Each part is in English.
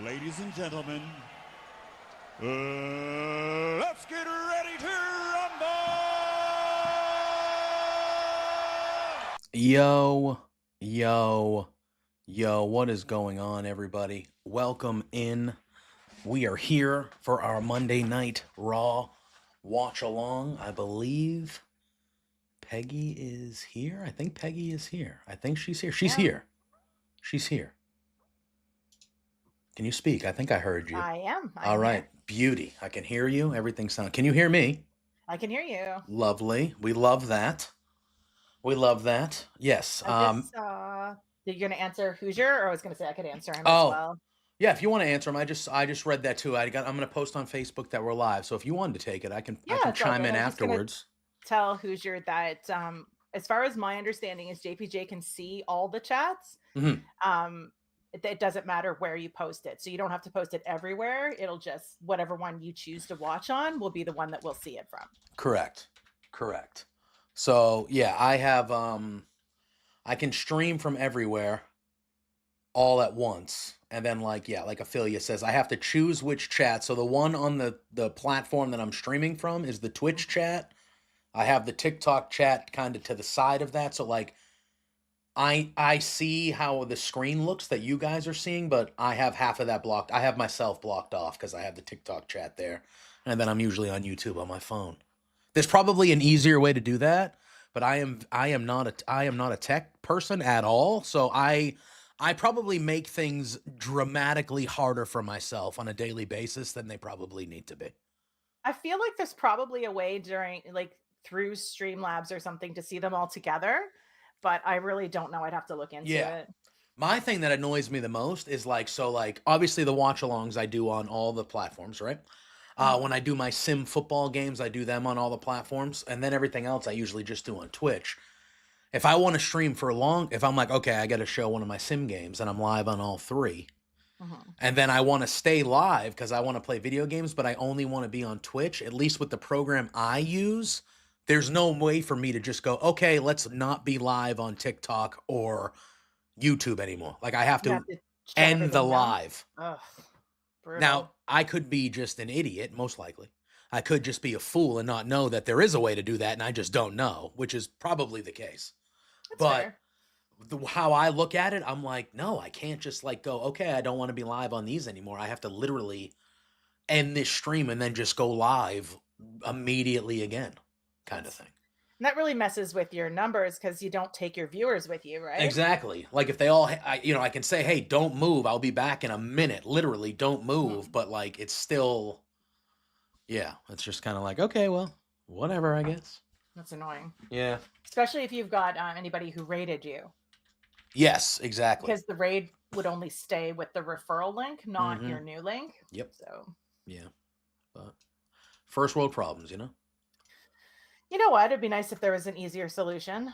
Ladies and gentlemen, let's get ready to rumble! Yo, what is going on, everybody? Welcome in. We are here for our Monday night Raw watch along. I believe Peggy is here. I think Peggy is here. I think she's here. She's here. She's here. Can you speak? I think I heard you. I am. All right. Here. Beauty. I can hear you. Everything sounds. Can you hear me? I can hear you. Lovely. We love that. We love that. Yes. You're going to answer Hoosier, or I was going to say I could answer him as well. Yeah, if you want to answer him, I just read that too. I'm going to post on Facebook that we're live. So if you wanted to take it, I can chime in afterwards. Tell Hoosier that as far as my understanding is, JPJ can see all the chats. Mm-hmm. It doesn't matter where you post it, so you don't have to post it everywhere. It'll just whatever one you choose to watch on will be the one that we'll see it from. Correct. So yeah, I have I can stream from everywhere all at once. And then like Ophelia says, I have to choose which chat. So the one on the platform that I'm streaming from is the Twitch chat. I have the TikTok chat kind of to the side of that. So like I see how the screen looks that you guys are seeing, but I have half of that blocked. I have myself blocked off because I have the TikTok chat there. And then I'm usually on YouTube on my phone. There's probably an easier way to do that, but I am not a tech person at all. So I probably make things dramatically harder for myself on a daily basis than they probably need to be. I feel like there's probably a way through Streamlabs or something to see them all together, but I really don't know. I'd have to look into it. My thing that annoys me the most is obviously the watch alongs I do on all the platforms, right? When I do my sim football games, I do them on all the platforms, and then everything else I usually just do on Twitch. If I want to stream if I'm like, okay, I got to show one of my sim games and I'm live on all three, and then I want to stay live because I want to play video games, but I only want to be on Twitch, at least with the program I use, there's no way for me to just go, okay, let's not be live on TikTok or YouTube anymore. Like I have to end the live. Ugh, now, I could be just an idiot, most likely. I could just be a fool and not know that there is a way to do that, and I just don't know, which is probably the case. That's but how I look at it, I'm like, no, I can't just go, okay, I don't want to be live on these anymore. I have to literally end this stream and then just go live immediately again, kind of thing. And that really messes with your numbers because you don't take your viewers with you, right? Exactly. Like if they all, I can say, hey, don't move. I'll be back in a minute. Literally, don't move. But it's still, it's just kind of like, okay, well, whatever, I guess. That's annoying. Yeah. Especially if you've got anybody who raided you. Yes, exactly. Because the raid would only stay with the referral link, not your new link. Yep. So. Yeah. But first world problems, You know what? It'd be nice if there was an easier solution.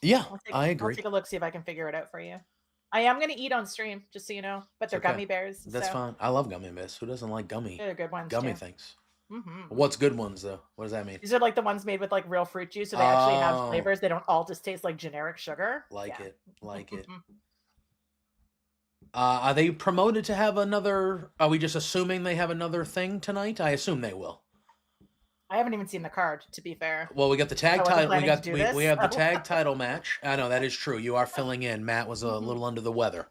Yeah, I agree. I'll take a look, see if I can figure it out for you. I am going to eat on stream, just so you know, but they're gummy bears. That's fine. I love gummy bears. Who doesn't like gummy? They're good ones. Gummy things. What's good ones, though? What does that mean? These are like the ones made with real fruit juice, so they actually have flavors. They don't all just taste like generic sugar. Like it. Are they promoted to have another? Are we just assuming they have another thing tonight? I assume they will. I haven't even seen the card, to be fair. Well, we got the tag title. We have the tag title match. I know that is true. You are filling in. Matt was a little under the weather,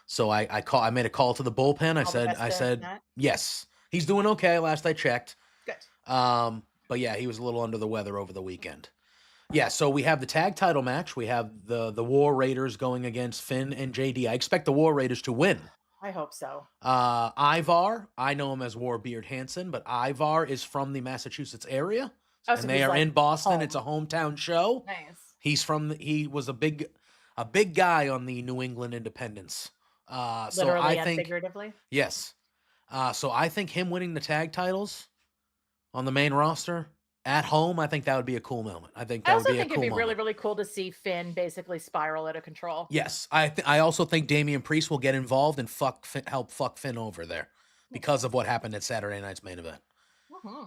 so I made a call to the bullpen. I said yes, he's doing okay. Last I checked. Good. But yeah, he was a little under the weather over the weekend. Yeah, so we have the tag title match. We have the War Raiders going against Finn and JD. I expect the War Raiders to win. I hope so. Ivar, I know him as Warbeard Hansen, but Ivar is from the Massachusetts area, and they are in Boston. Home. It's a hometown show. Nice. He was a big guy on the New England Independence. Literally and figuratively. Yes. So I think him winning the tag titles on the main roster at home, I think that would be a cool moment. I think it'd be really, really cool to see Finn basically spiral out of control. Yes. I also think Damian Priest will get involved and help fuck Finn over there because of what happened at Saturday night's main event.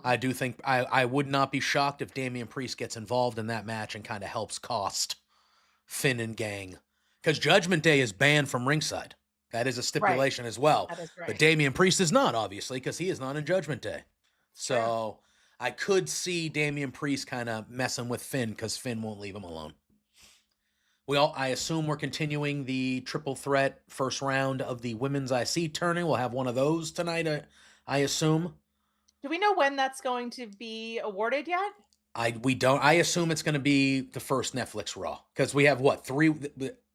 I do think I would not be shocked if Damian Priest gets involved in that match and kind of helps cost Finn and gang, because Judgment Day is banned from ringside. That is a stipulation as well. That is right. But Damian Priest is not, obviously, because he is not in Judgment Day. It's true. So I could see Damian Priest kind of messing with Finn because Finn won't leave him alone. I assume we're continuing the triple threat first round of the women's IC tourney. We'll have one of those tonight, I assume. Do we know when that's going to be awarded yet? We don't. I assume it's going to be the first Netflix Raw because we have what, 3,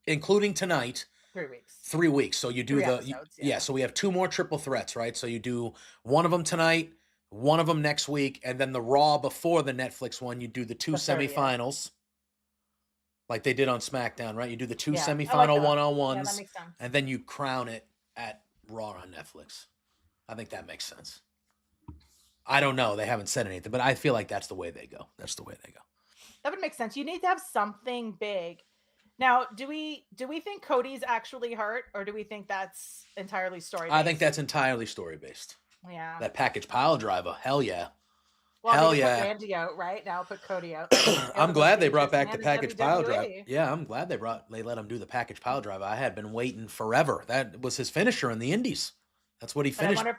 including tonight. 3 weeks. 3 weeks. So you do 3 episodes, yeah. So we have 2 more triple threats, right? So you do one of them tonight, one of them next week, and then the Raw before the Netflix one. You do the 2 semifinals. Like they did on SmackDown, right? You do the 2 semifinal one-on-ones, Yeah, that makes sense. and then you crown it at Raw on Netflix. I think that makes sense. I don't know. They haven't said anything, but I feel like that's the way they go. That's the way they go. That would make sense. You need to have something big. Now, do we think Cody's actually hurt, or do we think that's entirely story-based? I think that's entirely story-based. Yeah. That package pile driver, hell yeah. Well, hell they yeah. put Randy out, right? Now put Cody out. I'm glad they brought back the package WWE. pile driver. Yeah, I'm glad they let him do the package pile driver. I had been waiting forever. That was his finisher in the Indies. That's what he But I finished. wonder if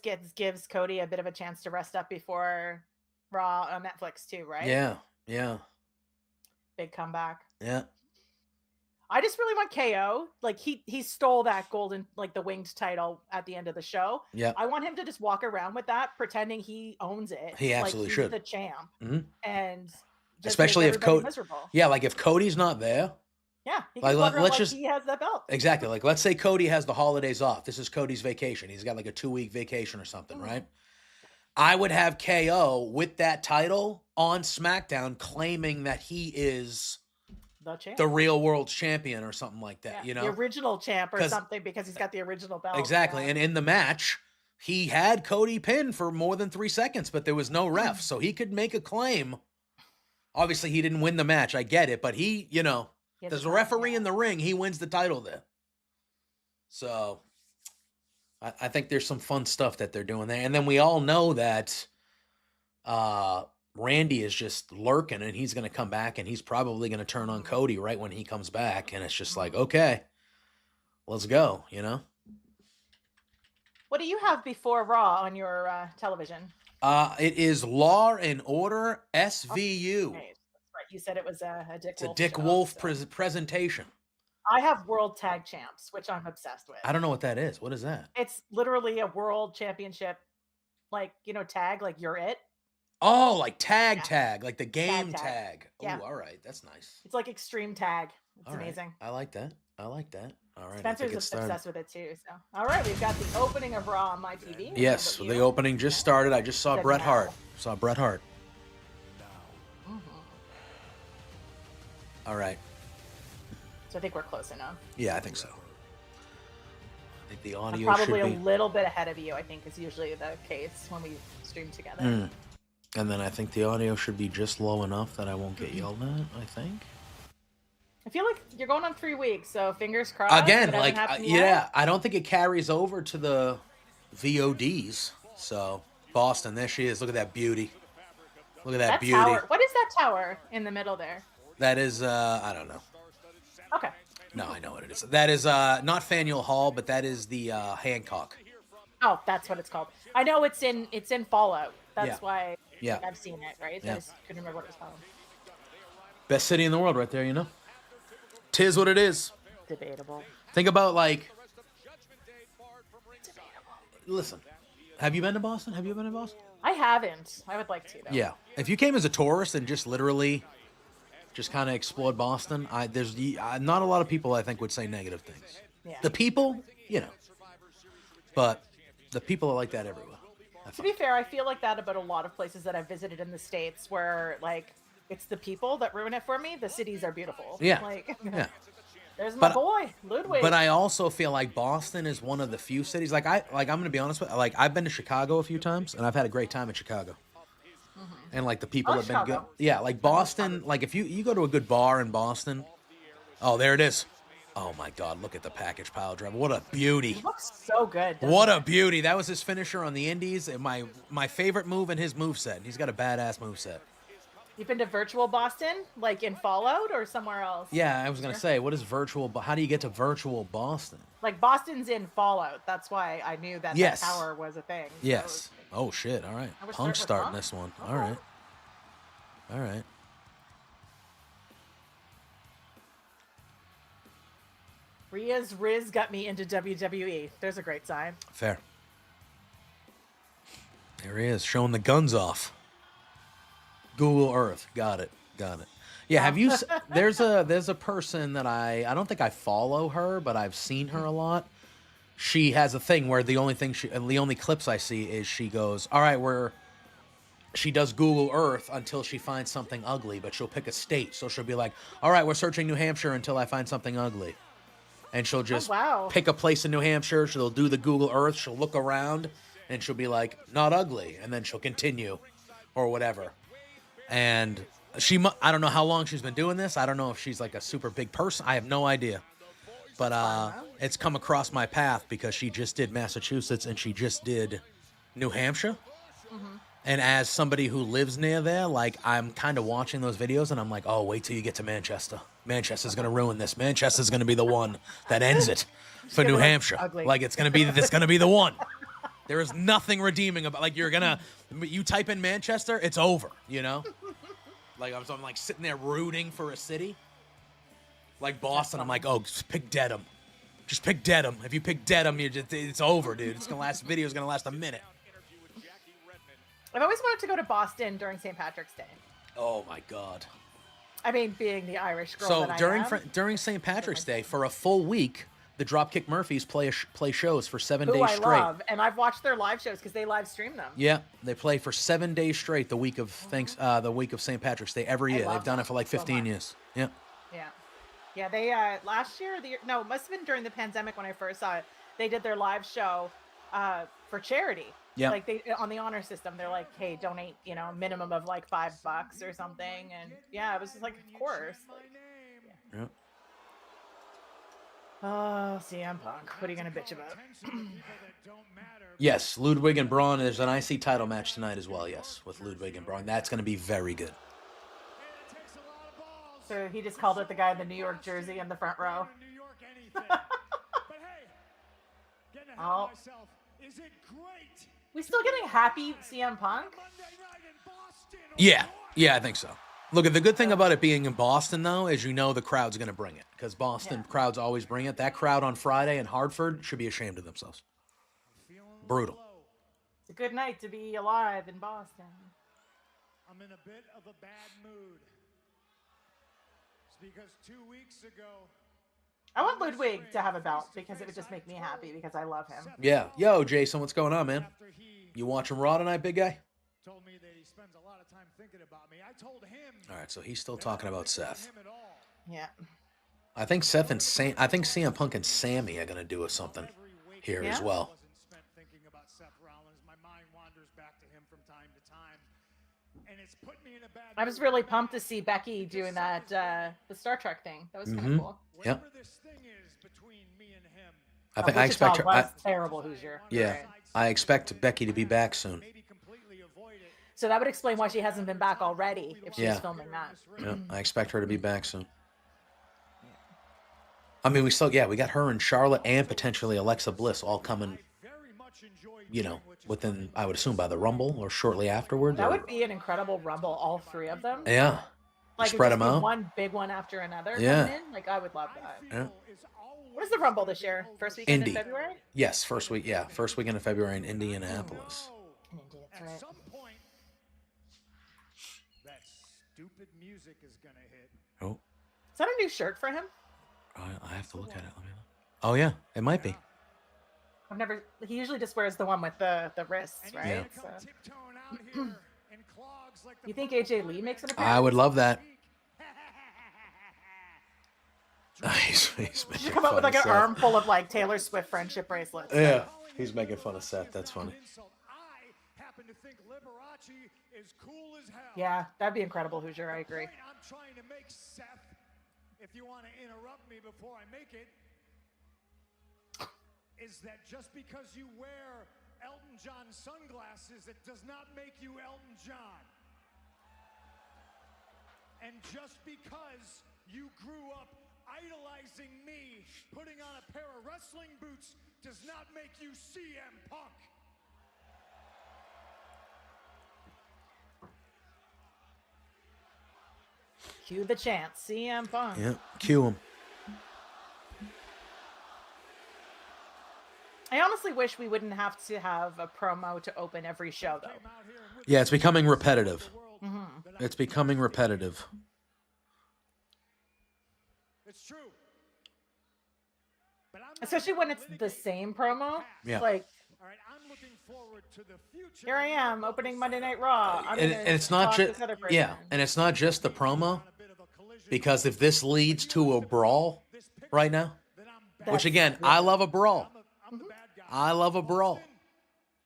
this gives Cody a bit of a chance to rest up before Raw on Netflix too, right? Yeah. Big comeback. Yeah. I just really want KO. Like he stole that golden, like the winged title at the end of the show. Yeah. I want him to just walk around with that, pretending he owns it. He absolutely like he's should. the champ. Mhm. And just especially make if everybody Cody. miserable. Yeah, like if Cody's not there. Yeah, he Like, can walk around let's like just- he has that belt. Exactly. Like let's say Cody has the holidays off. This is Cody's vacation. He's got like a 2-week vacation or something, right? I would have KO with that title on SmackDown claiming that he is The champ. the real world's champion or something like that, you know? The original champ or 'Cause- something because he's got the original belt. Exactly. Yeah. And in the match, he had Cody pinned for more than 3 seconds, but there was no ref. So he could make a claim. Obviously, he didn't win the match. I get it. But he, He has there's the a title, referee yeah. in the ring. He wins the title there. So I think there's some fun stuff that they're doing there. And then we all know that Randy is just lurking and he's going to come back and he's probably going to turn on Cody right when he comes back. And it's just like, okay, let's go, What do you have before Raw on your television? It is Law and Order SVU. Right. That's right. You said it was a Dick It's a Wolf Dick show, Wolf so. presentation. I have World Tag Champs, which I'm obsessed with. I don't know what that is. What is that? It's literally a world championship, like, tag, like you're it. Oh, like tag, Yeah. like the game Tag. tag. Oh, Yeah. all right. That's nice. It's like extreme tag. It's All right. amazing. I like that. All right. I think Spencer's it's started. obsessed with it too. So, all right, we've got the opening of Raw on my TV. Yes, How about the you? opening just started. I just saw Said Bret now. Hart. Mhm. All right. So I think we're close enough. Yeah, I think so. I think the I'm audio probably should a be. little bit ahead of you. I think is usually the case when we stream together. And then I think the audio should be just low enough that I won't get yelled at, I think. I feel like you're going on 3 weeks, so fingers crossed. Again, if it hasn't like, happened yeah, yet. I don't think it carries over to the VODs. So, Boston, there she is. Look at that beauty. Look at that That beauty. tower. What is that tower in the middle there? That is, I don't know. Okay. No, I know what it is. That is not Faneuil Hall, but that is the Hancock. Oh, that's what it's called. I know it's in Fallout. That's Yeah. why Yeah. I've seen it, right? Yeah. I just couldn't remember what it was called. Best city in the world right there, Tis what it is. Debatable. Think about, like, Debatable. listen, have you been to Boston? I haven't. I would like to, though. Yeah. If you came as a tourist and just literally just kind of explored Boston, there's not a lot of people I think would say negative things. Yeah. The people, but the people are like that everywhere. To be fair, I feel like that about a lot of places that I've visited in the States where, like, it's the people that ruin it for me. The cities are beautiful. Yeah. Like, Yeah. there's my But- boy, Ludwig. But I also feel like Boston is one of the few cities. I'm gonna be honest with you. Like, I've been to Chicago a few times, and I've had a great time in Chicago. And like the people I have like been good. Chicago. Yeah, like Boston. Like if you go to a good bar in Boston. Oh, there it is. Oh my God! Look at the package pile driver. What a beauty! He looks so good. doesn't What he? a beauty! That was his finisher on the Indies, and my favorite move in his moveset. He's got a badass moveset. You've been to virtual Boston, like in Fallout or somewhere else? Yeah, I was gonna say, what is virtual? How do you get to virtual Boston? Like Boston's in Fallout. That's why I knew that Yes. that tower was a thing. So Yes. Oh shit! All right, we're Punk's starting with starting Punk? this one. All Okay. right. All right. Rhea's Riz got me into WWE. There's a great sign. Fair. There he is, showing the guns off. Google Earth. Got it. Got it. Yeah, have you there's a person that I don't think I follow her, but I've seen her a lot. She has a thing where the only clips I see is she goes, "All right, she does Google Earth until she finds something ugly, but she'll pick a state. So she'll be like, "All right, we're searching New Hampshire until I find something ugly." And she'll just pick a place in New Hampshire. She'll do the Google Earth. She'll look around, and she'll be like, "Not ugly," and then she'll continue, or whatever. And I don't know how long she's been doing this. I don't know if she's like a super big person. I have no idea. But it's come across my path because she just did Massachusetts and she just did New Hampshire. Mm-hmm. And as somebody who lives near there, like, I'm kind of watching those videos and I'm like, oh, wait till you get to Manchester. Manchester's going to ruin this. Manchester's going to be the one that ends it for New Hampshire. Ugly. Like, it's going to be the one. There is nothing redeeming about, like, you type in Manchester, it's over, you know? Like, I'm like sitting there rooting for a city. Like Boston, I'm like, oh, just pick Dedham. Just pick Dedham. If you pick Dedham, it's over, dude. Video's gonna last a minute. I've always wanted to go to Boston during St. Patrick's Day. Oh my God. I mean, being the Irish girl So that I am. during St. Patrick's Day, for a full week, the Dropkick Murphys play shows for 7 days Who I straight. love, and I've watched their live shows because they live stream them. Yeah, they play for 7 days straight the week of St. Patrick's Day every year. They've done it for like 15 years. Yeah. Yeah. Yeah, they last year, it must have been during the pandemic when I first saw it. They did their live show for charity. Yeah. Like they on the honor system, they're like, "Hey, donate, a minimum of like $5 or something." And yeah, it was just like, of course. Yeah. Oh, CM Punk. What are you gonna bitch about? Yes, Ludwig and Braun. There's an IC title match tonight as well. Yes, with Ludwig and Braun. That's going to be very good. So he just called it the guy in the New York jersey in the front row. Oh. We still getting happy CM Punk? Yeah, I think so. Look, the good thing about it being in Boston, though, is the crowd's going to bring it. Because Boston crowds always bring it. That crowd on Friday in Hartford should be ashamed of themselves. Brutal. It's a good night to be alive in Boston. I'm in a bit of a bad mood. It's because 2 weeks ago... I want Ludwig to have a belt because it would just make me happy because I love him. Yeah. Yo, Jason, what's going on, man? You watching Raw tonight, big guy? Told me that he spends a lot of time thinking about me. I told him. All right, so he's still talking about Seth. Yeah. I think CM Punk and Sammy are going to do something here as well. I was really pumped to see Becky doing that the Star Trek thing. That was kind of cool. Yep. I expect her. Terrible Hoosier. Yeah, right. I expect Becky to be back soon. So that would explain why she hasn't been back already if she's filming that. Yeah, I expect her to be back soon. I mean, we got her and Charlotte and potentially Alexa Bliss all coming, within, I would assume, by the Rumble or shortly afterward. That would be an incredible Rumble, all three of them. Yeah. Like, spread them out. One big one after another. Yeah. Like, I would love that. Yeah. What is the Rumble this year? First weekend in February? Yes, first weekend of February in Indianapolis. That's right. That stupid music is gonna hit. Oh. Is that a new shirt for him? I have to look at it. Oh yeah, it might be. He usually just wears the one with the wrists, right? Yeah. So. You think AJ Lee makes an appearance? I would love that. He's should come up with like an armful of like Taylor Swift friendship bracelets. Yeah, he's making fun of Seth. That's funny. Yeah, that'd be incredible, Hoosier. I agree. I'm trying to make Seth, if you want to interrupt me before I make it, is that just because you wear Elton John sunglasses, it does not make you Elton John. And just because you grew up idolizing me, putting on a pair of wrestling boots does not make you CM Punk. Cue the chant, CM Punk. Yeah, cue him. I honestly wish we wouldn't have to have a promo to open every show, though. Yeah, it's becoming repetitive. Mm-hmm. It's becoming repetitive. It's true. But I'm not Especially when it's the litigate same promo. Yeah. Like, all right, I'm looking forward to the future. here I am opening Monday Night Raw. I'm And, gonna and it's not talk just this other person. yeah, and it's not just the promo, because if this leads to a brawl right now, which again, I love a brawl. I love a brawl.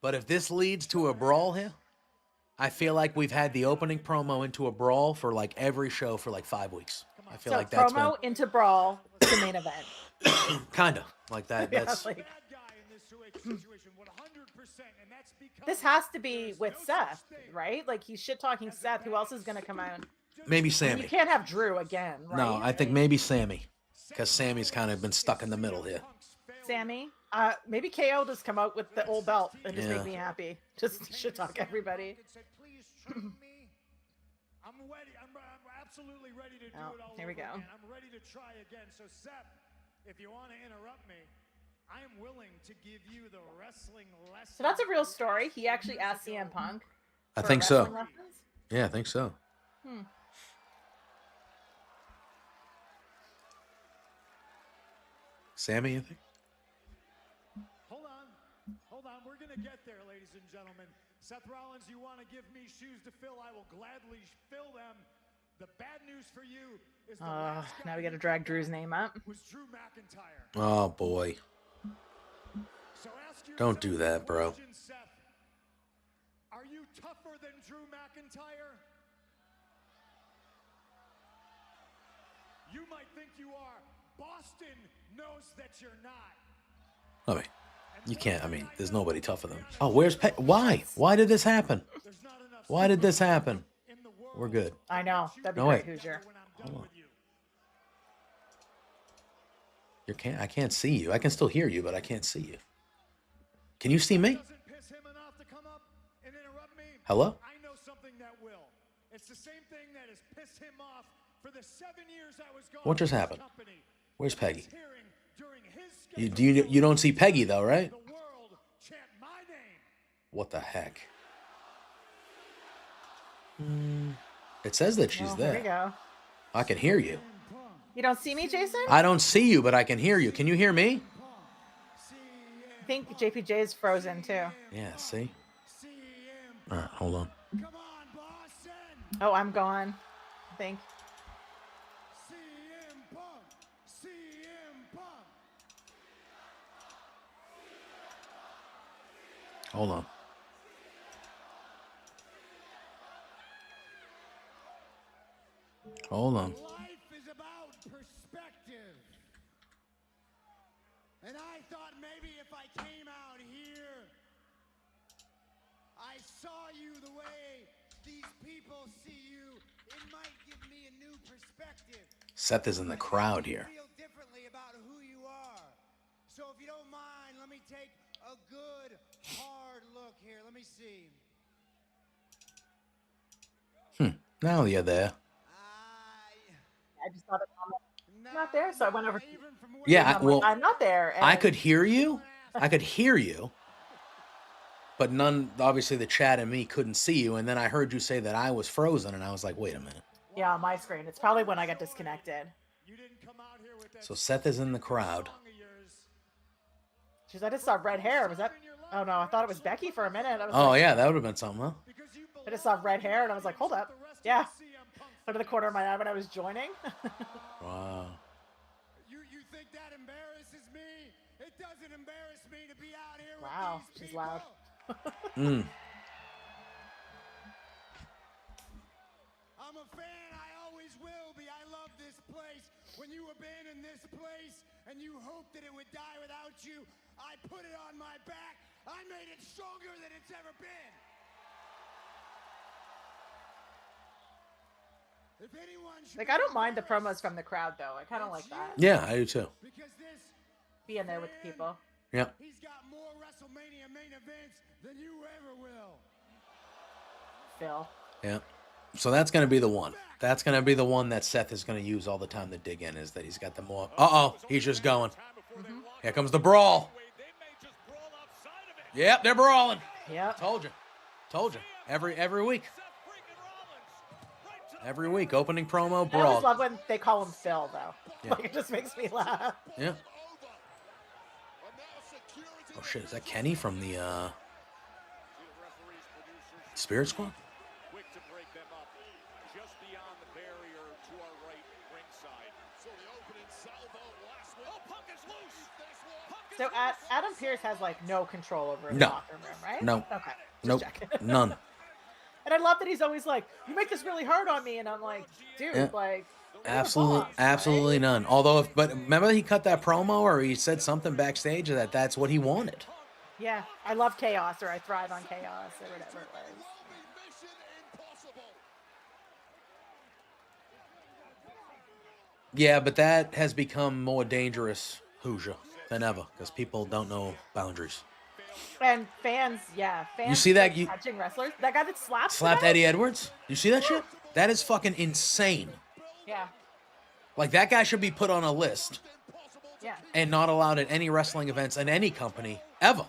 But if this leads to a brawl here, I feel like we've had the opening promo into a brawl for like every show for like 5 weeks. I feel So like that's promo into brawl to main event. kind of like that. Yeah, That's like, this has to be with Seth, right? Like he's shit talking Seth. Who else is gonna come out? maybe You Sammy. can't have Drew again, right? No, I think maybe Sammy, because Sammy's kind of been stuck in the middle here. Sammy. Maybe KO just come out with the old belt and just Yeah. make me happy. Just shit talk everybody. I'm ready. I'm absolutely ready to do Oh, it all here we over go. again. I'm ready to try again. So Seth, if you want to interrupt me, I am willing to give you the wrestling lesson. So that's a real story. He actually asked CM Punk. I for think so. wrestling lessons? Yeah, I think so. Sammy, you think? Hold on. We're gonna get there, ladies and gentlemen. Seth Rollins, you want to give me shoes to fill? I will gladly fill them. The bad news for you is the last guy Now we got to you drag picked Drew's up name up. was Drew McIntyre. Oh boy. So ask yourself Don't do that, the bro. question, Seth. Are you tougher than Drew McIntyre? You might think you are. Boston knows that you're not. I mean, you can't. I mean, there's nobody tougher than. Oh, where's Why? Why did this happen? There's not enough Why did this happen? in the world. We're good. I know. That'd be No, great, wait. Hoosier. When I'm done with you. I can't see you. I can still hear you, but I can't see you. Can you see me? Doesn't piss him enough to come up and interrupt me. Hello? I know something that will. It's the same thing that has pissed him off for the 7 years I was gone. What just from this happened? company. Where's Peggy? Hearing during his You don't see Peggy though, right? the world chant my name. What the heck? It says that she's Well, here we there. go. I can hear you. You don't see me, Jason? I don't see you, but I can hear you. Can you hear me? I think JPJ is frozen too. Yeah, see? All right, hold on. Come on, Boston. Oh, I'm gone. I think. CM Punk. CM Punk. Hold on. Hold on. Life is about perspective. And I thought maybe if I came out here, I saw you the way these people see you, it might give me a new perspective. Seth is in the crowd here. Feel differently about who you are. So if you don't mind, let me take a good hard look here. Let me see. Now you're there. I just thought I'm not there, so I went over. Yeah, I'm well, like, I'm not there. I and- could hear you. I could hear you. But obviously the chat and me couldn't see you. And then I heard you say that I was frozen. And I was like, wait a minute. Yeah, on my screen. It's probably when I got disconnected. So Seth is in the crowd. Jeez, I just saw red hair. Was that? Oh no, I thought it was Becky for a minute. I was Oh, like, yeah, that would have been something, huh? I just saw red hair and I was like, hold up. Yeah. Out of the corner of my eye when I was joining. Wow. You think that embarrasses me? It doesn't embarrass me to be out here Wow, with these she's loud. Mm. I'm a fan. I always will be. I love this place. When you abandoned this place and you hoped that it would die without you, I put it on my back. I made it stronger than it's ever been. Like, I don't mind the promos from the crowd, though. I kind of like that. Yeah, I do too. Being there with the people. Yeah. He's got more WrestleMania main events than you ever will. Phil. Yeah. So that's going to be the one. That's going to be the one that Seth is going to use all the time to dig in, is that he's got the more. Uh-oh, he's just going. Here comes the brawl. Yep, they're brawling. Yep. Told you. Told you. Every week. Every week, opening promo, I brawl. always love when they call him Phil, though. Yeah. Like, it just makes me laugh. Yeah. Oh shit, is that Kenny from the Spirit Squad? Quick to break them up just beyond the barrier to our right ringside. So the opening salvo last one. Oh, Punk is loose. So Adam Pearce has, like, no control over his No. locker room, right? No. Okay. Just Nope. checking. None. And I love that he's always like, you make this really hard on me. And I'm like, dude, Yeah. like, you're the Absolutely, boss, absolutely right? none. Although, but remember he cut that promo or he said something backstage that's what he wanted. Yeah. I love chaos, or I thrive on chaos, or whatever it was. Yeah, but that has become more dangerous, Hoosier, than ever because people don't know boundaries. And fans, yeah. Fans You see that? like You touching wrestlers. That guy that slapped slapped the guy? Eddie Edwards? You see that shit? That is fucking insane. Yeah. Like, that guy should be put on a list Yeah. and not allowed at any wrestling events in any company ever.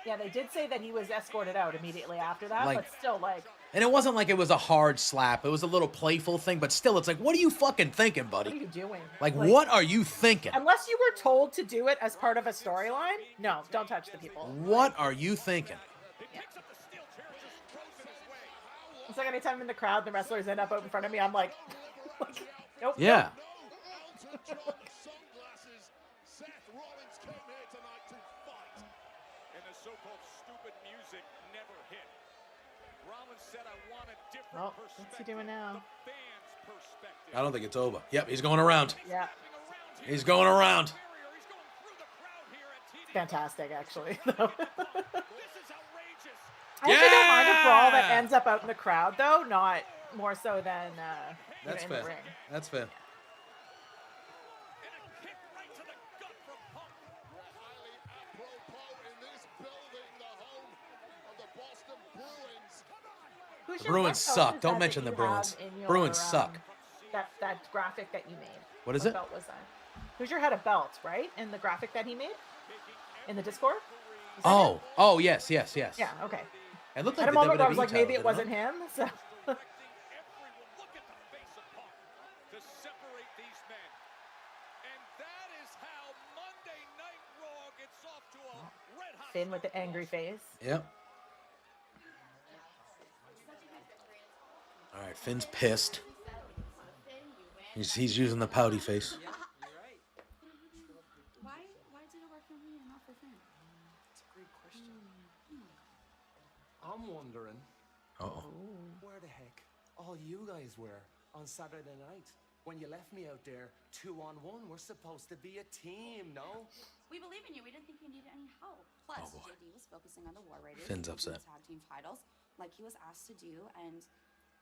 Yeah, they did say that he was escorted out immediately after that, Like- but still, like, And it wasn't like it was a hard slap. It was a little playful thing, but still, it's like, what are you fucking thinking, what are buddy? you doing? Like, what are you thinking? Unless you were told to do it as part of a storyline, no, don't touch the people. What are you thinking? It's like anytime I'm in the crowd, the wrestlers end up out in front of me, I'm like, nope. Yeah. Sunglasses. Seth Rollins came here tonight to fight. And the so-called stupid music never hit. Rollins said, I want a different Well, perspective. what's he doing now? The fans' perspective. I don't think it's over. Yep, he's going around. Yeah, He's going around. He's going through the crowd here at TD. fantastic, actually. This is outrageous. I actually don't mind a brawl that Yeah! ends up out in the crowd, though, not more so than That's in the fair. ring. That's fair. And a kick right to the gut from Punk. Highly apropos in this building, the home of the Boston Bruins. Who's The your Bruins what suck. belt is Don't that mention that the you have Bruins. in your, Bruins suck. That graphic that you made. What is it? belt was that? Hoosier had a belt, right? In the graphic that he made? In the Discord? Was that him? Oh, yes. Yeah, okay. It looked At like a the moment where I WWE was like, title, maybe it didn't wasn't him. So Everyone, look at the face of Punk to separate these men. And that is how Monday Night Raw gets off to a red hot Finn with the angry face. Yep. All right, Finn's pissed. He's using the pouty face. Why did it work for me and not for Finn? That's a great question. I'm wondering Uh-oh. where the heck all you guys were on Saturday night when you left me out there 2-on-1. We're supposed to be a team, no? We believe in you. We didn't think you needed any help. Plus, boy. JD was focusing on the War Raiders. Finn's taking upset. the Tag team titles like he was asked to do, and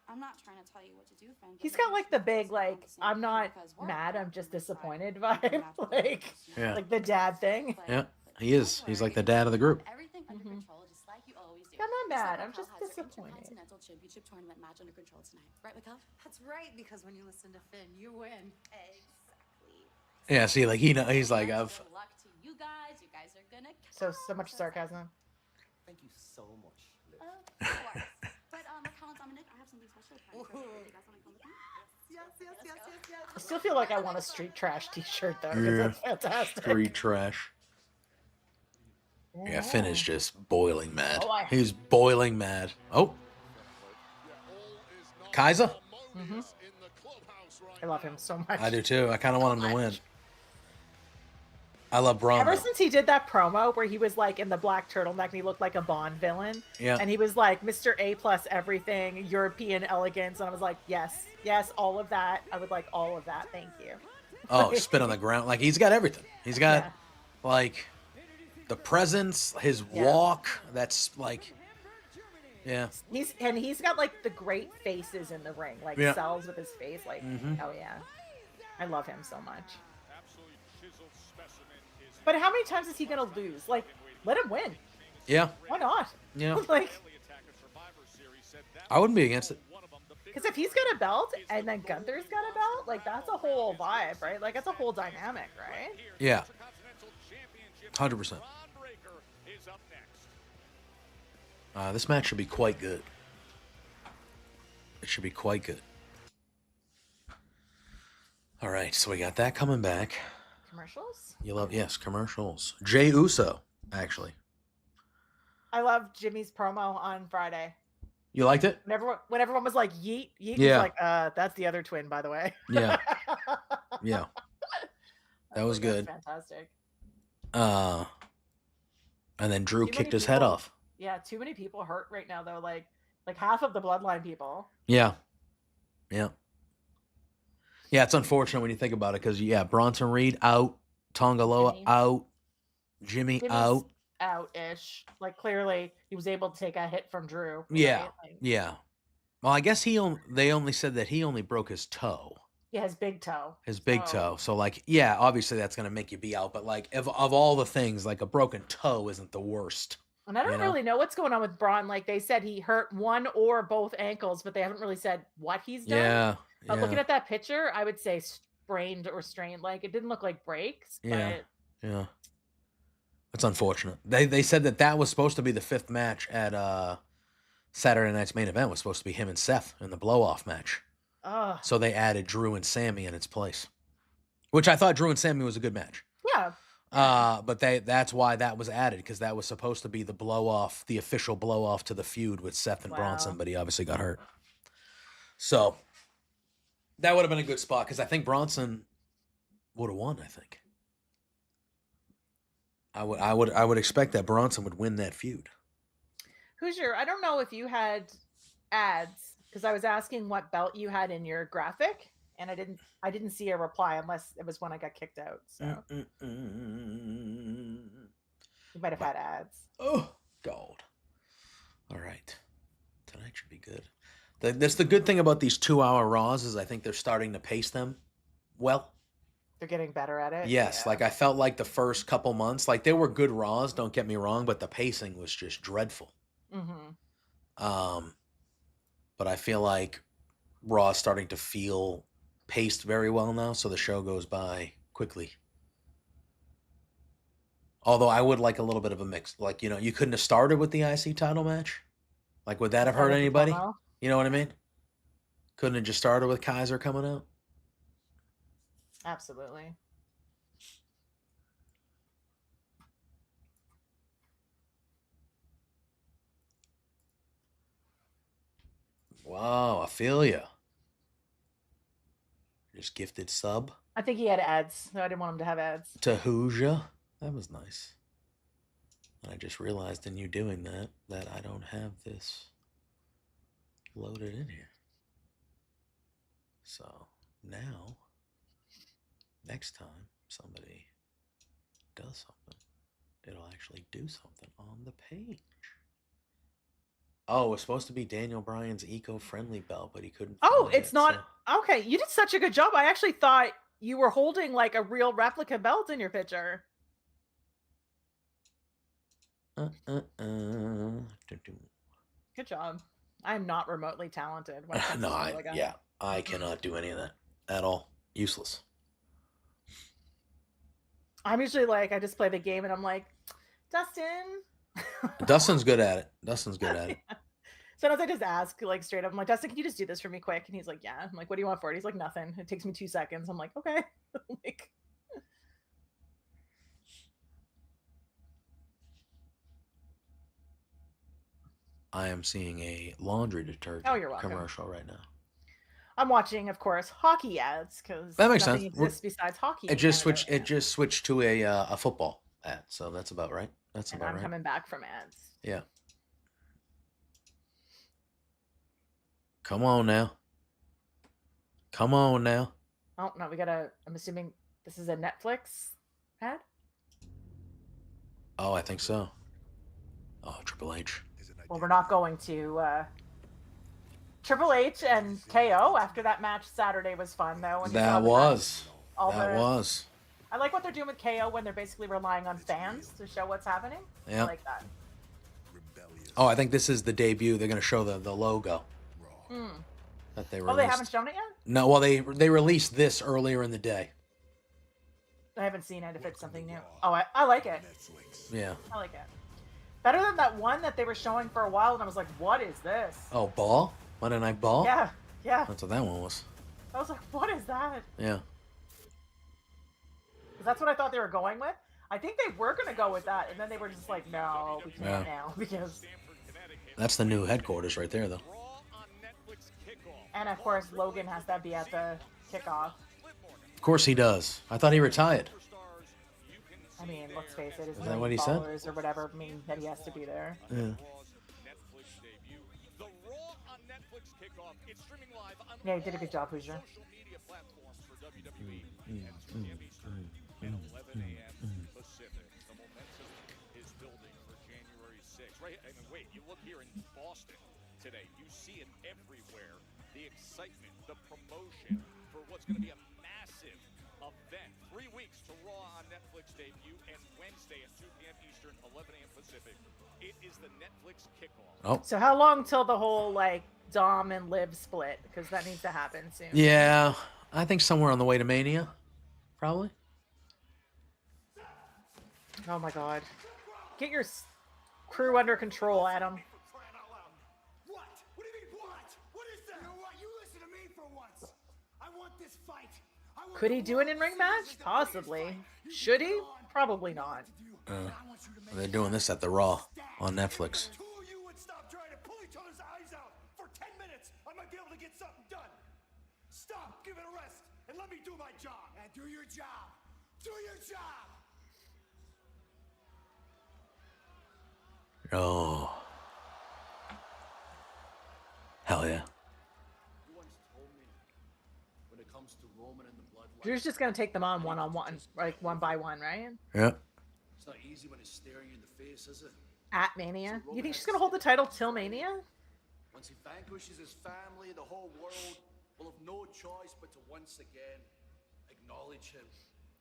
I'm not trying to tell you what to do, Finn. but He's maybe got like you the should big focus on like the same I'm thing not because we're mad, I'm on just the side. disappointed And vibe. that's what we're Like focusing on. Yeah. like the dad thing. But- Yeah, but he is. don't He's like worry, the dad of the group. Everything under Mhm. control, just like you always do. I'm not Just like mad, I'm Raquel just has her disappointed. Intercontinental Championship tournament match under control tonight, right, Raquel? That's right, because when you listen to Finn, you win. Exactly. Yeah, see, like he's like, Good I've. luck to you guys. You guys are gonna. So kill much sarcasm. Thank you so much, Liv. Of course. But Raquel and Dominic, I have something special planned for you. Do you guys want to come with me? I still feel like I want a street trash t-shirt though, 'cause Yeah. that's fantastic. Street trash. Yeah, Finn is just boiling mad. Oh, I- He's boiling mad. Oh, Kaiser? Mhm. I love him so much. I do too. I kind of want him to win. I love Braun. Ever though. since he did that promo where he was like in the black turtleneck and he looked like a Bond villain, Yeah. and he was like Mr. A plus everything, European elegance, and I was like, yes, all of that. I would like all of that. Thank you. Oh, spit on the ground. Like, he's got everything. He's got, Yeah. like, the presence, his Yeah. walk. That's, like, Yeah. He's got like the great faces in the ring, like Yeah. sells with his face, like oh yeah, I love him so much. Absolutely chiseled specimen is But how many times is he gonna lose? Like, let him win. Yeah. Why not? Yeah. Like, I wouldn't be against it. because if he's got a belt and then Gunther's got a belt, like that's a whole vibe, right? Like that's a whole dynamic, right? Yeah. 100%. This match should be quite good. It should be quite good. All right, so we got that coming back. Commercials? You love, yes, commercials. Jey Uso, actually. I love Jimmy's promo on Friday. You liked it? When everyone was like, yeet, yeet, Yeah. he's like, that's the other twin, by the way. Yeah. Yeah. That was Like, good. that's fantastic. And then Drew Too kicked many his head people- off. Yeah, too many people hurt right now though. Like half of the bloodline people. Yeah. Yeah. Yeah, it's unfortunate when you think about it because, yeah, Bronson Reed out, Tongaloa Jimmy. out, Jimmy Jimmy's out. out-ish. Like clearly he was able to take a hit from Drew. Yeah. right? Like, Yeah. Well, I guess they only said that he only broke his toe. yeah, his big toe. His big So- toe. So, like, yeah, obviously that's going to make you be out. But, like, of all the things, like, a broken toe isn't the worst. And I don't you know? really know what's going on with Braun. Like they said he hurt one or both ankles, but they haven't really said what he's done. Yeah. But Yeah. looking at that picture, I would say sprained or strained. Like it didn't look like breaks. Yeah. But Yeah. That's unfortunate. They said that was supposed to be the 5th match at Saturday night's main event was supposed to be him and Seth in the blow-off match. So they added Drew and Sammy in its place, which I thought Drew and Sammy was a good match. yeah. But that's why that was added because that was supposed to be the blow-off, the official blow-off to the feud with Seth and Bronson, Wow. but he obviously got hurt. So that would have been a good spot because I think Bronson would have won. I think I would expect that Bronson would win that feud. I don't know if you had ads because I was asking what belt you had in your graphic and I didn't see a reply unless it was when I got kicked out. So you might have had ads. Oh, gold. All right. Tonight should be good. That's the good thing about these 2-hour Raws is I think they're starting to pace them well. They're getting better at it. Yes, Yeah. like I felt like the first couple months, like they were good Raws, don't get me wrong, but the pacing was just dreadful. Mm-hmm. But I feel like Raw is starting to feel paced very well now, so the show goes by quickly. Although I would like a little bit of a mix. Like, you couldn't have started with the IC title match? Like, would that have hurt anybody? You know what I mean? Couldn't have just started with Kaiser coming out? Absolutely. Wow, I feel ya. Just gifted sub I think he had ads, so I didn't want him to have ads. to Hooja. That was nice. I just realized in you doing that I don't have this loaded in here. So now, next time somebody does something, it'll actually do something on the page. Oh, it was supposed to be Daniel Bryan's eco-friendly belt, but he couldn't. Oh, find it's it, not. so- Okay, you did such a good job. I actually thought you were holding like a real replica belt in your picture. Dun-dun. Good job. I'm not remotely talented. When it comes No, to stuff like that. yeah, I cannot do any of that at all. Useless. I'm usually like, I just play the game and I'm like, Dustin. Dustin's good at it. Dustin's good at it. Sometimes I just ask like straight up. I'm like, Dustin, can you just do this for me quick? And he's like, yeah. I'm like, what do you want for it? He's like, nothing. It takes me 2 seconds. I'm like, okay. Like, I am seeing a laundry detergent Oh, you're welcome. commercial right now. I'm watching, of course, hockey ads because That makes nothing sense. exists besides hockey. It in just Canada switched. right It just switched to a football ad, so that's about right. That's now. And about I'm right. coming back from ads. Yeah. Come on now. Come on now. Oh no, we gotta. I'm assuming this is a Netflix ad. Oh, I think so. Oh, Triple H. Is it well, we're not going to Triple H and KO after that match Saturday was fun though. When you saw That the was. all That the- was. I like what they're doing with KO when they're basically relying on fans to show what's happening. Yeah. I like that. Oh, I think this is the debut. They're going to show the logo that they released. Oh, they haven't shown it yet? No, well, they released this earlier in the day. I haven't seen it if it's something new. Oh, I like it. Yeah. I like it. Better than that one that they were showing for a while, and I was like, what is this? Oh, Ball? Monday Night Ball? Yeah, yeah. That's what that one was. I was like, what is that? Yeah. 'Cause that's what I thought they were going with. I think they were going to go with that, and then they were just like, no, we can't now, because... That's the new headquarters right there, though. And, of course, Logan has to be at the kickoff. Of course he does. I thought he retired. I mean, let's face it, his Is that what he said? followers or whatever mean that he has to be there. Yeah. Yeah, he did a good job, Hoosier. Wait, you look here in Boston today, you see it everywhere. The excitement, the promotion for what's going to be a massive event. 3 weeks to Raw on Netflix debut, and Wednesday at 2 p.m. Eastern, 11 a.m. Pacific. It is the Netflix kickoff. Oh. So how long till the whole, like, Dom and Liv split? Because that needs to happen soon. Yeah. I think somewhere on the way to Mania. Probably. Oh, my God. Get your crew under control, Adam. What? What do you mean, what? What is that? You know what? You listen to me for once. I want this fight. Could he do an in-ring match? Possibly. Should he? Probably not. They're doing this at the Raw on Netflix. Two of you would stop trying to pull each other's eyes out for 10 minutes. I might be able to get something done. Stop, give it a rest, and let me do my job. And do your job. Do your job. Oh. Hell yeah. Drew's just going to take them on one-on-one, like one by one, right? Yeah. It's not easy when it's staring you in the face, is it? At Mania. You think she's going to hold the title till Mania? Once he vanquishes his family, the whole world will have no choice but to once again acknowledge him.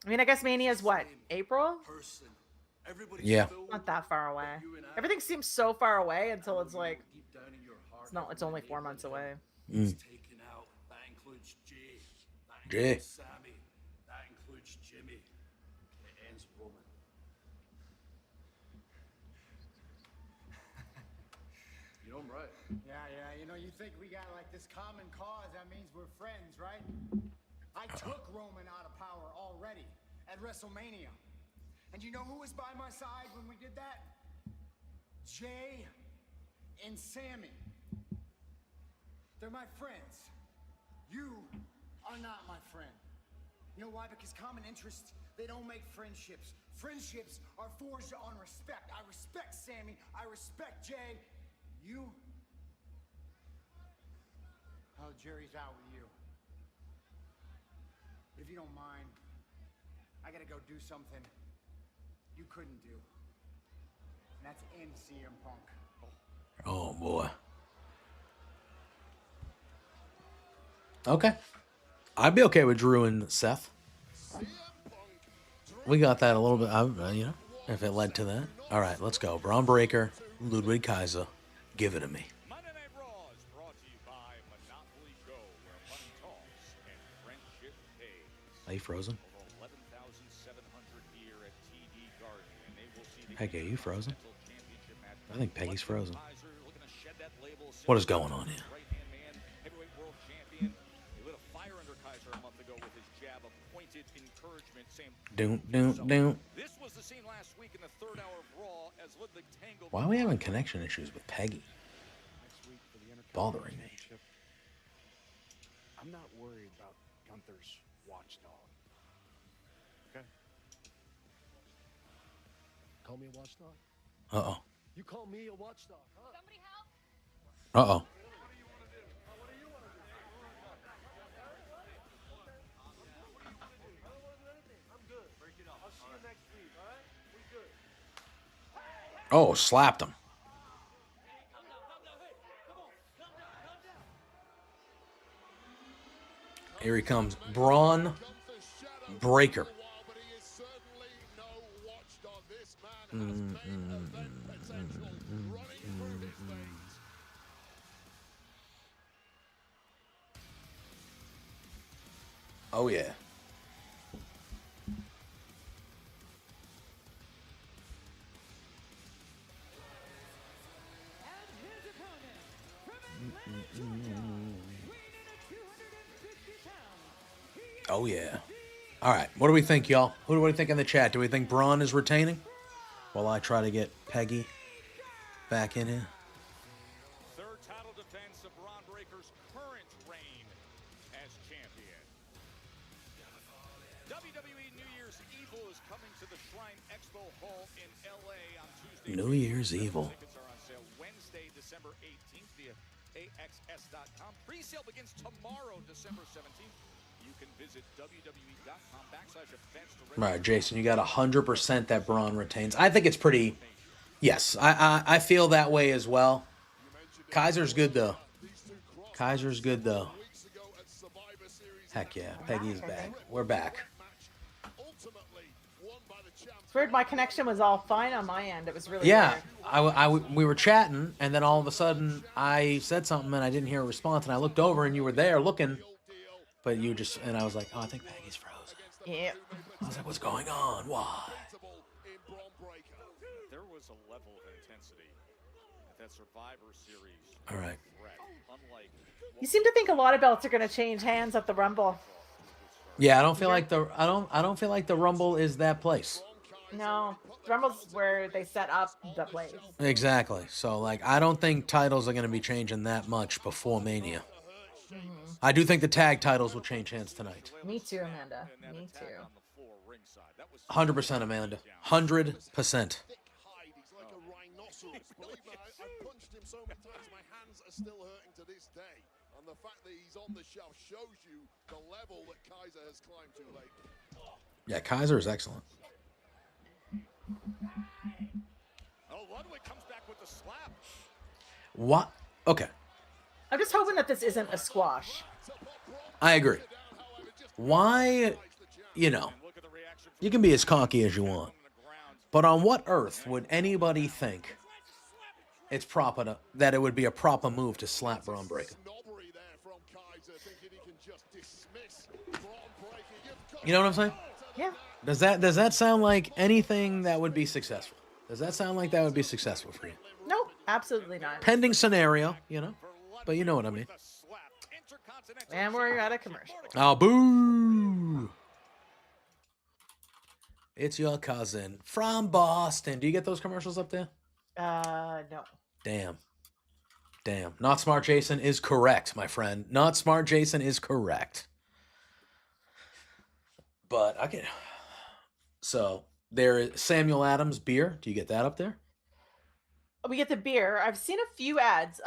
I mean, I guess Mania's what? April? Person. Everybody's Yeah. filled Not that far away. with you and I. Everything seems so far away until it's like, Deep down in your heart, it's not, it's only 4 months away. He's taken out. That includes Jay. That Jay. includes Sammy. That includes Jimmy. It ends Roman. You know I'm right. Yeah, you know, you think we got like this common cause, that means we're friends, right? I took Roman out of power already at WrestleMania. And you know who was by my side when we did that? Jay and Sammy. They're my friends. You are not my friend. You know why? Because common interests, they don't make friendships. Friendships are forged on respect. I respect Sammy. I respect Jay. You? Oh, Jerry's out with you. But if you don't mind, I gotta go do something you couldn't do. And that's end CM Punk. Oh, boy. Okay. I'd be okay with Drew and Seth. We got that a little bit, you know, if it led to that. All right, let's go. Braun Breaker, Ludwig Kaiser. Give it to me. Monday Night Raw is brought to you by Monopoly Go, where money talks and friendship pays. Are you frozen? Over 11,700 here at TD Garden, and they will see the Peggy, are you frozen? championship match. I think Peggy's frozen. Kaiser looking to shed that label. What is going on here? Right-hand man, heavyweight world champion. He lit a fire under Kaiser a month ago with his jab of pointed encouragement, saying, Doom. this was the scene last week in the third hour of Raw as Ludwig tangled. Why are we having connection issues with Peggy? Bothering me. I'm not worried about Gunther's watchdog. Okay? Call me a watchdog? Uh-oh. You call me a watchdog, huh? Somebody help. Uh-oh. Oh, slapped him. Here he comes. Braun Breaker. Oh, yeah. Oh, yeah. All right. What do we think, y'all? What do we think in the chat? Do we think Braun is retaining? While I try to get Peggy back in here. Third title defense of Braun Breaker's current reign as champion. WWE New Year's Evil is coming to the Shrine Expo Hall in LA on Tuesday. New Year's Evil. Tickets are on sale Wednesday, December 18th via AXS.com. Pre-sale begins tomorrow, December 17th. You can visit WWE.com/events to All right, Jason, you got 100% that Braun retains. I think it's pretty... Yes, I feel that way as well. Kaiser's good, though. Kaiser's good, though. Heck yeah, Peggy's back. We're back. It's weird. My connection was all fine on my end. It was really Yeah, weird. we were chatting, and then all of a sudden I said something, and I didn't hear a response, and I looked over, and you were there looking, but you just... And I was like, oh, I think Peggy's frozen. Yeah. I was like, what's going on? Why? There was a level of intensity at that Survivor Series. All right. Unlike You seem to think a lot of belts are going to change hands at the Rumble. Yeah, I don't feel like the Rumble is that place. No, the Rumble's where they set up the place. Exactly. So, like, I don't think titles are going to be changing that much before Mania. I do think the tag titles will change hands tonight. Me too, Amanda. Me too. 100%, Amanda. 100%. He's like a rhinoceros. Believe me, I've punched him so many times, my hands are still hurting to this day. And the fact that he's on the shelf shows you the level that Kaiser has climbed to lately. Yeah, Kaiser is excellent. Oh, Ludwig comes back with the slap. What? Okay. I'm just hoping that this isn't a squash. I agree. Why, you know, you can be as cocky as you want, but on what earth would anybody think it's proper that it would be a proper move to slap Braun Breaker? You know what I'm saying? Yeah. Does that sound like anything that would be successful? Does that sound like that would be successful for you? No, absolutely not. Pending scenario, you know, but you know what I mean. And we're at a commercial. Oh, boo! It's your cousin from Boston. Do you get those commercials up there? No. Damn. Not Smart Jason is correct, my friend. Not Smart Jason is correct. But I can... So, there is Samuel Adams beer. Do you get that up there? We get the beer. I've seen a few ads.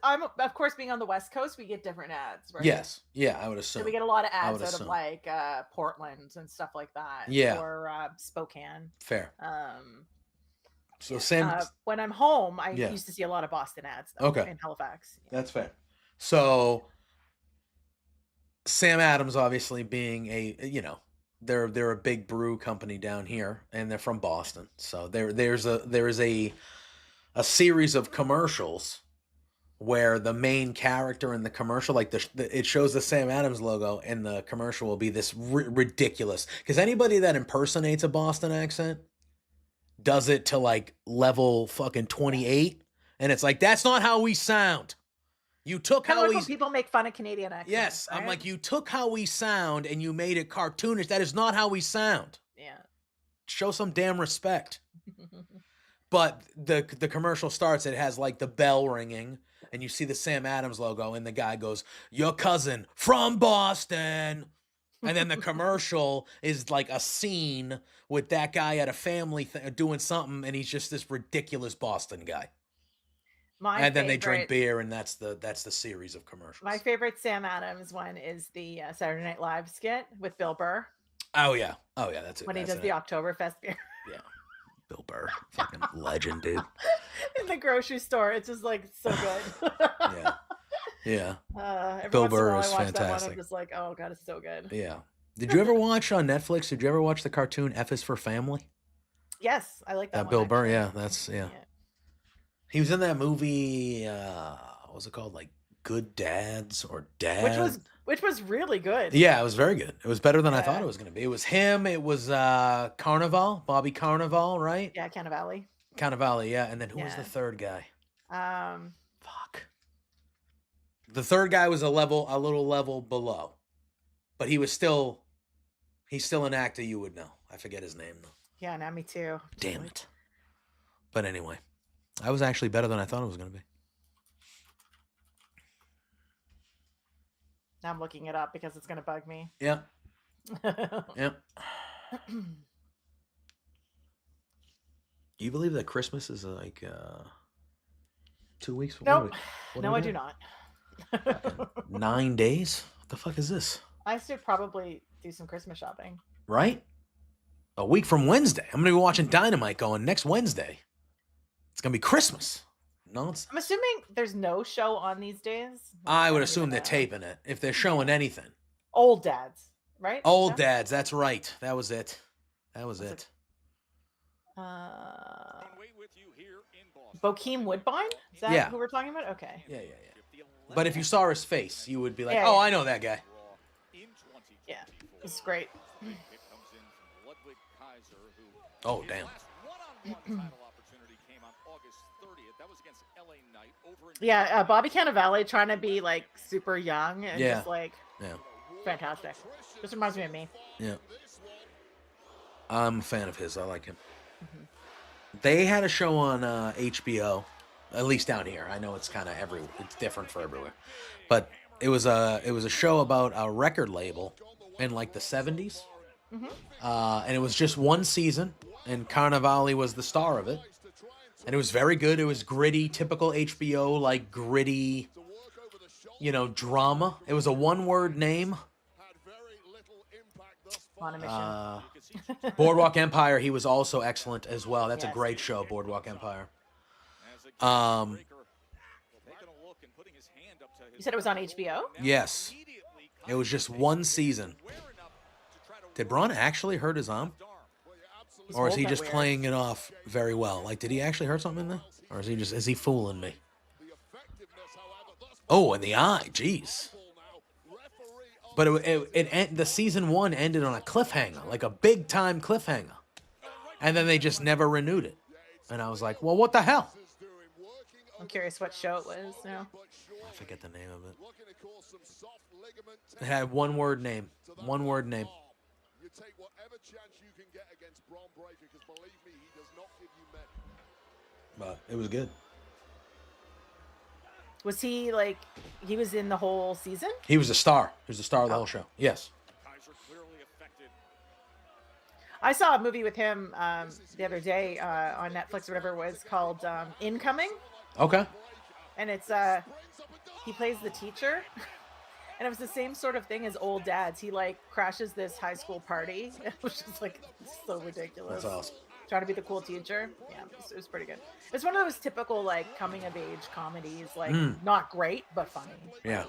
I'm of course, being on the West Coast, we get different ads, right? Yes. Yeah, I would assume. So we get a lot of I ads would out of assume. like Portland and stuff like that. Yeah. Or Spokane. Fair. So yeah. Sam... When I'm home, I Yeah. used to see a lot of Boston ads, though, Okay. in Halifax. Yeah. That's fair. So Sam Adams, obviously being a, you know, they're a big brew company down here, and they're from Boston. So there is a series of commercials where the main character in the commercial, like it shows the Sam Adams logo, and the commercial will be this ridiculous. Because anybody that impersonates a Boston accent does it to like level fucking 28, and it's like, that's not how we sound. You took Kind how of like we... when people make fun of Canadian accents. Yes, I'm right? like, you took how we sound and you made it cartoonish. That is not how we sound. Yeah. Show some damn respect. But the commercial starts, it has like the bell ringing, and you see the Sam Adams logo, and the guy goes, your cousin from Boston. And then the commercial is like a scene with that guy at a family doing something, and he's just this ridiculous Boston guy. And then they drink beer, and that's the series of commercials. My favorite Sam Adams one is the Saturday Night Live skit with Bill Burr. Oh yeah, that's it. When he That's does the Oktoberfest beer. Yeah, Bill Burr, fucking legend, dude. In the grocery store, it's just like so good. Yeah. Yeah. Every Bill once in a Burr while is I watch that one. fantastic. I'm just like, oh god, it's so good. Yeah. Did you ever watch on Netflix? Did you ever watch the cartoon F is for Family? Yes, I like that one. Bill Burr. actually. Yeah, that's He was in that movie. What was it called? Like Good Dads or Dad? Which was really good. Yeah, it was very good. It was better than I thought Yeah. it was going to be. It was him. It was Carnival, Bobby Carnival, right? Yeah, Cannavale. Cannavale, yeah. And then who was the Yeah. third guy? Fuck. The third guy was a little level below, but he's still an actor you would know. I forget his name though. Yeah, now me too. Damn it. But anyway, I was actually better than I thought it was going to be. Now I'm looking it up because it's gonna bug me. Yeah. Yeah. You believe that Christmas is like 2 weeks from Nope. what No, are we I do doing? not. 9 days? What the fuck is this? I should probably do some Christmas shopping. Right? A week from Wednesday. I'm going to be watching Dynamite going next Wednesday. It's going to be Christmas. No, it's... I'm assuming there's no show on these days. I would don't assume even they're know. taping it if they're showing anything. Old dads, right? Old No? Dads, that's right. That was it. That was Was it. Bokeem Woodbine? Is that Yeah. who we're talking about? Okay. Yeah. But if you saw his face, you would be like, Yeah, oh, yeah. I know that guy. Yeah. It's great. Oh, damn. Yeah, Bobby Cannavale trying to be like super young and Yeah. just like Yeah. fantastic. Just reminds me of me. Yeah. I'm a fan of his. I like him. They had a show on HBO, at least down here. I know it's kind of it's different for everywhere. But it was a show about a record label in like the 70s. And it was just one season, and Carnivale was the star of it. And it was very good. It was gritty, typical HBO, like gritty, drama. It was a one-word name. On a mission. Boardwalk Empire, he was also excellent as well. That's a Yes. great show, Boardwalk Empire. You said it was on HBO? Yes. It was just one season. Did Braun actually hurt his arm? He's Or is he holding it just weird. playing it off very well? Like, did he actually hurt something in there? Or is he fooling me? Oh, in the eye. Jeez. But the season 1 ended on a cliffhanger, like a big time cliffhanger. And then they just never renewed it. And I was like, well, what the hell? I'm curious what show it was now. I forget the name of it. It had one word name. One word name. You take whatever chance you can get against Braun Breaker, because believe me, he does not give you many. But it was good. Was he like he was in the whole season? He was a star. He was the star of the whole show. Yes. I saw a movie with him the other day on Netflix or whatever it was called Incoming. Okay. And it's he plays the teacher. And it was the same sort of thing as Old Dads. He like crashes this high school party. It was just like so ridiculous. That's awesome. Trying to be the cool teacher. Yeah, it was pretty good. It's one of those typical like coming of age comedies, like not great but funny. Yeah.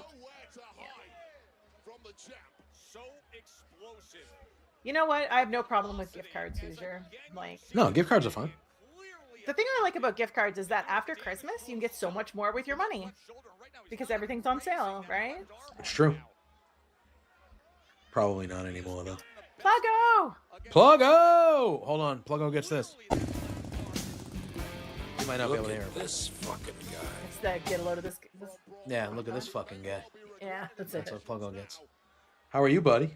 You know what? I have no problem with gift cards, Hoosier. Like No, gift cards are fun. the thing I like about gift cards is that after Christmas you can get so much more with your money because everything's on sale, right? It's true. Probably not anymore, though. Pluggo! Pluggo! Hold on. Pluggo gets this. You might not be able to hear it. This fucking guy. It's the get a load of this. Yeah, look at this fucking guy. Yeah, that's That's it. what Pluggo gets. How are you, buddy?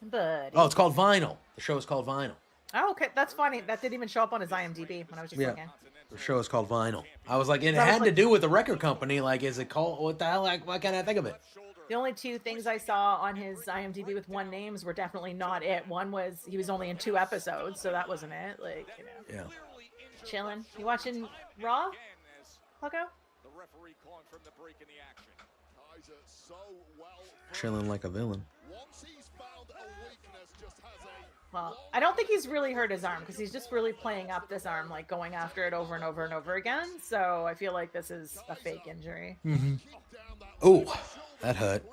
Buddy. Oh, it's called Vinyl. The show is called Vinyl. Oh, okay. That's funny. That didn't even show up on his IMDb when I was just looking. The show is called Vinyl. I was like, it So I was had to like- do with the record company. Like, is it called? What the hell? Like, why can't I think of it? The only two things I saw on his IMDb with one names were definitely not it. One was he was only in 2 episodes, so that wasn't it. Like, Yeah. chilling. You watching Raw? Pluggo? The referee calling from the break in the action. Kaiser so well. Chilling like a villain. Once he's found a weakness, just has a Well, I don't think he's really hurt his arm because he's just really playing up this arm, like going after it over and over and over again. So I feel like this is a fake injury. Mm-hmm. Oh, that hurt.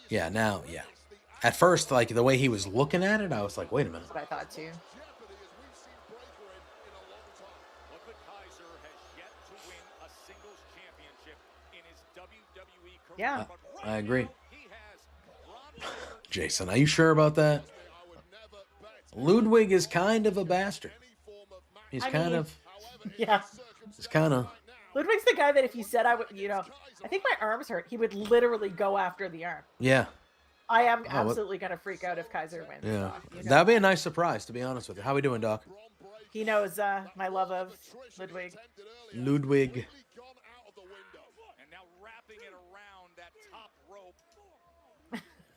Yeah, now, yeah. At first, like, the way he was looking at it, I was like, wait a minute. That's what I thought too. Look, Kaiser has yet to win a singles championship in his WWE career. Yeah. But I agree. he has Ron Jason, are you sure about that? Ludwig is kind of a bastard. He's I kind mean, of, Yeah. he's kind of, Ludwig's the guy that if you said I would, I think my arm's hurt, he would literally go after the arm. yeah, I am what- absolutely going to freak out if Kaiser wins. yeah. Doc. You know That'd be a nice surprise, to be honest with you. How we doing, Doc? He knows my love of Ludwig. Ludwig. and now wrapping it around that top rope.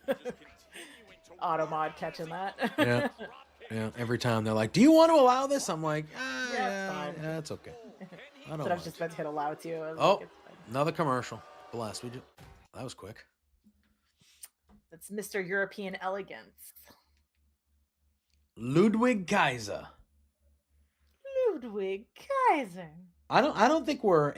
Just continuing to Automod catching that. Yeah. Yeah, every time they're like, do you want to allow this? I'm like, Yeah, yeah, fine. yeah, it's okay. I don't But I've mind. just meant to hit allow too. I was Oh, like, it's fine. another commercial. Bless. That was quick. That's Mr. European elegance. Ludwig Kaiser. Ludwig Kaiser. I don't think we're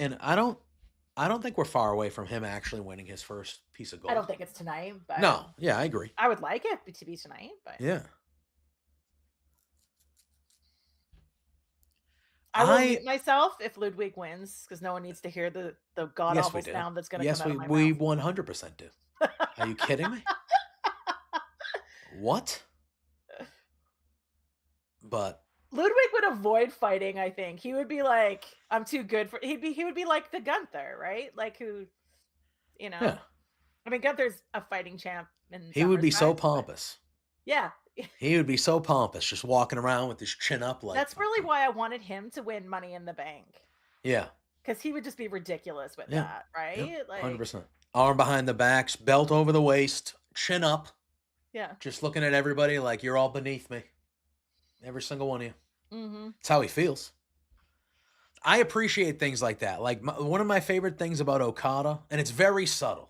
far away from him actually winning his first piece of gold. I don't think it's tonight, but No, yeah, I agree. I would like it to be tonight, but Yeah. I will I- mute myself if Ludwig wins because no one needs to hear the god Yes, awful we do. sound that's going to Yes, come out of my we mouth. 100% do. Are you kidding me? What? But Ludwig would avoid fighting. I think he would be like, "I'm too good for." He would be like the Gunther, right? Like who, yeah, I mean, Gunther's a fighting champ, and he would be so pompous. Yeah, He would be so pompous, just walking around with his chin up like. that's really why I wanted him to win Money in the Bank Yeah, because he would just be ridiculous with Yeah. that, right? Like, 100%. Arm behind the backs, belt over the waist, chin up, yeah. just looking at everybody like you're all beneath me. Every single one of you. Mm-hmm. That's how he feels. I appreciate things like that. Like one of my favorite things about Okada, and it's very subtle,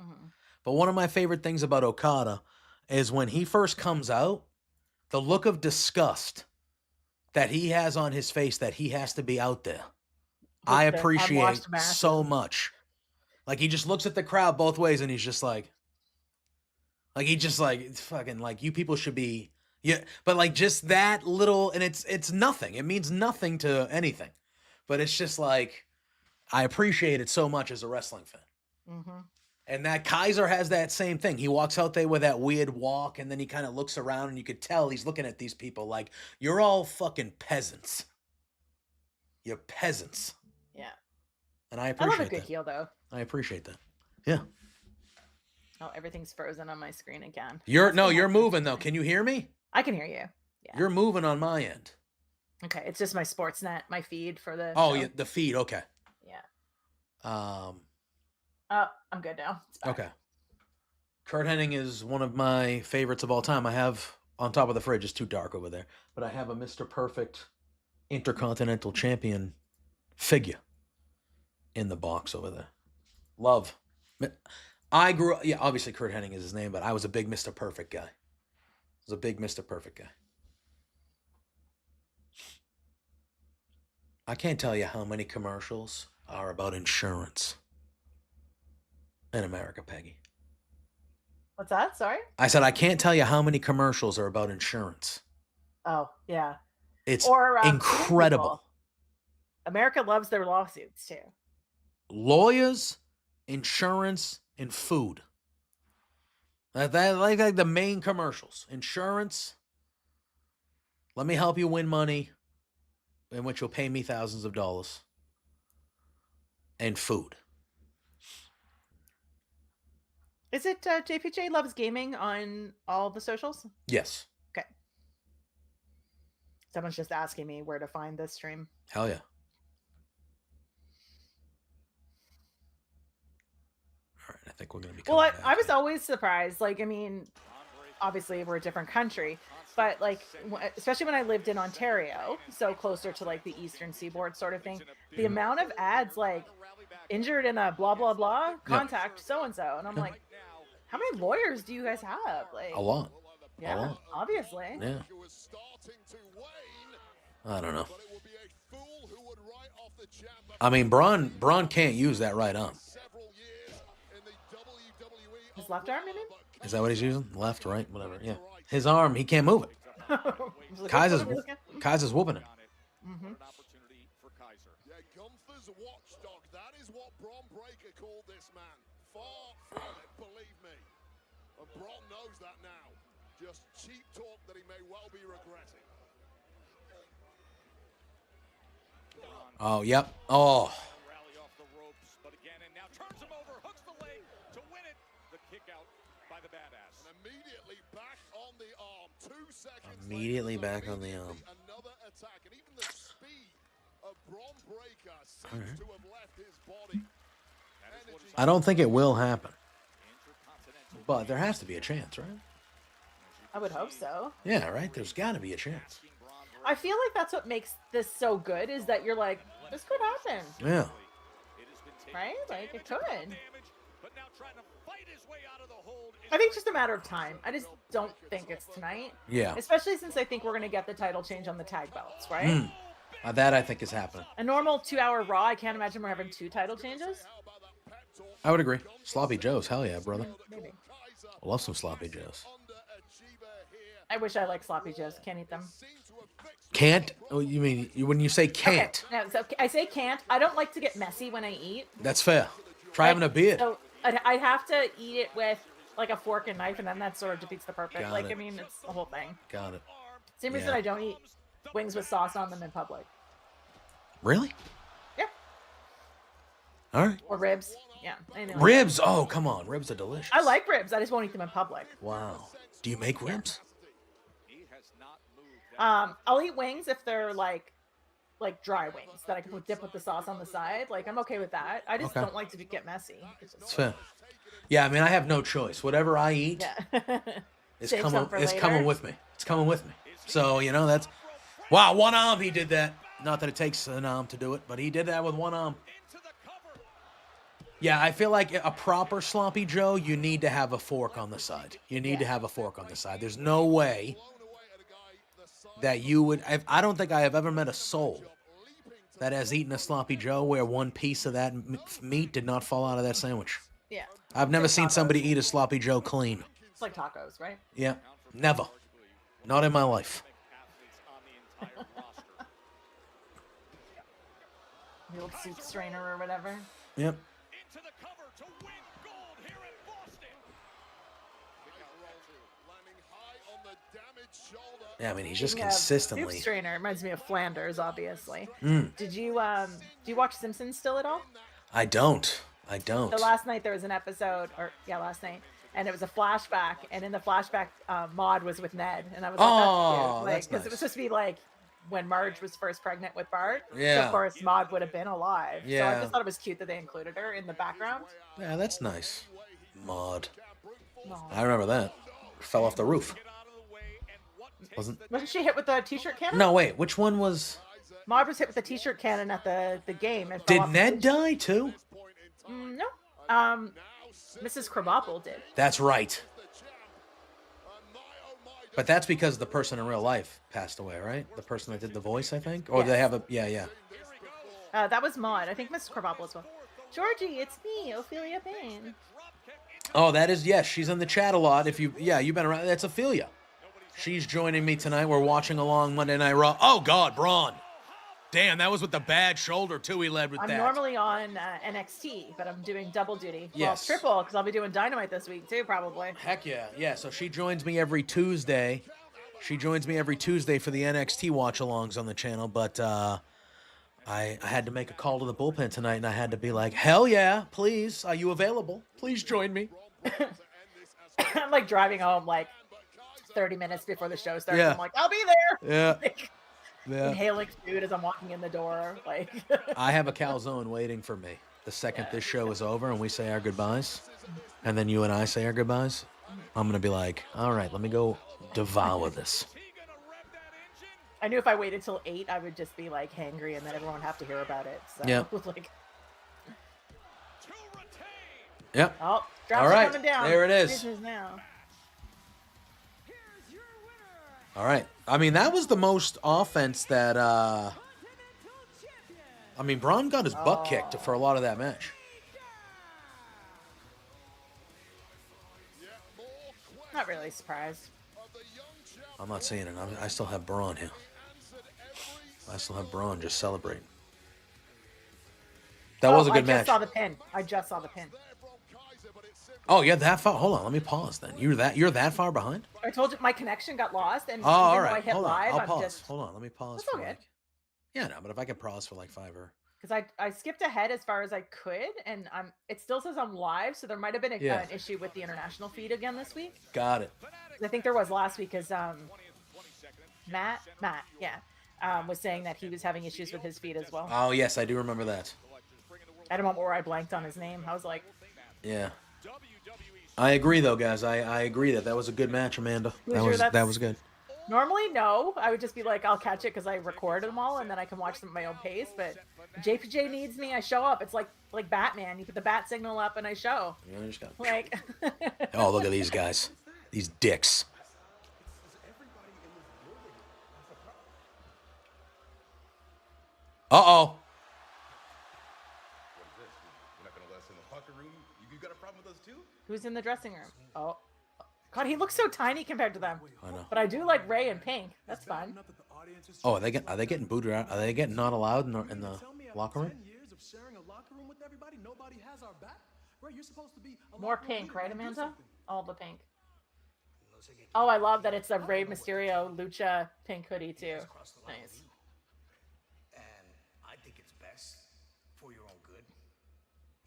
Mm-hmm. but one of my favorite things about Okada is when he first comes out, the look of disgust that he has on his face that he has to be out there. I the appreciate unwashed masses. so much. Like he just looks at the crowd both ways and he's just like he just like fucking like you people should be. Yeah, but like just that little, and it's nothing. It means nothing to anything, but it's just like I appreciate it so much as a wrestling fan. Mm-hmm. And that Kaiser has that same thing. He walks out there with that weird walk, and then he kind of looks around, and you could tell he's looking at these people like you're all fucking peasants. You're peasants, Yeah, and I I appreciate love a good that. heel though. I appreciate that. Yeah, Oh, everything's frozen on my screen again. you're What's going on? moving though. Can you hear me? I can hear you. Yeah. You're moving on my end. Okay, it's just my Sportsnet, my feed for the. Oh, show. yeah, the feed. Okay. Yeah. Um. I'm good now. It's back. Okay. Kurt Hennig is one of my favorites of all time. I have on top of the fridge, it's too dark over there, but I have a Mr. Perfect Intercontinental Champion figure in the box over there. Love. I grew up, yeah, obviously Kurt Hennig is his name, but I was a big Mr. Perfect guy. I was a big Mr. Perfect guy. I can't tell you how many commercials are about insurance in America, Peggy. What's that? Sorry. I said I can't tell you how many commercials are about insurance. Oh yeah. It's Or incredible. people. America loves their lawsuits too. Lawyers, insurance, and food. That like the main commercials. Insurance. Let me help you win money, in which you'll pay me thousands of dollars. And food. Is it JPJ Loves Gaming on all the socials? Yes. Okay. Someone's just asking me where to find this stream. Hell yeah. All right, I think we're gonna be. Well, coming back I was here. always surprised. Like, I mean, obviously we're a different country, but like, especially when I lived in Ontario, so closer to like the Eastern Seaboard sort of thing, the amount of ads like injured in a blah blah blah contact so and so, and I'm like, how many lawyers do you guys have? Like A lot. Yeah, A lot. obviously. Yeah. I don't know. I mean, Braun can't use that right arm. His left arm, you mean? Is that what he's using? Left, right, whatever. Yeah. His arm, he can't move it. Kaiser's whooping it. Mm-hmm. Yeah, Gunther's watchdog. That is what Bron Breakker called this man. Far from it, believe me. And Bron knows that now. Just cheap talk that he may well be regretting. Oh, yep. Oh. Rally off the ropes, but again, and now turns him over, hooks the leg to win it. The kick out by the badass. And immediately back on the arm. 2 seconds. Immediately back on the arm. Another attack, and even the speed of Bron Breakker seems to have left his body. I don't think it will happen. But there has to be a chance, right? I would hope so. Yeah, right? There's got to be a chance. I feel like that's what makes this so good, is that you're like, this could happen. Yeah. Right? Like, it could. I think it's just a matter of time. I just don't think it's tonight. Yeah. Especially since I think we're going to get the title change on the tag belts, right? That I think is happening. A normal 2-hour Raw, I can't imagine we're having 2 title changes. I would agree. Sloppy Joes, hell yeah, brother. Maybe. I love some Sloppy Joes. I wish I liked sloppy joes. Can't eat them. Can't? Oh, you mean when you say can't? Okay. No, so I say can't. I don't like to get messy when I eat. That's fair. Try having a beer. So I'd have to eat it with like a fork and knife, and then that sort of defeats the purpose. Got Like, it. I mean, it's the whole thing. Got it. Same reason Yeah. I don't eat wings with sauce on them in public. Really? Yeah. All right. Or ribs. Yeah. Anyway. Ribs. Oh, come on. Ribs are delicious. I like ribs. I just won't eat them in public. Wow. Do you make ribs? I'll eat wings if they're like dry wings that I can dip with the sauce on the side. Like, I'm okay with that. I just don't like to get messy. It's fair. Yeah, I mean, I have no choice. Whatever I eat Yeah. is Save some for it's later. coming with me. It's coming with me. So, you know, that's... Wow, one arm he did that. Not that it takes an arm to do it, but he did that with one arm. Yeah, I feel like a proper Sloppy Joe, you need to have a fork on the side. You need to have a fork on the side. There's no way that you would... I don't think I have ever met a soul that has eaten a Sloppy Joe where one piece of that meat did not fall out of that sandwich. Yeah. I've never seen somebody eat a Sloppy Joe clean. It's like tacos, right? Yeah, never. Not in my life. The old soup strainer or whatever. Yep. Yeah, I mean, he's just Soup consistently... strainer reminds me of Flanders, obviously. Mm. Did you do you watch Simpsons still at all? I don't. So last night there was an episode, last night, and it was a flashback, and in the flashback, Maude was with Ned, and I was like, that's cute, that's because nice. it was supposed to be like when Marge was first pregnant with Bart. Yeah. So of course Maude would have been alive. So Yeah. I just thought it was cute that they included her in the background. Yeah, that's nice. Maude. Aw. I remember that. Fell off the roof. Wasn't she hit with the t-shirt cannon? No, wait. Which one was... Maude was hit with the t-shirt cannon at the game. And fell Did off the Ned die, too? No. Mrs. Krabappel did. That's right. But that's because the person in real life passed away, right? The person that did the voice, I think? Or they have a... Yeah. That was Maude. I think Mrs. Krabappel as well. Georgie, it's me, Ophelia Payne. Oh, that is... Yes, she's in the chat a lot. If you... Yeah, you've been around... That's Ophelia. She's joining me tonight. We're watching along Monday Night Raw. Oh, God, Braun. Damn, that was with the bad shoulder, too, he led with that. I'm normally on NXT, but I'm doing double duty. Yes. Well, triple, because I'll be doing Dynamite this week, too, probably. Heck yeah. Yeah, so she joins me every Tuesday. She joins me every Tuesday for the NXT watch-alongs on the channel, but I had to make a call to the bullpen tonight, and I had to be like, hell yeah, please, are you available? Please join me. I'm like driving home like 30 minutes before the show starts. Yeah. I'm like, I'll be there. Yeah. Like, Yeah. inhaling food as I'm walking in the door. Like, I have a calzone waiting for me the second this show is over and we say our goodbyes, and then you and I say our goodbyes. I'm going to be like, all right, let me go devour this. I knew if I waited till 8, I would just be like hangry, and then everyone would have to hear about it. So Yeah. like, Yep. Oh, drops All are right, coming down. there it is. Finishes now. All right. I mean, that was the most offense that, I mean, Braun got his butt kicked for a lot of that match. Not really surprised. I'm not saying it. I still have Braun here. I still have Braun just celebrating. That was a good match. I just saw the pin. Oh, yeah, that far. Hold on, let me pause then. You're that far behind? I told you my connection got lost, and Oh, all even though I right. hit Hold on. live, I'll I'm pause. just Hold on. Let me pause That's for okay. like. Yeah, no, but if I could pause for like 5 or. because I skipped ahead as far as I could, and it still says I'm live, so there might have been an issue with the international feed again this week. Got it. I think there was last week, because Matt, was saying that he was having issues with his feed as well. Oh yes, I do remember that. At a moment where I blanked on his name, I was like, Yeah. I agree though, guys. I agree that was a good match, Amanda. That was good. normally no, I would just be like, I'll catch it because I record them all and then I can watch them at my own pace. But JPJ needs me, I show up. It's like Batman. You put the bat signal up and I show. Yeah, I just got... Like. Oh, look at these guys, these dicks. Uh-oh. Who's in the dressing room? Oh. God, he looks so tiny compared to them. I know. But I do like Ray and Pink. That's fun. Oh, are they getting booted out? Are they getting not allowed in the locker room? More pink, right, Amanda? All the pink. Oh, I love that it's a Rey Mysterio Lucha pink hoodie too. Nice. And I think it's best for your own good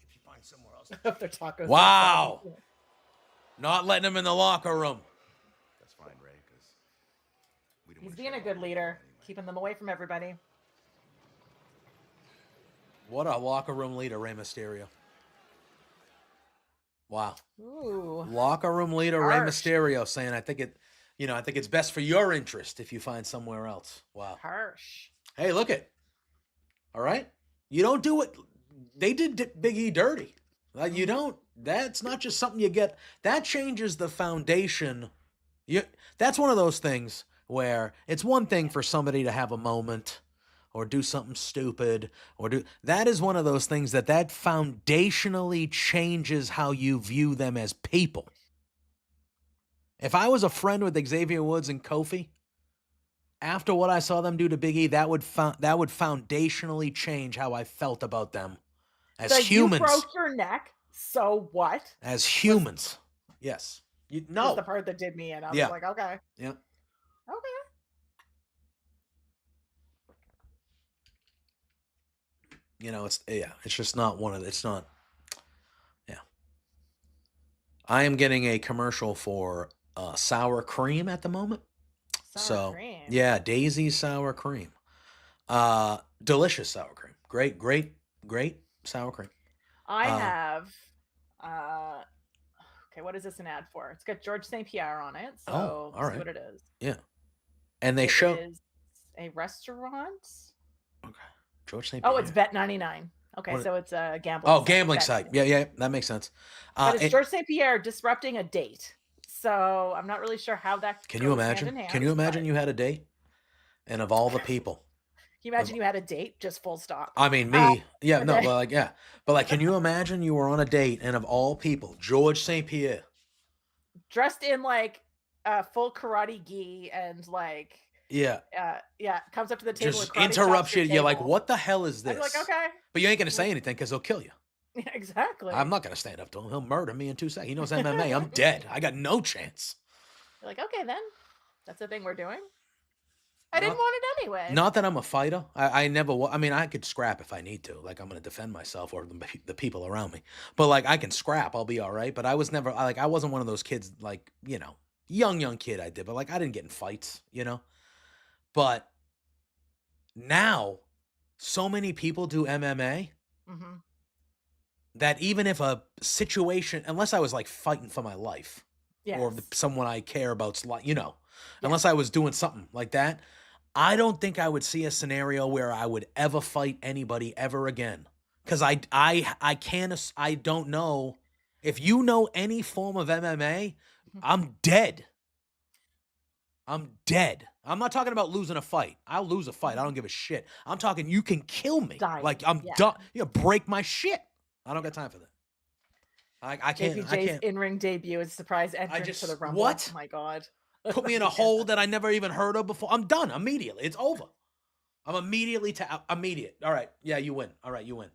if you find somewhere else. Their tacos. Wow. Not letting him in the locker room. That's fine, Ray, because he's being a good leader, keeping them away from everybody. What a locker room leader, Rey Mysterio. Wow. Ooh. Locker room leader Rey Mysterio saying, I think it's best for your interest if you find somewhere else. Wow. Harsh. Hey, look it. All right? You don't do it. They did Big E dirty. Like, you don't. That's not just something you get. That changes the foundation. That's one of those things where it's one thing for somebody to have a moment or do something stupid that is one of those things that foundationally changes how you view them as people. If I was a friend with Xavier Woods and Kofi, after what I saw them do to Big E, that would foundationally change how I felt about them as humans. You broke your neck, so what? As humans. Yes. That's the part that did me in. I was like, okay. Yeah. Okay. It's just not it's not. Yeah. I am getting a commercial for sour cream at the moment. Sour cream. Yeah, Daisy sour cream. Delicious sour cream. Great sour cream. I have okay, what is this an ad for? It's got George St. Pierre on it, so all right. That's what it is. Yeah. And it is a restaurant. Okay. George St. Pierre. Oh, it's Bet99. Okay, so it's a gambling site. Oh, gambling site. Yeah, that makes sense. But it's George St. Pierre disrupting a date. So I'm not really sure how that Can you imagine? Can you imagine you had a date? And of all the people. Can you imagine you had a date, just full stop? I mean, me. But can you imagine you were on a date and of all people, George St. Pierre. Dressed in like full karate gi and like. Yeah. Comes up to the table. Just interrupts you. You're like, what the hell is this? I'm like, okay. But you ain't going to say anything because he'll kill you. Yeah, exactly. I'm not going to stand up to him. He'll murder me in 2 seconds. He knows MMA. I'm dead. I got no chance. You're like, okay, then. That's the thing we're doing. I didn't want it anyway. Not that I'm a fighter. I never. I mean, I could scrap if I need to. Like, I'm going to defend myself or the people around me. But like, I can scrap. I'll be all right. But I was never I wasn't one of those kids. Like, young kid. I did, but like, I didn't get in fights. But now, so many people do MMA that even if a situation, unless I was like fighting for my life or someone I care about's unless I was doing something like that, I don't think I would see a scenario where I would ever fight anybody ever again. Because I don't know If you know any form of MMA, I'm dead. I'm dead. I'm not talking about losing a fight. I'll lose a fight. I don't give a shit. I'm talking you can kill me. Dying, Like I'm yeah. done. You break my shit. I don't got time for that. I can't. JPJ's I can't. in-ring debut is surprise entrance to the just- Rumble. what? Oh my god. Put me in a hole that I never even heard of before. I'm done immediately. It's over. I'm immediately immediate. All right. Yeah, you win. All right, you win.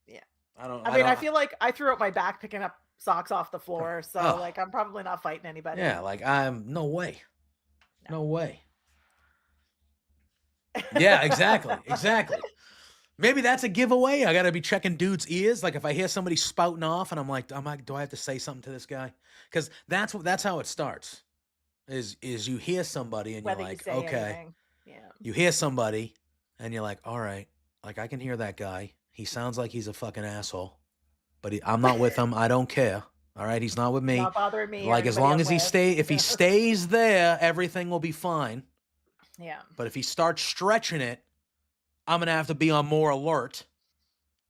Yeah. I I feel like I threw out my back picking up socks off the floor, so Oh. like I'm probably not fighting anybody. Yeah, like no way. No way. Yeah, exactly. Exactly. Maybe that's a giveaway. I gotta be checking dudes' ears. Like if I hear somebody spouting off, and I'm like, do I have to say something to this guy? Because that's how it starts. Is you hear somebody and Whether you're you like, say okay. anything. Yeah. You hear somebody and you're like, all right, like I can hear that guy. He sounds like he's a fucking asshole, but I'm not with him. I don't care. All right, he's not with me. Not bothering me. or Like as anybody long I'm as with. if he stays there, everything will be fine. Yeah. But if he starts stretching it, I'm gonna have to be on more alert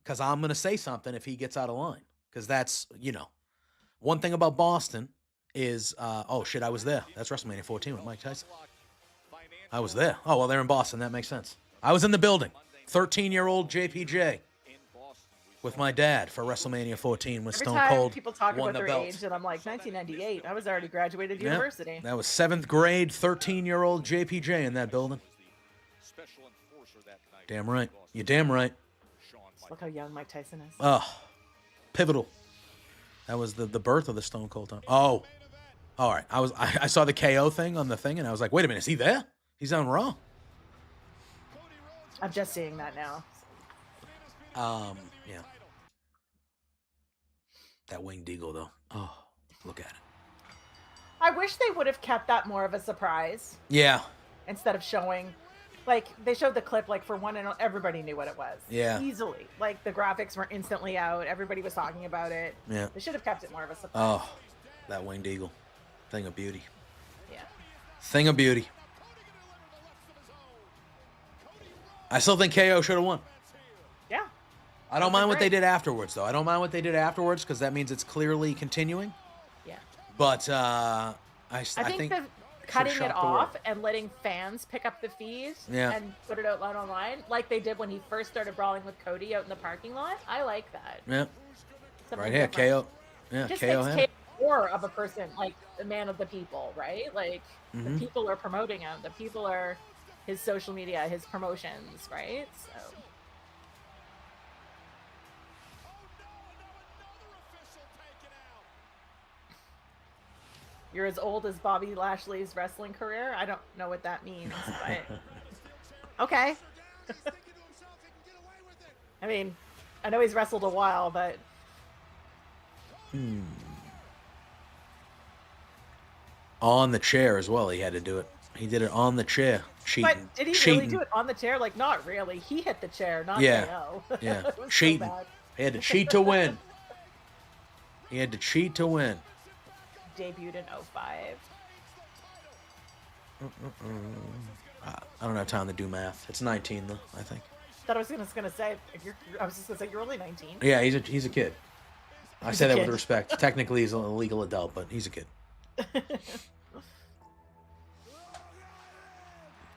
because I'm gonna say something if he gets out of line. Because that's one thing about Boston is oh shit, I was there. That's WrestleMania 14 with Mike Tyson. I was there. Oh well, they're in Boston. That makes sense. I was in the building. 13-year-old JPJ with my dad for WrestleMania 14 when Every Stone time Cold people talk won about the their belt. age, and I'm like 1998. I was already graduated Yeah, university. that was 7th grade, 13-year-old JPJ in that building. Damn right. You're damn right. Look how young Mike Tyson is. Oh, pivotal. That was the birth of the Stone Cold time. Oh, all right. I saw the KO thing on the thing, and I was like, wait a minute, is he there? He's on Raw. I'm just seeing that now. Yeah. That winged eagle, though. Oh, look at it. I wish they would have kept that more of a surprise Yeah. instead of showing. Like they showed the clip, like for one and all, everybody knew what it was. Yeah. Easily. Like the graphics were instantly out. Everybody was talking about it. Yeah. They should have kept it more of a surprise. Oh, that winged eagle. Thing of beauty. Yeah. Thing of beauty. I still think KO should have won. Yeah. I don't mind what they did afterwards, though. I don't mind what they did afterwards because that means it's clearly continuing. Yeah. But I think the cutting it off and letting fans pick up the feed Yeah. and put it out loud online, like they did when he first started brawling with Cody out in the parking lot. I like that. Yeah. Something Right here, different. KO. Yeah, Just KO makes him. KO more of a person, like the man of the people, right? Like Mhm. the people are promoting him. The people are his social media, his promotions, right? So you're as old as Bobby Lashley's wrestling career. I don't know what that means, but okay. I mean, I know he's wrestled a while, but On the chair as well, he had to do it. He did it on the chair. Cheating. but did he really do it on the chair? Like, not really. He hit the chair, not Yeah. KO. Yeah. It was so Cheating. bad. He had to cheat to win. He had to cheat to win. Debuted in 05. I don't have time to do math. It's 19 though, I think. Thought I was gonna say. I was just gonna say you're only 19. Yeah, he's a kid. I He's say a that kid. with respect. Technically, he's a legal adult, but he's a kid.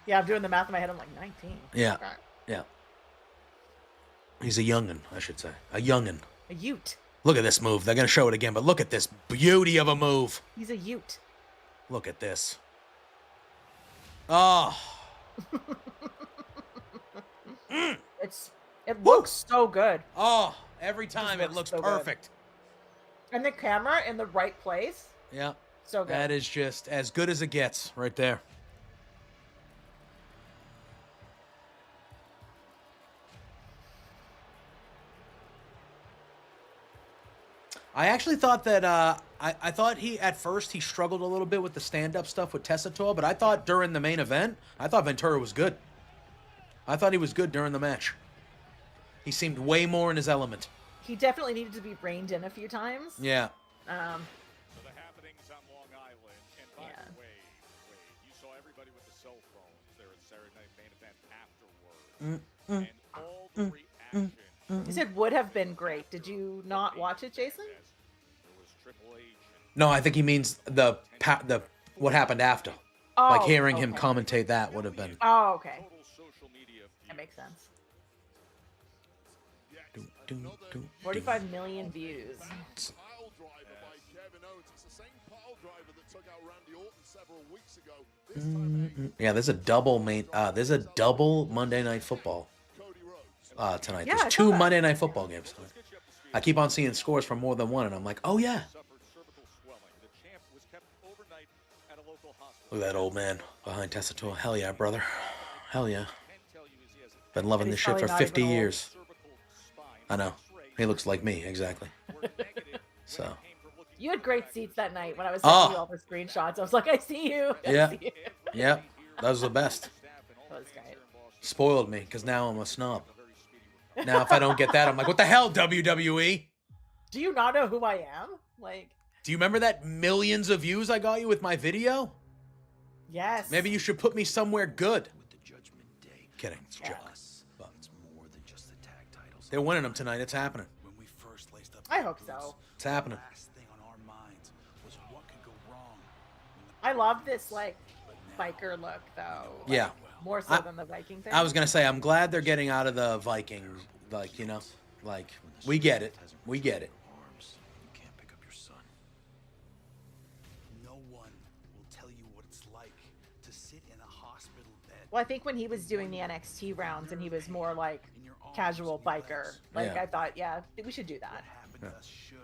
Yeah, I'm doing the math in my head. I'm like 19. Yeah. Okay. Yeah. He's a youngin, I should say. A youngin. A Ute. Look at this move. They're gonna show it again, but look at this beauty of a move. He's a Ute. Look at this. Oh. It looks so good. Oh, every time it looks so good. perfect. And the camera in the right place. Yeah. So good. That is just as good as it gets right there. I actually thought that I thought at first he struggled a little bit with the stand-up stuff with Tessitore, but I thought during the main event, I thought Ventura was good. I thought he was good during the match. He seemed way more in his element. He definitely needed to be reined in a few times. Yeah. The happenings on Long Island, and by the way, Wade, you saw everybody with the cell phones there at Saturday Night Main Event afterwards, and all the reaction. You said would have been great. Did you not watch it, Jason? No, I think he means the what happened after. Oh, Like hearing him okay. commentate that would have been. Oh, okay. That makes sense. 45 million views. Pile driver by Kevin Owens. It's the same pile driver that took out Randy Orton several weeks ago. This time Yeah, there's a double Monday Night Football tonight. Yeah, I There's saw 2 that. Monday Night Football games tonight. I keep on seeing scores from more than one, and I'm like, oh yeah. Look at that old man behind Tessitore. Hell yeah, brother. Hell yeah. Been loving He's this shit for probably not 50 even old. years. I know. He looks like me, exactly. So. You had great seats that night when I was sending you all the screenshots. I was like, I see you. I Yeah. see you. Yeah. That was the best. That was great. Spoiled me, because now I'm a snob. Now if I don't get that, I'm like, what the hell, WWE? Do you not know who I am? Like, Do you remember that millions of views I got you with my video? yes. Maybe you should put me somewhere good. Kidding. It's a joke. But they're winning them tonight. It's happening. I hope so. It's happening. I love this, like, biker look, though. Like, Yeah. More so than the Viking thing. I was going to say, I'm glad they're getting out of the Viking, like, you know, like, we get it. We get it. Well, I think when he was doing the NXT rounds and he was more like casual biker, like Yeah. I thought, yeah, we should do that. Yeah. Should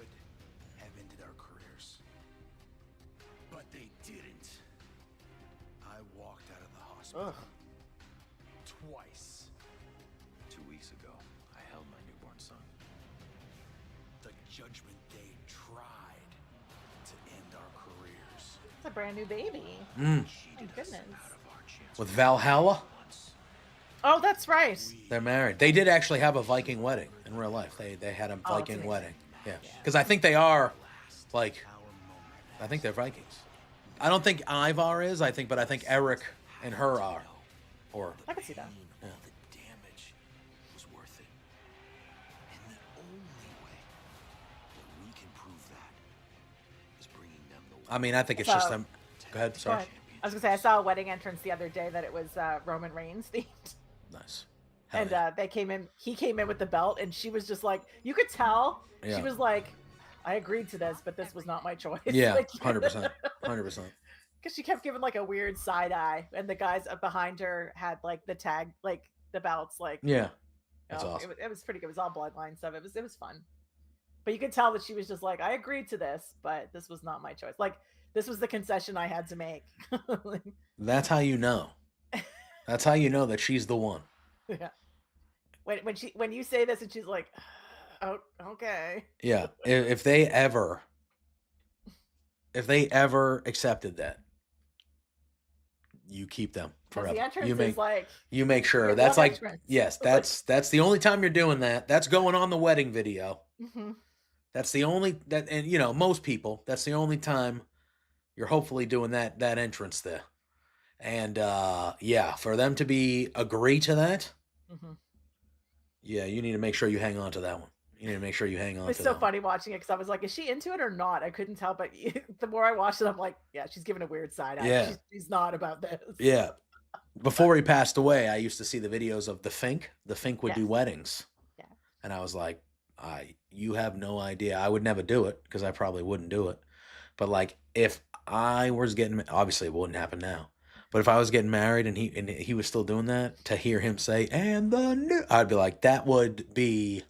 have ended our careers, but they didn't. I walked out of the hospital twice. 2 weeks ago, I held my newborn son. The Judgment Day tried to end our careers. It's a brand new baby. Mm. Thank goodness. With Valhalla, Oh, that's right. they're married. They did actually have a Viking wedding in real life. They had a Oh, that's Viking amazing. wedding. Yeah. Because I think they are, like, I think they're Vikings. I don't think Ivar is, but I think Eric and her are. Or, I can see that. yeah. The damage was worth it. And the only way that we can prove that is bringing them the I mean, I think it's just So- them. Go ahead, Go sorry. ahead. I was gonna say I saw a wedding entrance the other day that it was Roman Reigns themed, Nice. Hell and yeah. they came in. He came in with the belt, and she was just like, you could tell. Yeah. She was like, I agreed to this, but this was not my choice. Yeah, Like, 100%. 100%. Because she kept giving like a weird side eye, and the guys behind her had like the tag, like the belts, like Yeah. That's oh, awesome. It was pretty good. It was all bloodline stuff. It was fun, but you could tell that she was just like, I agreed to this, but this was not my choice. Like this was the concession I had to make. Like, That's how you know. That's how you know that she's the one. yeah. When you say this and she's like, oh, okay. Yeah. If they ever accepted that, you keep them 'Cause forever. the entrance You make is like, sure. I That's love like entrance. yes, that's the only time you're doing that. That's going on the wedding video. mhm. That's the only and you know, most people, that's the only time you're hopefully doing that entrance there. And yeah, for them to agree to that, Mhm. yeah, you need to make sure you hang on to that one. You need to make sure you hang on It's to so that one. funny watching it because I was like, is she into it or not? I couldn't tell, but the more I watched it, I'm like, yeah, she's giving a weird side eye. Yeah. She's not about this. Yeah. Before he passed away, I used to see the videos of the Fink. The Fink would do Yes. weddings. Yeah. And I was like, you have no idea. I would never do it because I probably wouldn't do it. But like, if I was getting, obviously it wouldn't happen now. But if I was getting married and he was still doing that, to hear him say, and the new, I'd be like, that would be,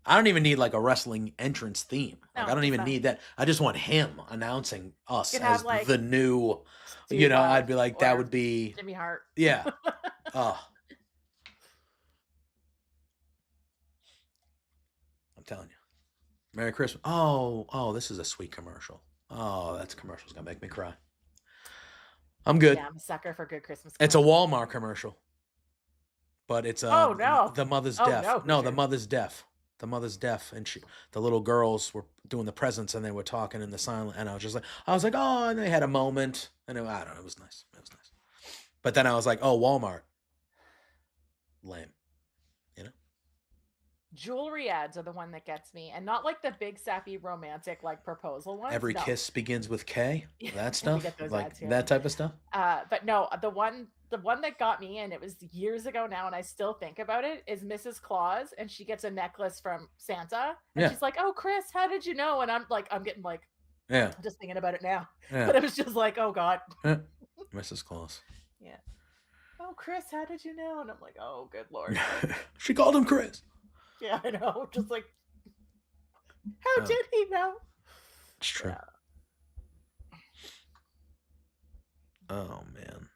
I don't even need like a wrestling entrance theme. Like, No, I don't it's even not. need that. I just want him announcing us You could have, as like, the new, Steve Austin I'd be like, that or would be, Jimmy Hart. yeah. Oh. I'm telling you. Merry Christmas. Oh, this is a sweet commercial. Oh, that's commercial's gonna make me cry. I'm good. Yeah, I'm a sucker for good Christmas. It's a commercials. Walmart commercial. But it's Oh, no. the mother's Oh, deaf. no, No, the Peter. mother's deaf. The mother's deaf, and the little girls were doing the presents, and they were talking in the silent. And I was like, oh, and they had a moment, and I don't know, it was nice. It was nice. But then I was like, oh, Walmart, lame, you know. jewelry ads are the one that gets me, and not like the big sappy romantic like proposal ones. Every no. kiss begins with K. That We stuff, get those like ads here. that type of stuff. But no, the one that got me, and it was years ago now, and I still think about it, is Mrs. Claus, and she gets a necklace from Santa, and Yeah. she's like, "Oh, Chris, how did you know?" And I'm getting like, Yeah. I'm just thinking about it now. Yeah. But it was just like, oh God. Mrs. Claus. Yeah. Oh, Chris, how did you know? And I'm like, oh, good Lord. She called him Chris. Yeah, I know. Just like, how did he know? It's true. Yeah. Oh man.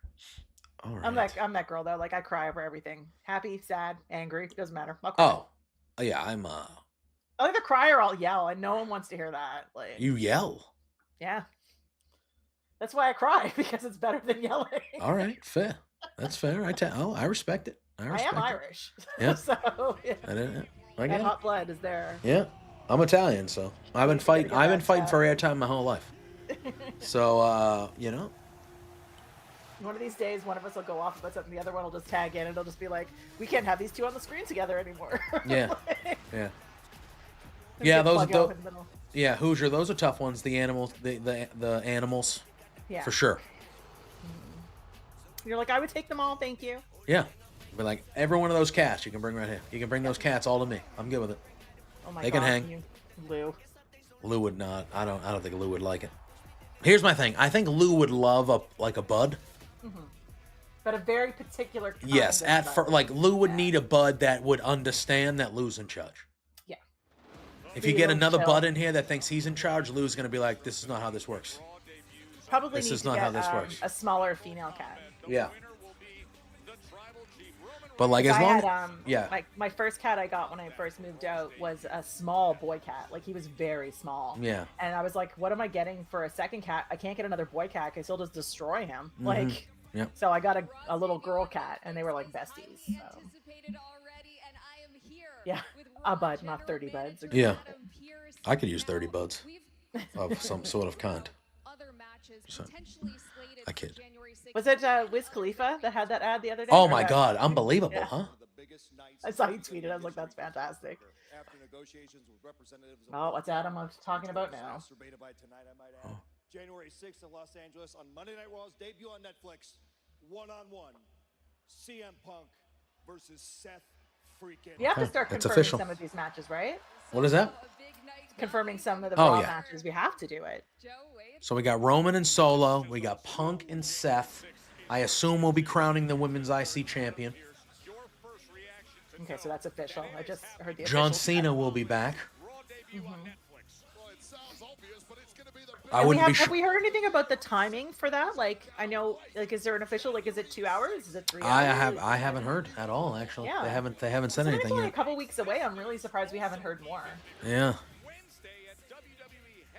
All right. I'm that girl though. Like I cry over everything. Happy, sad, angry. Doesn't matter. I'll cry. Oh yeah, I'm I'll either cry or I'll yell, and no one wants to hear that. Like you yell. Yeah. That's why I cry, because it's better than yelling. All right, fair. That's fair. I respect it. I am Irish. Yeah. So yeah. I get That it. hot blood is there. Yeah. I'm Italian, so I've been fighting for airtime my whole life. So you know. One of these days, one of us will go off about something, the other one will just tag in, and it'll just be like, we can't have these two on the screen together anymore. Yeah. Yeah. Just Yeah, get those plug are up in the middle. yeah, Hoosier, those are tough ones. The animals, the animals. Yeah. For sure. You're like, I would take them all, thank you. Yeah. But like every one of those cats you can bring right here. You can bring those cats all to me. I'm good with it. Oh my They God, can hang. you, Lou. Lou would not. I don't think Lou would like it. Here's my thing. I think Lou would love a bud. Mm-hmm. But a very particular kind Yes, of at bud. first, like Lou would need a bud that would understand that Lou's in charge. Yeah. If you get another bud in here that thinks he's in charge, Lou's gonna be like, "This is not how this works." Probably This need is to not get, how this works. a smaller female cat. Yeah. But like as I long, had, yeah, my first cat I got when I first moved out was a small boy cat. Like he was very small. yeah, And I was like, what am I getting for a second cat? I can't get another boy cat because he'll just destroy him. Like, Yep. So I got a little girl cat, and they were like besties. So. Yeah, a bud, not 30 buds. yeah. I could use 30 buds of some sort of kind. So, I kid. Was it Wiz Khalifa that had that ad the other day? Oh Or my that- God, unbelievable, Yeah. huh? I saw he tweeted. I was like, that's fantastic. Oh, what's Adam talking about now? Oh. January 6th in Los Angeles on Monday Night Raw's debut on Netflix. One-on-one. CM Punk versus Seth freaking. We have to start That's confirming official. some of these matches, right? What is that? Confirming some of the Oh, Raw yeah. matches. We have to do it. So we got Roman and Solo. We got Punk and Seth. I assume we'll be crowning the women's IC champion. Okay, so that's official. I just heard the John official Cena will be back. Mhm. I And wouldn't be have sure. we heard anything about the timing for that? Like, I know, like, is there an official? Like, is it 2 hours? Is it 3 hours? I haven't heard at all actually. Yeah. They haven't said So it's anything only a yet. couple weeks away. I'm really surprised we haven't heard more. Yeah.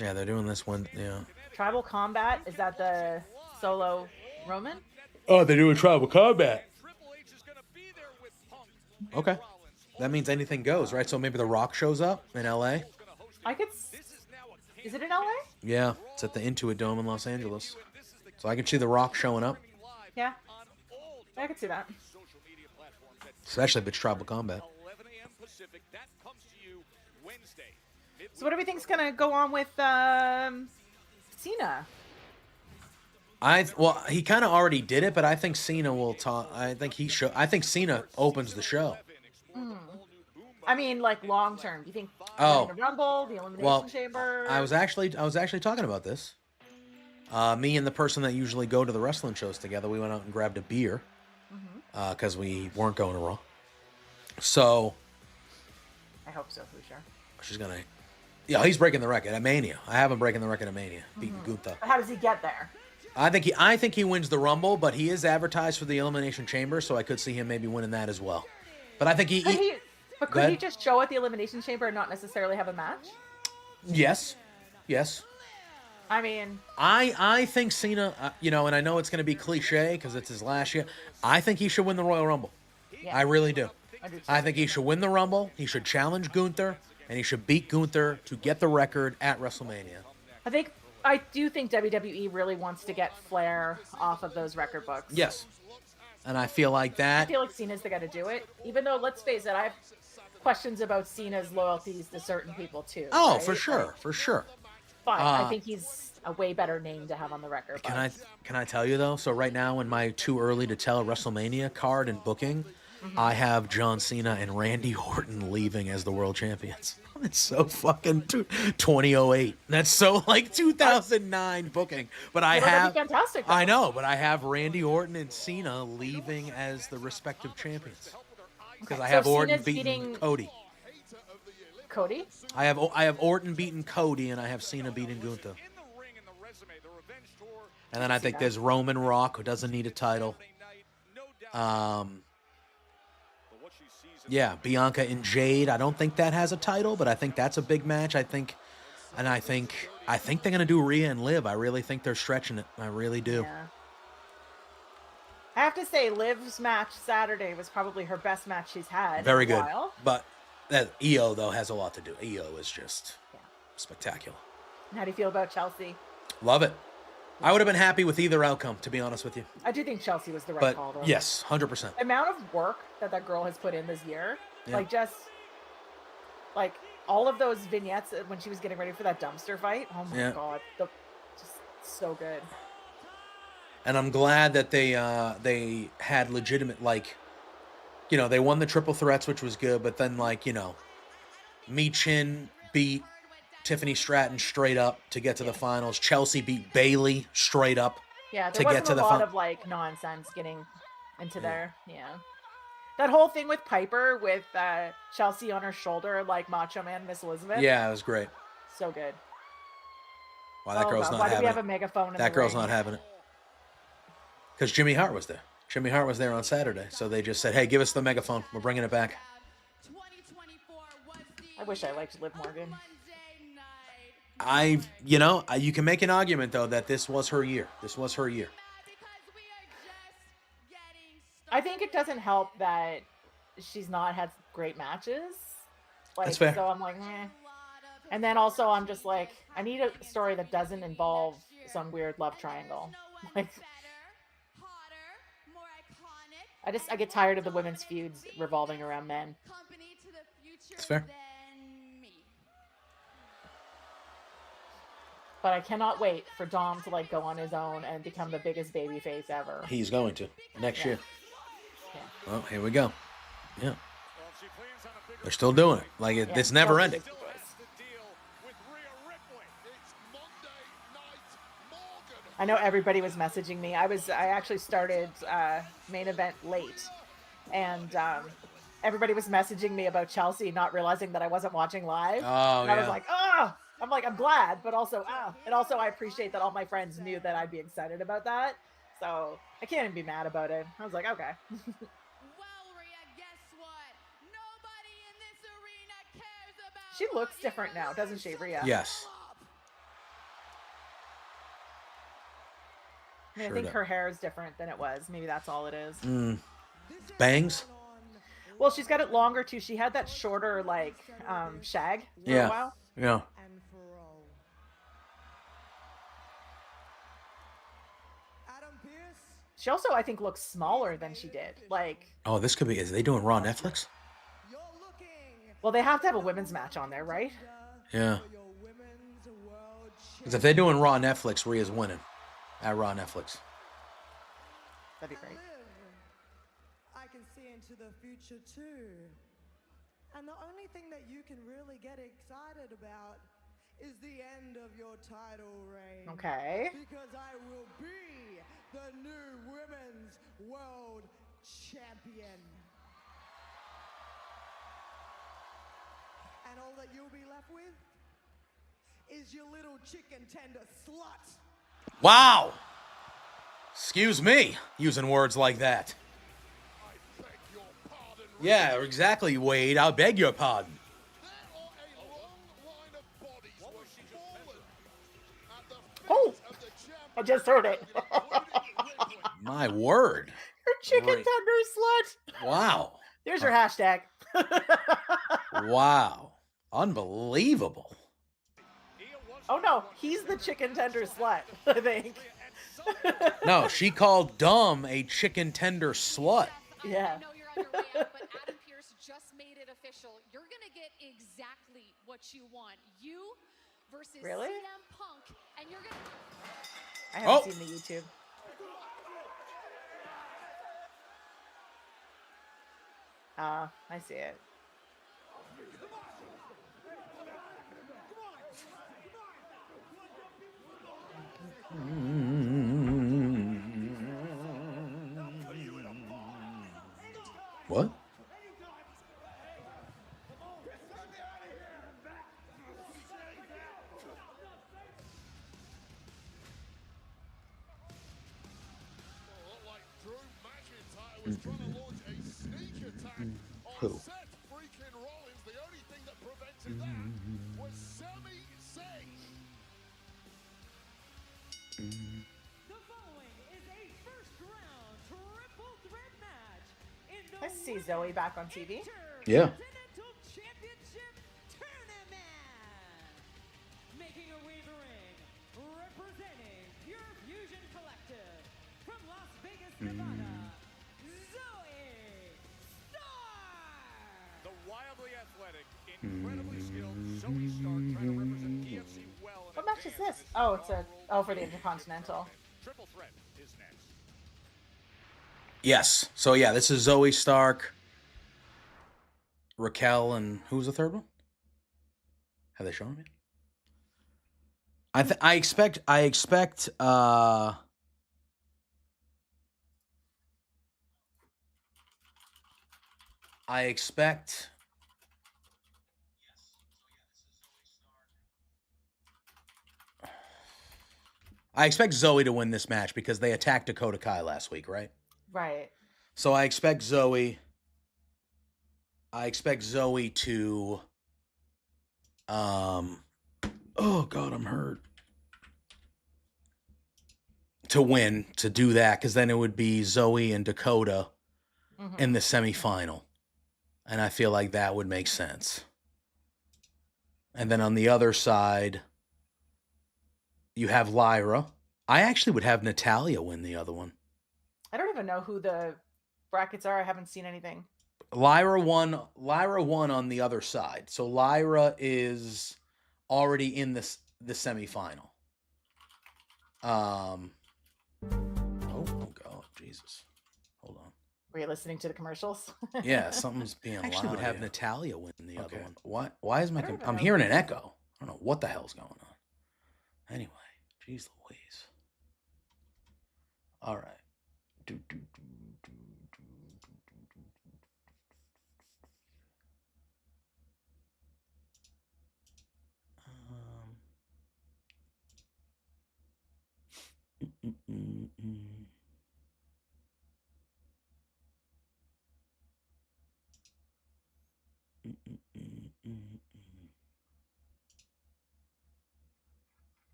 Yeah, they're doing this one. Yeah. Tribal Combat, is that the Solo Roman? Oh, they're doing tribal combat. Okay. That means anything goes, right? So maybe The Rock shows up in LA. I could. Is it in LA? Yeah, it's at the Intuit Dome in Los Angeles. So I can see The Rock showing up, Yeah. I could see that. especially if it's tribal combat. So what do we think's gonna go on with Cena? Well, he kind of already did it, but I think Cena will talk. I think Cena opens the show. I mean, like long term. Do you think Oh. the Rumble, the Elimination Well, Chamber? I was actually talking about this. Me and the person that usually go to the wrestling shows together, we went out and grabbed a beer because we weren't going to Raw. So I hope so, for sure. she's gonna. Yeah, he's breaking the record at Mania. I have him breaking the record at Mania, beating Gunther. But how does he get there? I think he wins the Rumble, but he is advertised for the Elimination Chamber, so I could see him maybe winning that as well. But I think Could Go he ahead. just show at the Elimination Chamber and not necessarily have a match? yes. I mean, I think Cena, and I know it's going to be cliche because it's his last year. I think he should win the Royal Rumble. yeah. I really do. I do too. I think he should win the Rumble. He should challenge Gunther, and he should beat Gunther to get the record at WrestleMania. I do think WWE really wants to get Flair off of those record books. Yes. And I feel like I that. feel like Cena's the guy to do it. Even though, let's face it, I have questions about Cena's loyalties to certain people too. Oh, right? for sure, Like, for sure. but I think he's a way better name to have on the record. Can I tell you though? So right now in my too early to tell WrestleMania card and booking, I have John Cena and Randy Orton leaving as the world champions. It's so fucking 2008. That's so like 2009 booking. But I have that'd be fantastic, though. I know, but I have Randy Orton and Cena leaving as the respective champions. Because I have Orton Cena's beating Cody. Cody? I have Orton beating Cody, and I have Cena beating Gunther. And then I think there's Roman Rock, who doesn't need a title. Yeah, Bianca and Jade. I don't think that has a title, but I think that's a big match. I think they're gonna do Rhea and Liv. I really think they're stretching it. I really do. Yeah. I have to say, Liv's match Saturday was probably her best match she's had. Very in a good. while. But that EO though has a lot to do. EO is just spectacular. How do you feel about Chelsea? Love it. I would have been happy with either outcome, to be honest with you. I do think Chelsea was the right But call, though. yes, 100%. The amount of work that girl has put in this year, Yeah. like all of those vignettes when she was getting ready for that dumpster fight. Oh my god, just so good. And I'm glad that they had legitimate, like, they won the triple threats, which was good. But then, like, Michin beat Tiffany Stratton straight up to get to the finals. Chelsea beat Bailey straight up to get wasn't to the a lot finals. of like nonsense getting into there. Yeah, that whole thing with Piper with Chelsea on her shoulder, like Macho Man Miss Elizabeth. Yeah, it was great. So good. Wow, that girl's not Why do having we have it. a megaphone in That the girl's ring? not having it. Because Jimmy Hart was there. Jimmy Hart was there on Saturday. So they just said, hey, give us the megaphone. We're bringing it back. I wish I liked Liv Morgan. You can make an argument, though, that this was her year. This was her year. I think it doesn't help that she's not had great matches. Like, That's fair. So I'm like, eh. And then also I'm just like, I need a story that doesn't involve some weird love triangle. Like, I get tired of the women's feuds revolving around men. It's fair. But I cannot wait for Dom to like go on his own and become the biggest babyface ever. He's going to. Next year. Yeah. Well, here we go. Yeah. They're still doing it. Like, it's never ending. I know everybody was messaging me. I actually started main event late, and everybody was messaging me about Chelsea, not realizing that I wasn't watching live. Oh, and I was yeah. like, I'm glad, but also, and also I appreciate that all my friends knew that I'd be excited about that. So I can't even be mad about it. I was like, okay. She looks different now, doesn't she, Rhea? Yes. I mean, I think her hair is different than it was. Maybe that's all it is. Bangs? Well, she's got it longer too. She had that shorter, like, shag for a while. Yeah. She also, I think, looks smaller than she did. Like, Oh, this could be. Is they doing Raw Netflix? well, they have to have a women's match on there, right? Yeah. Because if they're doing Raw Netflix, Rhea's winning at Raw Netflix. That'd be great. I can see into the future too. And the only thing that you can really get excited about is the end of your title reign. Okay. Because I will be the new Women's World Champion. And all that you'll be left with is your little chicken tender slut. Wow. Excuse me, using words like that. Yeah, exactly, Wade. I beg your pardon. Oh, I just heard it. My word. Her chicken Great. tender slut. Wow. There's your hashtag. Wow. Unbelievable. Oh no, he's the chicken tender slut, I think. No, she called Dumb a chicken tender slut. Yeah. just made it official. You're going to get exactly what you want. You versus Really? CM Punk, and you're going to... I haven't seen the YouTube. I see it. What? Was trying to launch a sneak attack on Who? Seth freaking Rollins. The only thing that prevented that was Sami Zayn. The following is a first-round triple threat match in the I see Zoe back on TV. Yeah. Intercontinental Championship Tournament. Making her way to the ring, representing Pure Fusion Collective from Las Vegas, Nevada. The wildly athletic, incredibly skilled Zoe Stark trying to represent PFC well. What match is this? Oh, it's for the Intercontinental. Triple threat is next. Yes. So yeah, this is Zoe Stark, Raquel, and who's the third one? Have they shown him yet? I expect Zoe to win this match because they attacked Dakota Kai last week, right? Right. So I expect Zoe to oh god, I'm hurt. To win, to do that, because then it would be Zoe and Dakota in the semifinal. And I feel like that would make sense. And then on the other side, you have Lyra. I actually would have Natalya win the other one. I don't even know who the brackets are. I haven't seen anything. Lyra won on the other side. So Lyra is already in the semifinal. Oh god, Jesus. Hold on. Were you listening to the commercials? Yeah, something's being Actually, loud. Would have yeah. Natalya win the other one. Why is my I don't I'm know. hearing an echo. I don't know what the hell's going on. Anyway, jeez Louise. All right.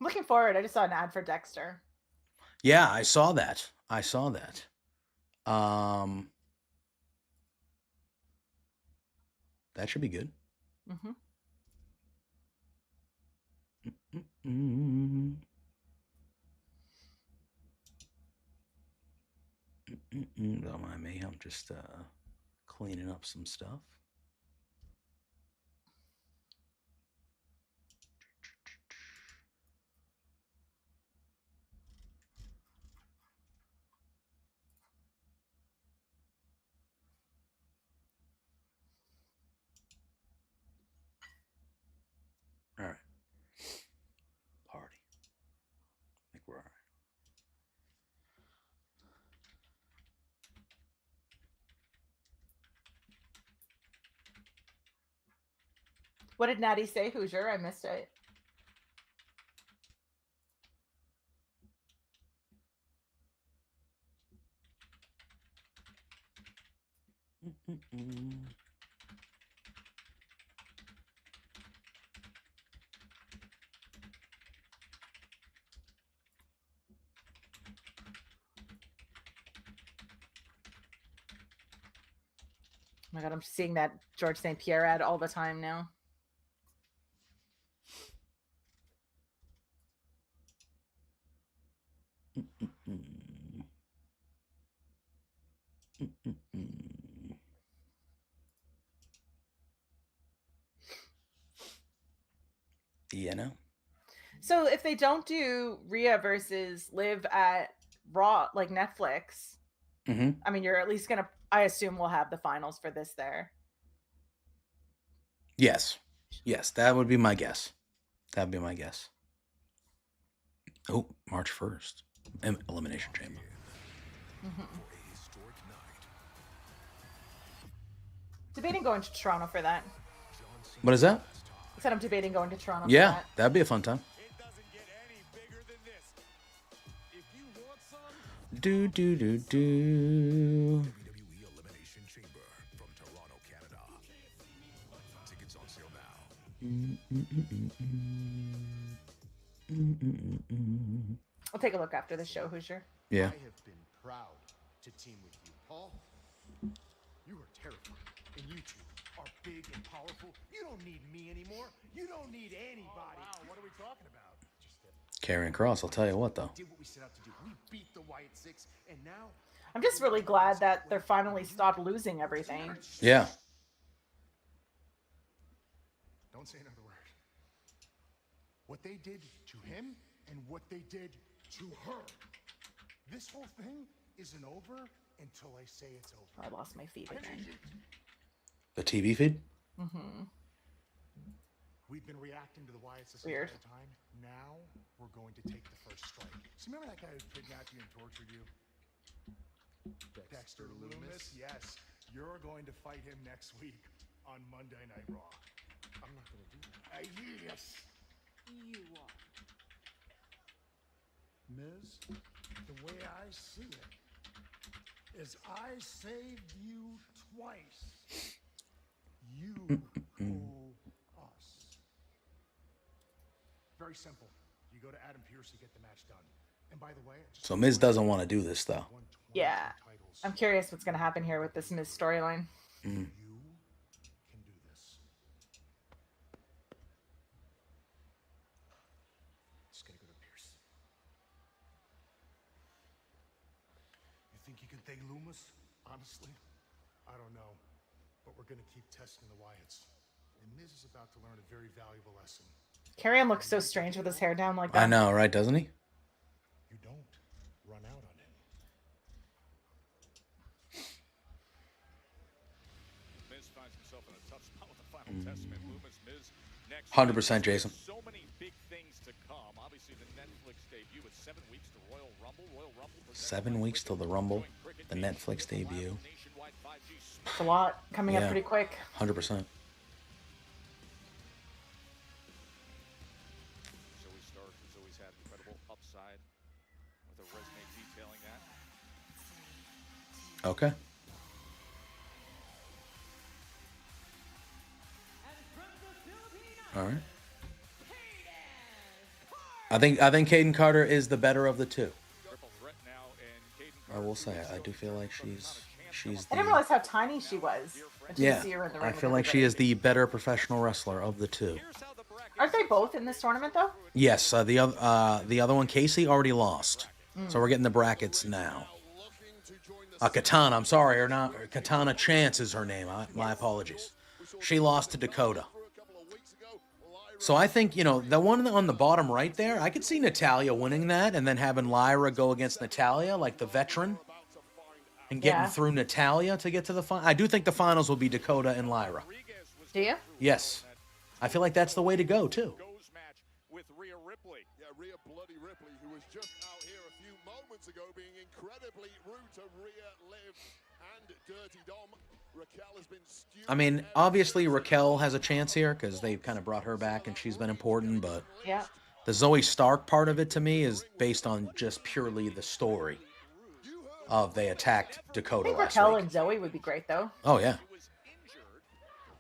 I'm looking forward. I just saw an ad for Dexter. Yeah, I saw that. That should be good. Mm-hmm. Don't mind me. I'm just cleaning up some stuff. All right. Party. I think we're all right. What did Natty say, Hoosier? I missed it. Oh my god, I'm seeing that George St. Pierre ad all the time now. You know? So if they don't do Rhea versus Liv at Raw, like Netflix, I mean, you're at least gonna. I assume we'll have the finals for this there. Yes. Yes, that would be my guess. That'd be my guess. Oh, March 1st. Elimination Chamber. Debating going to Toronto for that. What is that? I said I'm debating going to Toronto for Yeah, that. that'd be a fun time. Do do do do. WWE Elimination Chamber from Toronto, Canada. Tickets on sale now. I'll take a look after the show, Hoosier. Yeah. I have been proud to team with you, Paul. You are terrifying, and you two are big and powerful. You don't need me anymore. You don't need anybody. Oh, wow, what are we talking about? Karrion Kross, I'll tell you what, though. Did what we set out to do. We beat the Wyatt Six, and now I'm just really glad that they're finally stopped losing everything. Yeah. don't say another word. What they did to him and what they did to her. This whole thing isn't over until I say it's over. I lost my feed again. The TV feed? We've been reacting to the Wyatts this Weird. entire time. Now we're going to take the first strike. So remember that guy who kidnapped you and tortured you? Dexter Loomis? Yes. You're going to fight him next week on Monday Night Raw. I'm not going to do that. Yes. You are. Miz, the way I see it is I saved you twice. You owe us. Very simple. You go to Adam Pearce to get the match done. And by the way, So Miz doesn't want to do this, though. Yeah. I'm curious what's going to happen here with this Miz storyline. you can do this. Just gotta go to Pearce. You think you can thank Loomis? Honestly, I don't know. But we're gonna keep testing the Wyatts. And Miz is about to learn a very valuable lesson. Karrion looks so strange with his hair down like that. I know, right? Doesn't he? You don't run out on him. Miz finds himself in a tough spot with the final testament. Loomis, Miz next. 100%, Jason. So many big things to come. Obviously, the Netflix debut with 7 weeks to Royal Rumble. 7 weeks till the Rumble, the Netflix debut. It's a lot coming up pretty quick. 100%. Zoe Stark has always had incredible upside with a resume detailing that. Okay. All right. I think Kaden Carter is the better of the two. I will say, I do feel like she's I the didn't realize how tiny she was. Until you yeah. see her in the ring I with feel like she everybody. is the better professional wrestler of the two. Aren't they both in this tournament though? Yes, the other one, Casey, already lost, so we're getting the brackets now. Katana, I'm sorry, or not. Katana Chance is her name. My apologies. She lost to Dakota. So I think, you know, the one on the bottom right there, I could see Natalya winning that and then having Lyra go against Natalya, like the veteran, and getting through Natalya to get to the final. I do think the finals will be Dakota and Lyra. Do you? Yes. I feel like that's the way to go, too. With Rhea Ripley. Yeah, Rhea Bloody Ripley, who was just out here a few moments ago being incredibly rude to Rhea, Liv, and Dirty Dom. Raquel has been stupid. I mean, obviously Raquel has a chance here because they've kind of brought her back and she's been important, but yeah, the Zoe Stark part of it to me is based on just purely the story of they attacked I Dakota think last Raquel week. and Zoe would be great though. Oh, yeah.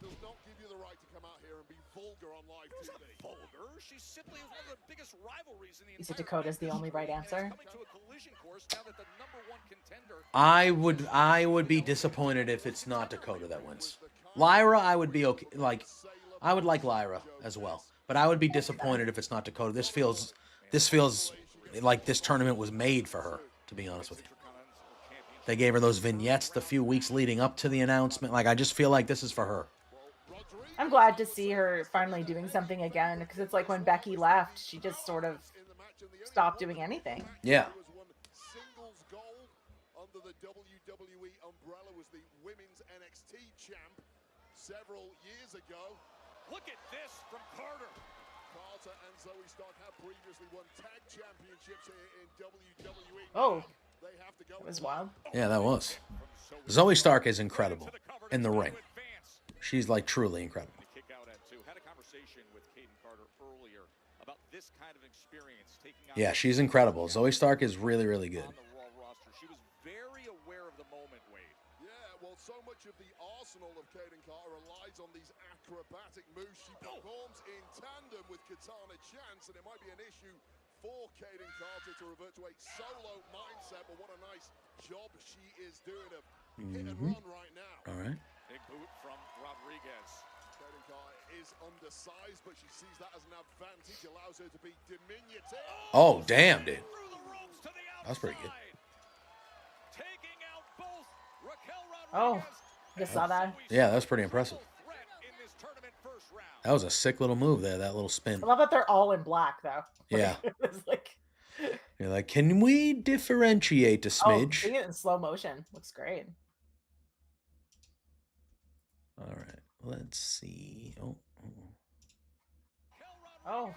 Does not give you the right to come out here and be vulgar on live TV. Vulgar. She's simply one of the biggest rivalries in the You said Dakota's the only right answer. coming to a collision course now that the #1 contender. I would be disappointed if it's not Dakota that wins. Lyra, I would be okay. Like, I would like Lyra as well, but I would be disappointed if it's not Dakota. This feels like this tournament was made for her, to be honest with you. They gave her those vignettes the few weeks leading up to the announcement. Like, I just feel like this is for her. I'm glad to see her finally doing something again, because it's like when Becky left, she just sort of stopped doing anything. Yeah. Singles gold under the WWE umbrella, was the women's NXT champ several years ago. Look at this from Carter. Carter and Zoe Stark have previously won tag championships here in WWE. Oh, They have to go. that was wild. Yeah, that was. Zoe Stark is incredible in the ring. She's like truly incredible. Kick out at 2. Had a conversation with Kaden Carter earlier about this kind of experience taking on Yeah, she's incredible. Zoe Stark is really, really good. on the Raw roster. She was very aware of the moment, Wade. Yeah, well, so much of the arsenal of Kaden Carter relies on these acrobatic moves. She performs in tandem with Katana Chance, and it might be an issue for Kaden Carter to revert to a solo mindset, but what a nice job she is doing of hit and run right now. All right. Big boot from Rodriguez. Kaden Carter is undersized, but she sees that as an advantage, allows her to be diminutive. Oh, damn, dude. Through the ropes to the outside. That was pretty good. Taking out both Raquel Oh, Rodriguez. just saw that. Yeah, that was pretty impressive. Threat in this tournament first round. That was a sick little move there, that little spin. I love that they're all in black, though. Yeah. It's like, You're like, can we differentiate a oh, smidge? seeing it in slow motion looks great. All right. Let's see. Oh. Oh,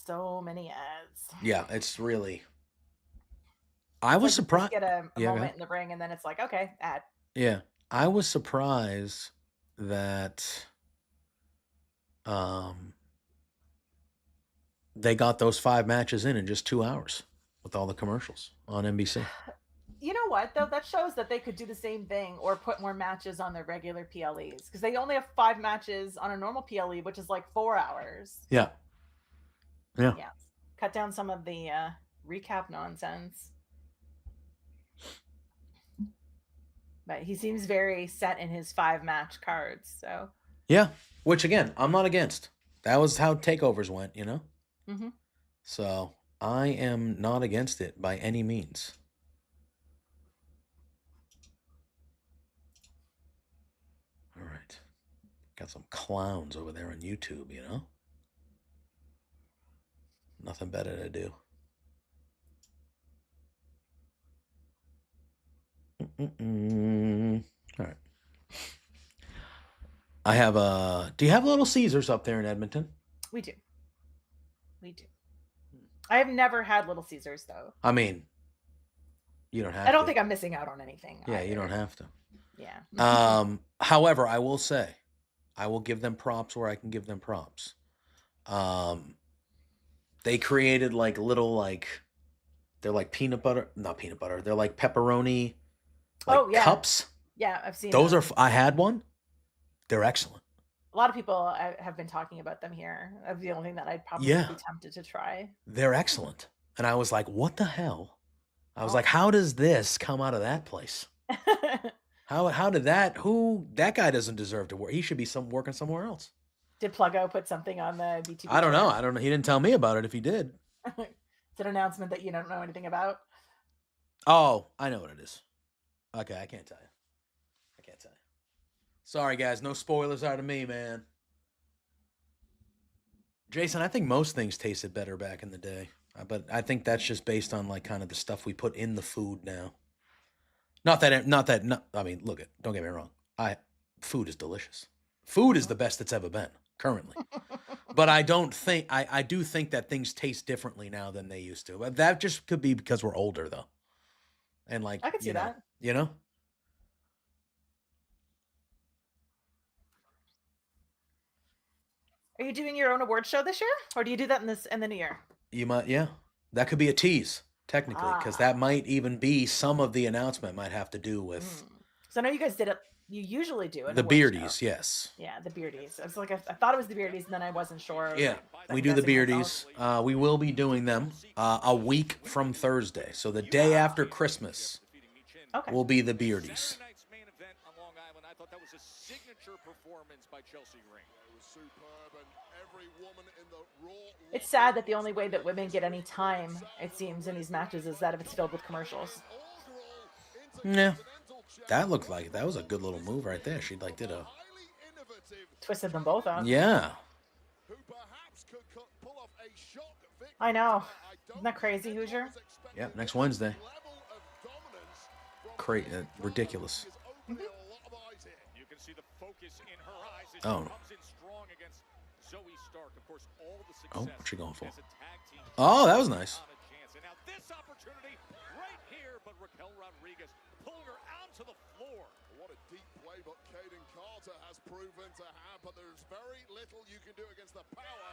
so many ads. Yeah, it's really. I was Like, surprised. Get a Yeah, go moment ahead. in the ring, and then it's like, okay, ad. Yeah, I was surprised that they got those 5 matches in just 2 hours with all the commercials on NBC. You know what, though? That shows that they could do the same thing or put more matches on their regular PLEs, because they only have 5 matches on a normal PLE, which is like 4 hours. Yeah. Yeah. Yeah. Cut down some of the recap nonsense. But he seems very set in his 5-match cards, so. Yeah. Which again, I'm not against. That was how takeovers went, you know? Mm-hmm. So I am not against it by any means. All right. Got some clowns over there on YouTube, you know? Nothing better to do. All right. I have a. Do you have Little Caesars up there in Edmonton? We do. We do. I have never had Little Caesars, though. I mean, you don't have I don't to. think I'm missing out on anything. Yeah, either. you don't have to. Yeah. However, I will say, I will give them props where I can give them props. They created like little they're like peanut butter, not peanut butter. They're like pepperoni, cups. Yeah, I've seen Those them. are. I had one. They're excellent. A lot of people have been talking about them here. That's the only thing that I'd probably Yeah. be tempted to try. They're excellent. And I was like, what the hell? I was like, how does this come out of that place? How did that? That guy doesn't deserve to work. He should be working somewhere else. Did Pluggo put something on the BTB? I don't know. Twitter? I don't know. He didn't tell me about it if he did. It's an announcement that you don't know anything about. Oh, I know what it is. Okay, I can't tell you. I can't tell you. Sorry, guys. No spoilers out of me, man. Jason, I think most things tasted better back in the day. But I think that's just based on like kind of the stuff we put in the food now. I mean, look, don't get me wrong. Food is delicious. Food is the best it's ever been currently. But I do think that things taste differently now than they used to. But that just could be because we're older though. And like, I could see that. You know? Are you doing your own award show this year, or do you do that in the new year? You might, yeah. That could be a tease, technically, because that might even be some of the announcement might have to do with So I know you guys did it. You usually do it. the Beardies, yes. Yeah, the Beardies. I was like, I thought it was the Beardies, and then I wasn't sure. Yeah, we do the Beardies. We will be doing them a week from Thursday. So the day after Christmas will be the Beardies. performance by Chelsea Green. It was superb, and every woman in the Raw. It's sad that the only way that women get any time, it seems, in these matches is that if it's filled with commercials. Yeah, that looked like that was a good little move right there. She like did a Twisted them both up. yeah. I know. Isn't that crazy, Hoosier? Yeah, next Wednesday. Ridiculous. You can see the focus in her eyes as Oh. she comes in strong against Zoe Stark. Of course, all the Oh, success what's she going for? as a tag team. Oh, that was nice. On a chance. And now this opportunity right here, but Raquel Rodriguez pulling her out to the floor. What a deep play, but Kaden Carter has proven to have, but there's very little you can do against the power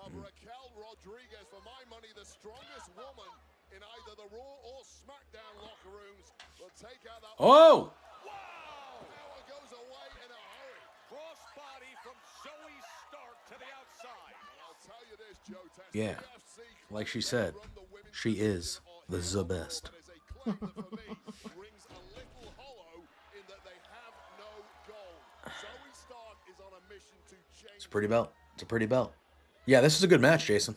of Raquel Rodriguez. For my money, the strongest woman in either the Raw or SmackDown locker rooms will take out that. Oh! Power goes away in a hurry. Crossbody from Zoe Stark to the outside. And I'll tell you this, Joe Test. Yeah, like she said, she is the best. But it's a claim that for me rings a little hollow in that they have no goal. Zoe Stark is on a mission to change. It's a pretty belt. It's a pretty belt. Yeah, this is a good match, Jason.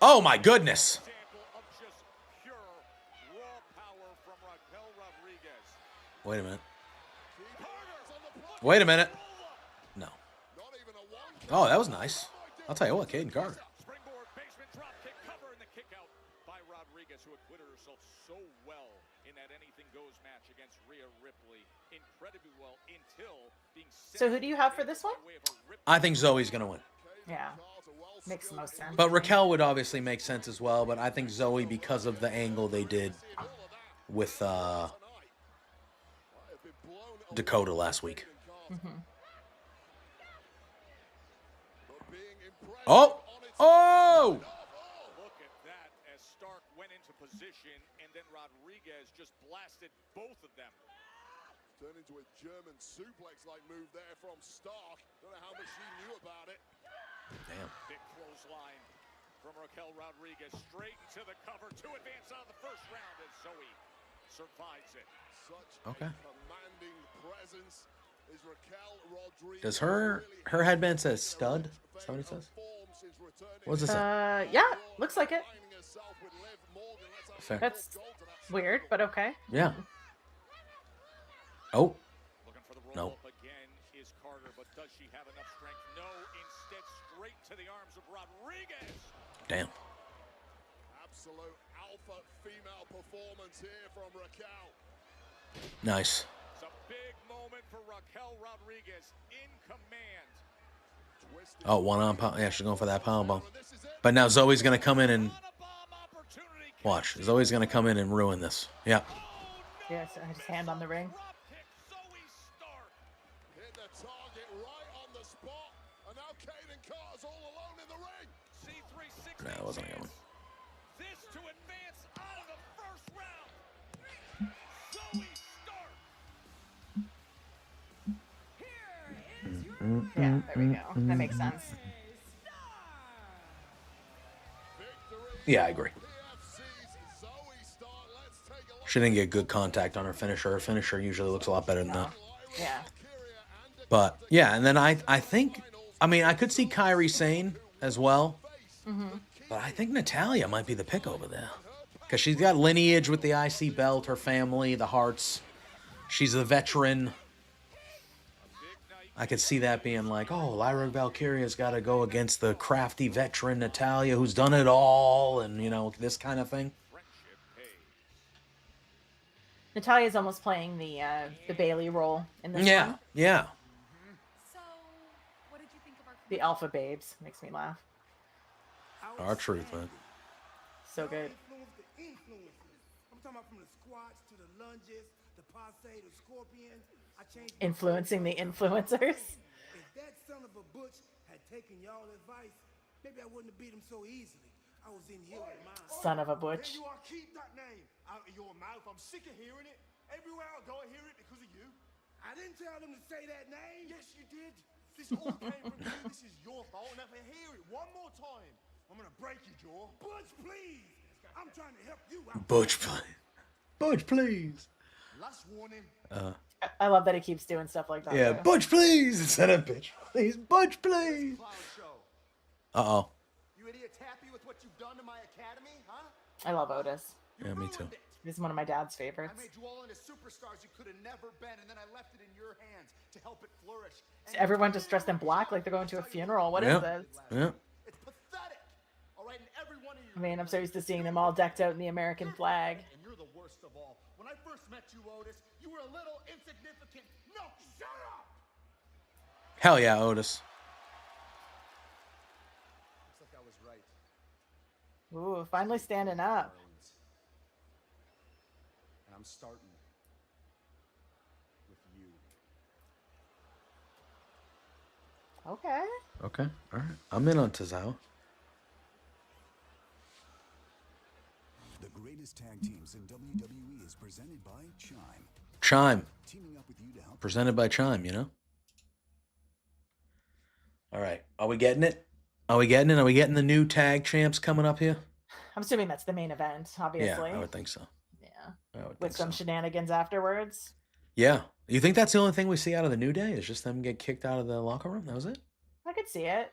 Oh my goodness! Example of just pure raw power from Raquel Rodriguez. Wait a minute. Wait a minute. No. Oh, that was nice. I'll tell you what, Kaden Carter. Springboard basement drop kick cover and the kick out by Rodriguez, who acquitted herself so well in that anything goes match against Rhea Ripley. Incredibly well until being So who do you have for this one? I think Zoe's gonna win. Yeah. Makes the most sense. But Raquel would obviously make sense as well, but I think Zoe, because of the angle they did with Dakota last week. Oh! Oh! Look at that as Stark went into position and then Rodriguez just blasted both of them. Turned into a German suplex-like move there from Stark. Don't know how much she knew about it. Damn. Big clothesline from Raquel Rodriguez straight into the cover to advance out of the first round as Zoe survives it. Such Okay. a commanding presence is Raquel Rodriguez. Does her headband says stud? Is that what it says? What does it say? Yeah, looks like it. Fair. That's weird, but okay. Yeah. Oh. Looking for the No. roll-up again is Carter, but does she have enough strength? No, instead straight to the arms of Rodriguez. Damn. Absolute alpha female performance here from Raquel. Nice. It's a big moment for Raquel Rodriguez in command. Oh, one on pound. Yeah, she's going for that pound bomb. But now Zoe's gonna come in and watch. Zoe's gonna come in and ruin this. Yeah. Yeah, so his hand on the ring. Hit the target right on the spot. And now Kaden Carter's all alone in the ring. C360 No, that wasn't a good one. this to advance out of the first round. Zoe Stark. Yeah, there we go. That makes sense. Yeah, I agree. She didn't get good contact on her finisher. Her finisher usually looks a lot better than that. Yeah. But yeah, and then I think, I mean, I could see Kairi Sane as well. But I think Natalya might be the pick over there. Because she's got lineage with the IC belt, her family, the Hearts. She's a veteran. I could see that being like, oh, Lyra Valkyria's got to go against the crafty veteran Natalya who's done it all, and, you know, this kind of thing. Natalia's almost playing the Bailey role in this Yeah, one. yeah. So, what did you think of our The Alpha Babes makes me laugh. Our truth, man. So good. I'm talking about from the squats to the lunges, the passe, the scorpion. I changed Influencing the influencers. If that son of a butch had taken y'all advice, maybe I wouldn't have beat him so easily. I was in here with mine. Son of a butch. There you are, keep that name out of your mouth. I'm sick of hearing it. Everywhere I go, I hear it because of you. I didn't tell them to say that name. Yes, you did. This all came from you. This is your fault. And if I hear it one more time, I'm gonna break your jaw. Butch, please. I'm trying to help you out. Butch, please. Butch, please. Last warning. I love that he keeps doing stuff like that. Yeah, too. Butch, please, instead of bitch, please, Butch, please. Uh-oh. You idiots happy with what you've done to my academy, huh? I love Otis. Yeah, me too. He's one of my dad's favorites. I made you all into superstars you could have never been, and then I left it in your hands to help it flourish. Is everyone just dressed in black like they're going to a funeral? What is this? Yeah. It's pathetic. All right, and every one of you. I mean, I'm so used to seeing them all decked out in the American flag. And you're the worst of all. When I first met you, Otis, you were a little insignificant. No, shut up! Hell yeah, Otis. Looks like I was right. Ooh, finally standing up. And I'm starting with you. Okay. Okay, all right. I'm in on Tozawa. The greatest tag teams in WWE is presented by Chime. Chime. Teaming up with you to help. Presented by Chime, you know? All right. Are we getting it? Are we getting it? Are we getting the new tag champs coming up here? I'm assuming that's the main event, obviously. Yeah, I would think so. Yeah. I would With think some so. shenanigans afterwards. Yeah. You think that's the only thing we see out of the New Day? Is just them get kicked out of the locker room? That was it? I could see it.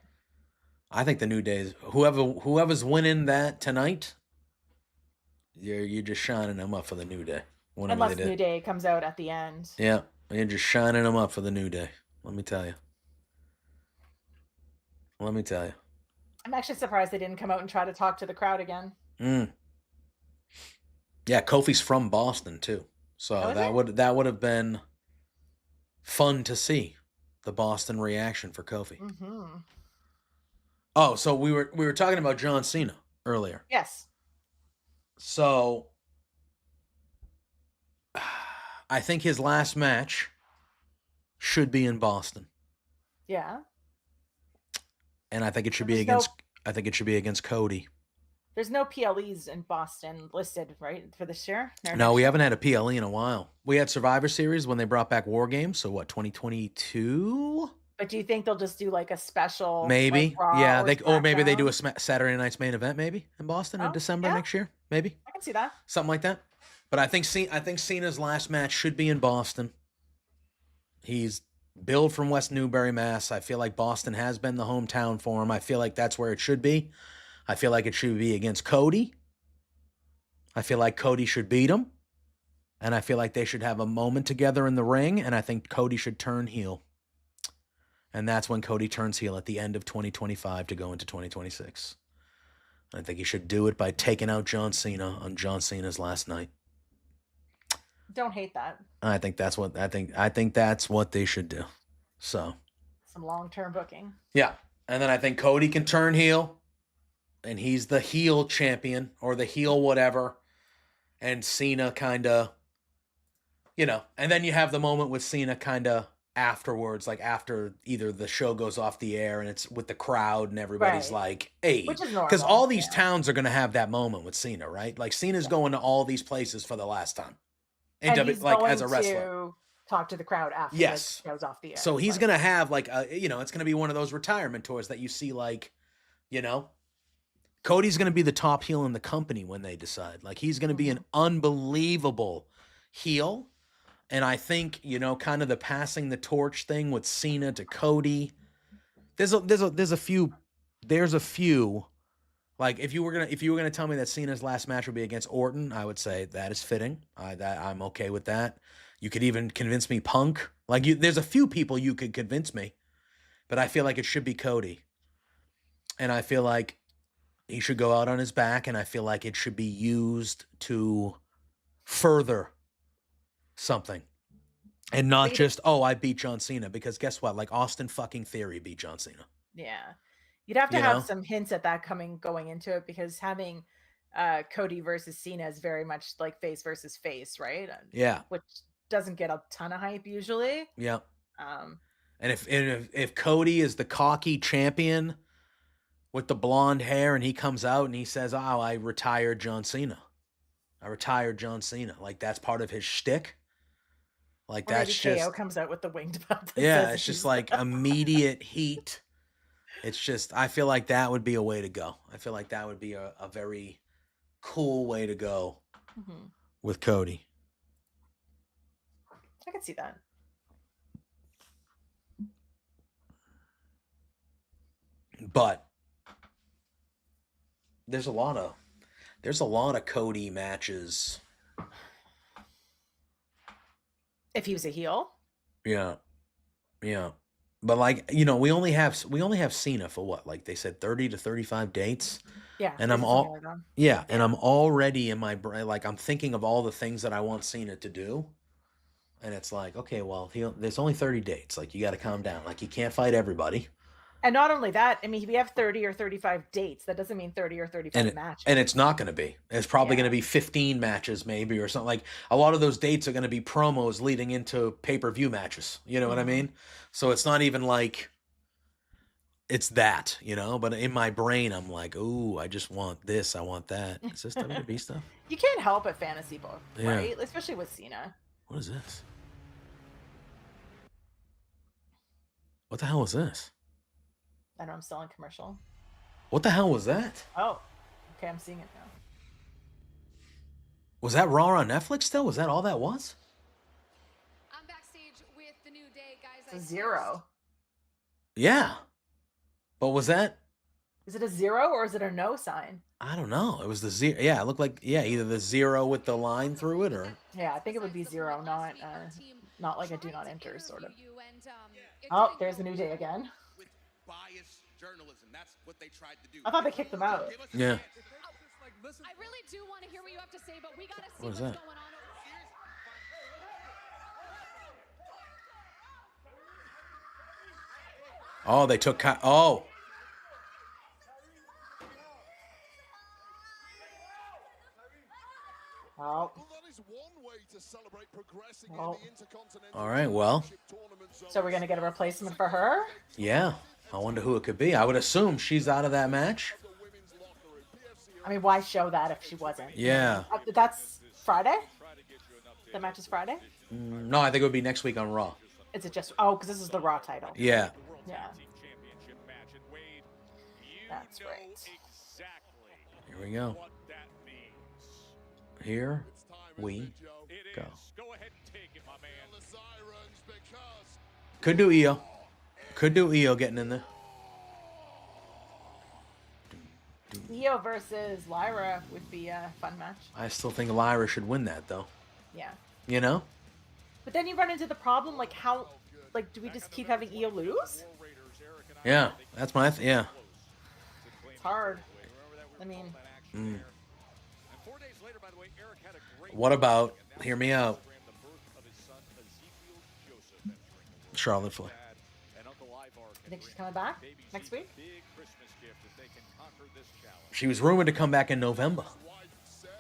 I think the New Day, whoever's winning that tonight, you're just shining them up for the New Day. Whenever Unless they did. New Day comes out at the end. Yeah, you're just shining them up for the New Day. Let me tell you. Let me tell you. I'm actually surprised they didn't come out and try to talk to the crowd again. Yeah, Kofi's from Boston too, so that would have been fun to see the Boston reaction for Kofi. Mm-hmm. Oh, so we were talking about John Cena earlier. Yes. So I think his last match should be in Boston. Yeah. And I think it should There's be against Cody. There's no PLEs in Boston listed, right, for this year? No, we haven't had a PLE in a while. We had Survivor Series when they brought back War Games, so what, 2022? But do you think they'll just do like a special? Maybe. like, Raw Yeah, or or maybe they do a SmackDown? Saturday night's main event maybe in Boston in December next year, maybe. I can see that. Something like that. But I think Cena's last match should be in Boston. He's billed from West Newbury, Mass. I feel like Boston has been the hometown for him. I feel like that's where it should be. I feel like it should be against Cody. I feel like Cody should beat him. And I feel like they should have a moment together in the ring. And I think Cody should turn heel. And that's when Cody turns heel at the end of 2025 to go into 2026. I think he should do it by taking out John Cena on John Cena's last night. Don't hate that. I think that's what they should do. So Some long-term booking. yeah, and then I think Cody can turn heel, and he's the heel champion or the heel whatever, and Cena kind of, and then you have the moment with Cena kind of afterwards, like after either the show goes off the air and it's with the crowd and everybody's Right. like, hey, Which is because normal, all these towns are going to have that moment with Cena, right? Like Cena's going to all these places for the last time. And And he's like going as a wrestler. to talk to the crowd after Yes. it goes off the air. So he's going to have like it's going to be one of those retirement tours that you see like, Cody's going to be the top heel in the company when they decide. Like he's going to be an unbelievable heel. And I think, kind of the passing the torch thing with Cena to Cody. There's a few like if you were gonna tell me that Cena's last match would be against Orton, I would say that is fitting. I'm okay with that. You could even convince me Punk. Like there's a few people you could convince me, but I feel like it should be Cody. And I feel like he should go out on his back, and I feel like it should be used to further something. And not just, I beat John Cena, because guess what? Like Austin fucking Theory beat John Cena. Yeah. You'd have to have some hints at that going into it, because having Cody versus Cena is very much like face versus face, right? Yeah. Which doesn't get a ton of hype usually. Yeah. And if Cody is the cocky champion with the blonde hair and he comes out and he says, I retired John Cena. Like that's part of his shtick. Like Or that's maybe just KO comes out with the winged belt. yeah, it's just like immediate heat. It's just, I feel like that would be a way to go. I feel like that would be a very cool way to go with Cody. I could see that. But there's a lot of Cody matches. If he was a heel. Yeah. Yeah. But like, you know, we only have Cena for what? Like they said 30 to 35 dates. Yeah. And I'm and I'm already in my brain, like I'm thinking of all the things that I want Cena to do. And it's like, okay, well, there's only 30 dates. Like you got to calm down. Like you can't fight everybody. And not only that, I mean, we have 30 or 35 dates. That doesn't mean 30 or 35 matches. And it's not going to be. It's probably going to be 15 matches maybe or something. Like a lot of those dates are going to be promos leading into pay-per-view matches. You know what I mean? So it's not even like it's that, you know? But in my brain, I'm like, ooh, I just want this. I want that. Is this WWE stuff? You can't help it fantasy book, Yeah. right? Especially with Cena. What is this? What the hell is this? I know I'm still in commercial. What the hell was that? Oh, okay, I'm seeing it now. Was that Raw on Netflix still? Was that all that was? I'm backstage with the New Day, guys. It's a 0. Yeah. But was that? Is it a 0 or is it a no sign? I don't know. It was the 0. Yeah, it looked like, either the 0 with the line through it or. Yeah, I think it would be 0, not like a do not enter sort of. Oh, there's the New Day again. Biased journalism. That's what they tried to do. I thought they kicked them out. Yeah. I really do want to hear what you have to say, but we got to see What is what's that? going on over here. Oh, they took. Oh. Oh. All right. Well. So we're gonna get a replacement for her? Yeah. I wonder who it could be. I would assume she's out of that match. I mean, why show that if she wasn't? Yeah. That's Friday? The match is Friday? No, I think it would be next week on Raw. Is it just... Oh, because this is the Raw title. Yeah. Yeah. That's right. Here we go. Here we go. Could do Io. Could do Io getting in there. Io versus Lyra would be a fun match. I still think Lyra should win that, though. Yeah. You know? But then you run into the problem, like, how... Like, do we just keep having Io lose? Yeah. That's my... yeah. It's hard. I mean... What about... Hear me out. Charlotte Flair. You think she's coming back next week? She was rumored to come back in November.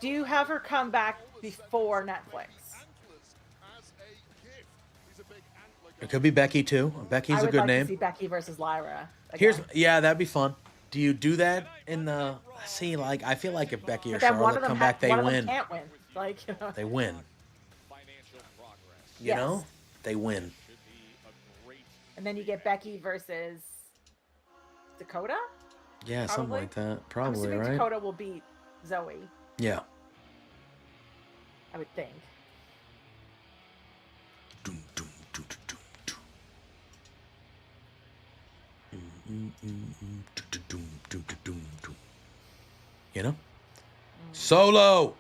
Do you have her come back before Netflix? It could be Becky, too. Becky's a good name. I would like to see Becky versus Lyra again. Yeah, that'd be fun. Do you do that in the... See, like, I feel like if Becky or Charlotte come back, they win. One of them can't win. Like, you know. They win. You know? They win. And then you get Becky versus Dakota? Yeah, something like that. Probably, right? Dakota will beat Zoe. Yeah. I would think. You know? Solo!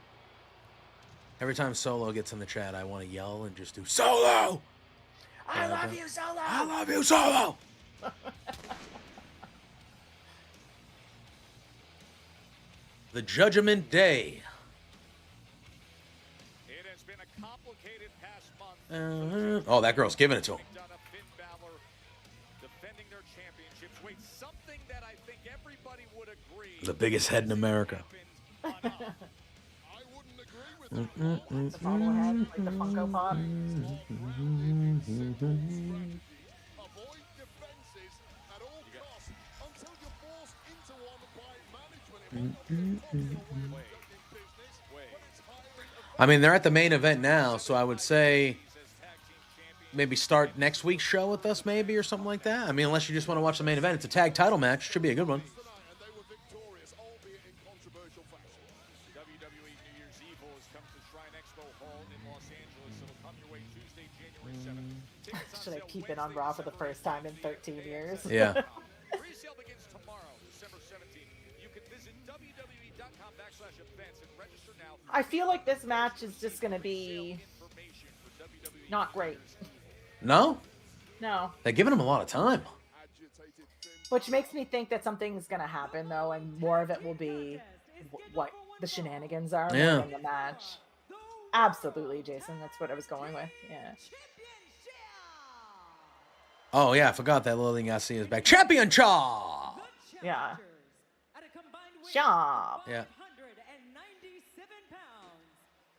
Every time Solo gets in the chat, I want to yell and just do Solo! I love you, Solo! I love you, Solo! The Judgment Day. It has been a complicated past month. Oh, that girl's giving it to him. Defending their championships. Wait, something that I think everybody would agree. The biggest head in America. The bobblehead, like the Funko Pop. Avoid defenses at all costs until you're forced into one by management. I mean, they're at the main event now, so I would say maybe start next week's show with us, maybe, or something like that. I mean, unless you just want to watch the main event. It's a tag title match. Should be a good one. WWE New Year's Evil has come to Shrine Expo Hall in Los Angeles. It'll come your way Tuesday, January 7th. Tickets on Should I sale keep it on Wednesday, Raw for the December first time in 8th via 13 years? Yeah. Pre-sale begins tomorrow, December 17th. You can visit WWE.com/events and register now. I feel like this match is just going to be not great. No? No. They're giving him a lot of time. Which makes me think that something's going to happen, though, and more of it will be what the shenanigans are more Yeah. than the match. Absolutely, Jason. That's what I was going with. Yeah. Oh, yeah, I forgot that Lillian Garcia is back. Champion Chaw! Yeah. Shop. Yeah.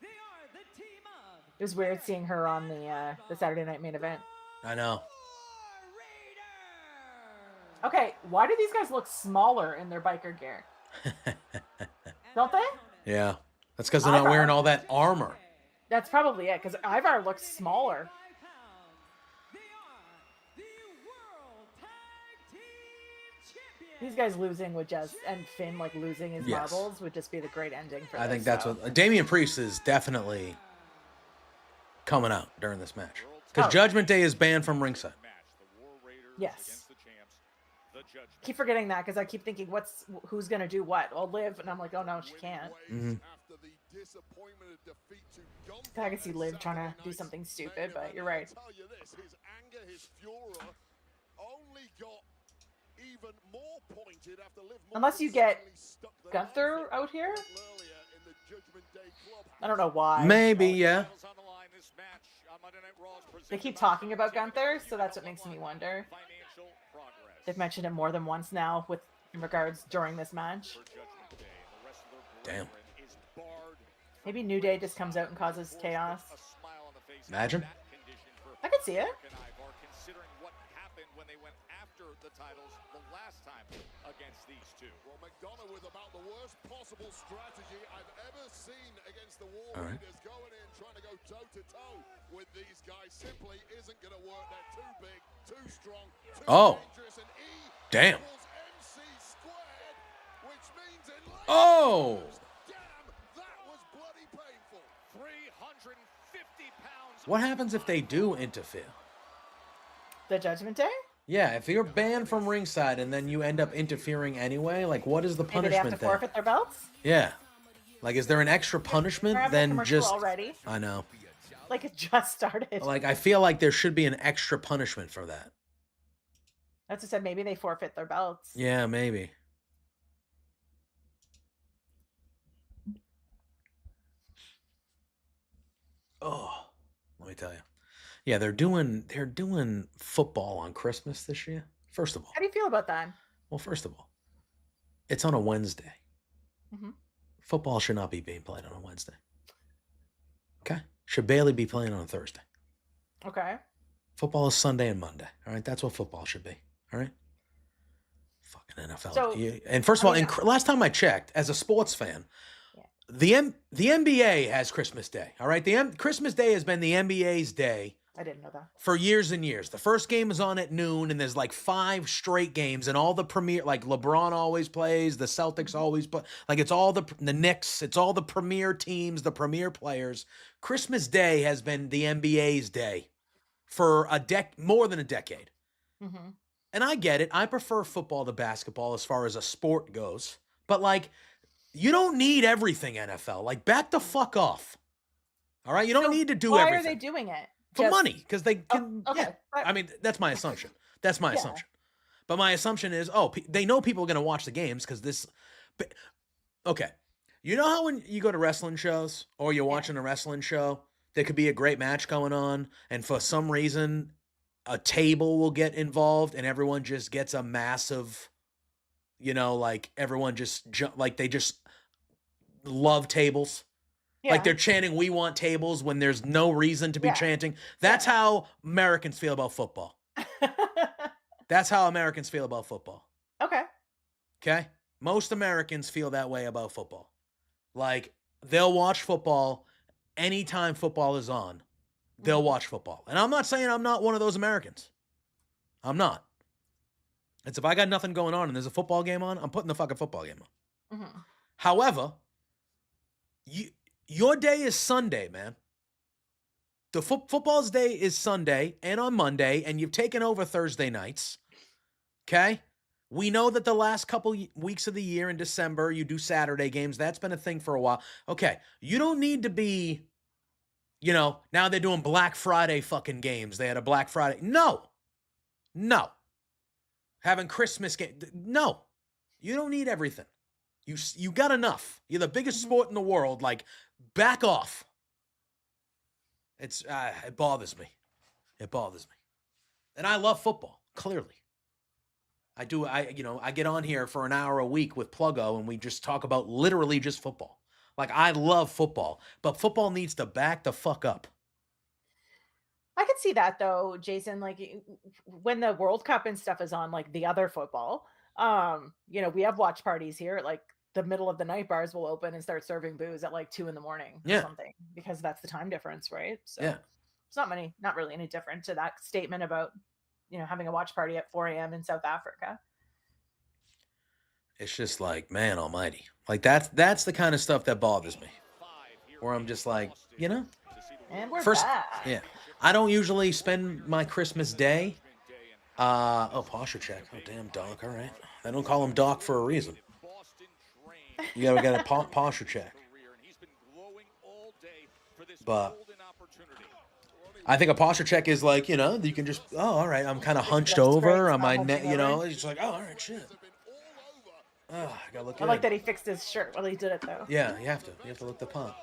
It was weird seeing her on the Saturday Night Main Event. I know. Okay, why do these guys look smaller in their biker gear? Don't they? Yeah. That's because they're not wearing all that armor. That's probably it, because Ivar looks smaller. These guys losing would just, and Finn like losing his Yes. marbles would just be the great ending for I this, think that's so. what... Damian Priest is definitely coming out during this match. Because Oh. Judgment Day is banned from ringside. Yes. Keep forgetting that because I keep thinking, who's gonna do what? Well, Liv, and I'm like, oh no, she can't. Mm-hmm. I can see Liv trying to do something stupid, but you're right. Unless you get Gunther out here, I don't know why. Maybe, yeah. They keep talking about Gunther, so that's what makes me wonder. They've mentioned him more than once now, with in regards during this match. Damn. Maybe New Day just comes out and causes chaos. Imagine. I could see it. Considering what happened when they went after the titles the last time against these two. Well, McDonough with about the worst possible strategy I've ever seen against the War All right. Raiders, going in trying to go toe-to-toe with these guys simply isn't going to work. They're too big, too strong, too dangerous, and E Damn. equals MC squared, which means in late Oh! damn, that was bloody painful. 350 pounds. What happens if they do interfere? The Judgment Day? Yeah, if you're banned from ringside and then you end up interfering anyway, like what is the Maybe punishment they have to then? forfeit their belts? Yeah. Like, is there an extra punishment They're having a than commercial just... already. I know. Like it just started. Like, I feel like there should be an extra punishment for that. That's what I said. Maybe they forfeit their belts. Yeah, maybe. Oh, let me tell you. Yeah, they're doing football on Christmas this year. First of all. How do you feel about that? Well, first of all, it's on a Wednesday. Mhm. Football should not be being played on a Wednesday. Okay? Should barely be playing on a Thursday. Okay. Football is Sunday and Monday. All right? That's what football should be. All right? Fucking NFL. So, and first of all, I mean, last time I checked, as a sports fan, the NBA has Christmas Day. All right? Christmas Day has been the NBA's day I didn't know that. for years and years. The first game is on at noon, and there's like 5 straight games, and all the premier, like LeBron always plays, the Celtics always play, like it's all the Knicks, it's all the premier teams, the premier players. Christmas Day has been the NBA's day for more than a decade. Mm-hmm. And I get it. I prefer football to basketball as far as a sport goes. But like, you don't need everything, NFL. Like, back the fuck off. All right? You don't need to do Why everything. are they doing it? For Just- money, because they can. okay. Yeah, I mean that's my assumption. That's my Yeah. assumption. But my assumption is, they know people are going to watch the games because this. Okay, you know how when you go to wrestling shows or you're watching a wrestling show, there could be a great match going on, and for some reason, a table will get involved, and everyone just gets a massive. Like everyone just like they just love tables. Like they're chanting, "We want tables," when there's no reason to be chanting. That's how Americans feel about football. That's how Americans feel about football. Okay. Okay? Most Americans feel that way about football. Like, they'll watch football anytime football is on. They'll watch football. And I'm not saying I'm not one of those Americans. I'm not. It's if I got nothing going on and there's a football game on, I'm putting the fucking football game on. Mm-hmm. However, Your day is Sunday, man. The football's day is Sunday and on Monday, and you've taken over Thursday nights. Okay? We know that the last couple weeks of the year in December, you do Saturday games. That's been a thing for a while. Okay, you don't need to be, now they're doing Black Friday fucking games. They had a Black Friday. No. Having Christmas game. No. You don't need everything. You got enough. You're the biggest sport in the world. Like, back off. It bothers me. It bothers me. And I love football, clearly. I do. I get on here for an hour a week with Pluggo, and we just talk about literally just football. Like, I love football, but football needs to back the fuck up. I could see that though, Jason. Like when the World Cup and stuff is on, like the other football, we have watch parties here. Like the middle of the night, bars will open and start serving booze at like 2 a.m. or something, because that's the time difference, right? So it's not really any different to that statement about having a watch party at 4 a.m. in South Africa. It's just like, man almighty. Like that's the kind of stuff that bothers me. Where I'm just like, And we're first, back. yeah. I don't usually spend my Christmas day. Posture check. Oh, damn, Doc. All right. I don't call him Doc for a reason. You gotta get a posture check. But I think a posture check is like, you can just, all right, I'm kind of hunched over on my neck, it's just like, oh, all right, shit. I gotta look. I like that he fixed his shirt while he did it, though. Yeah, you have to look the pump.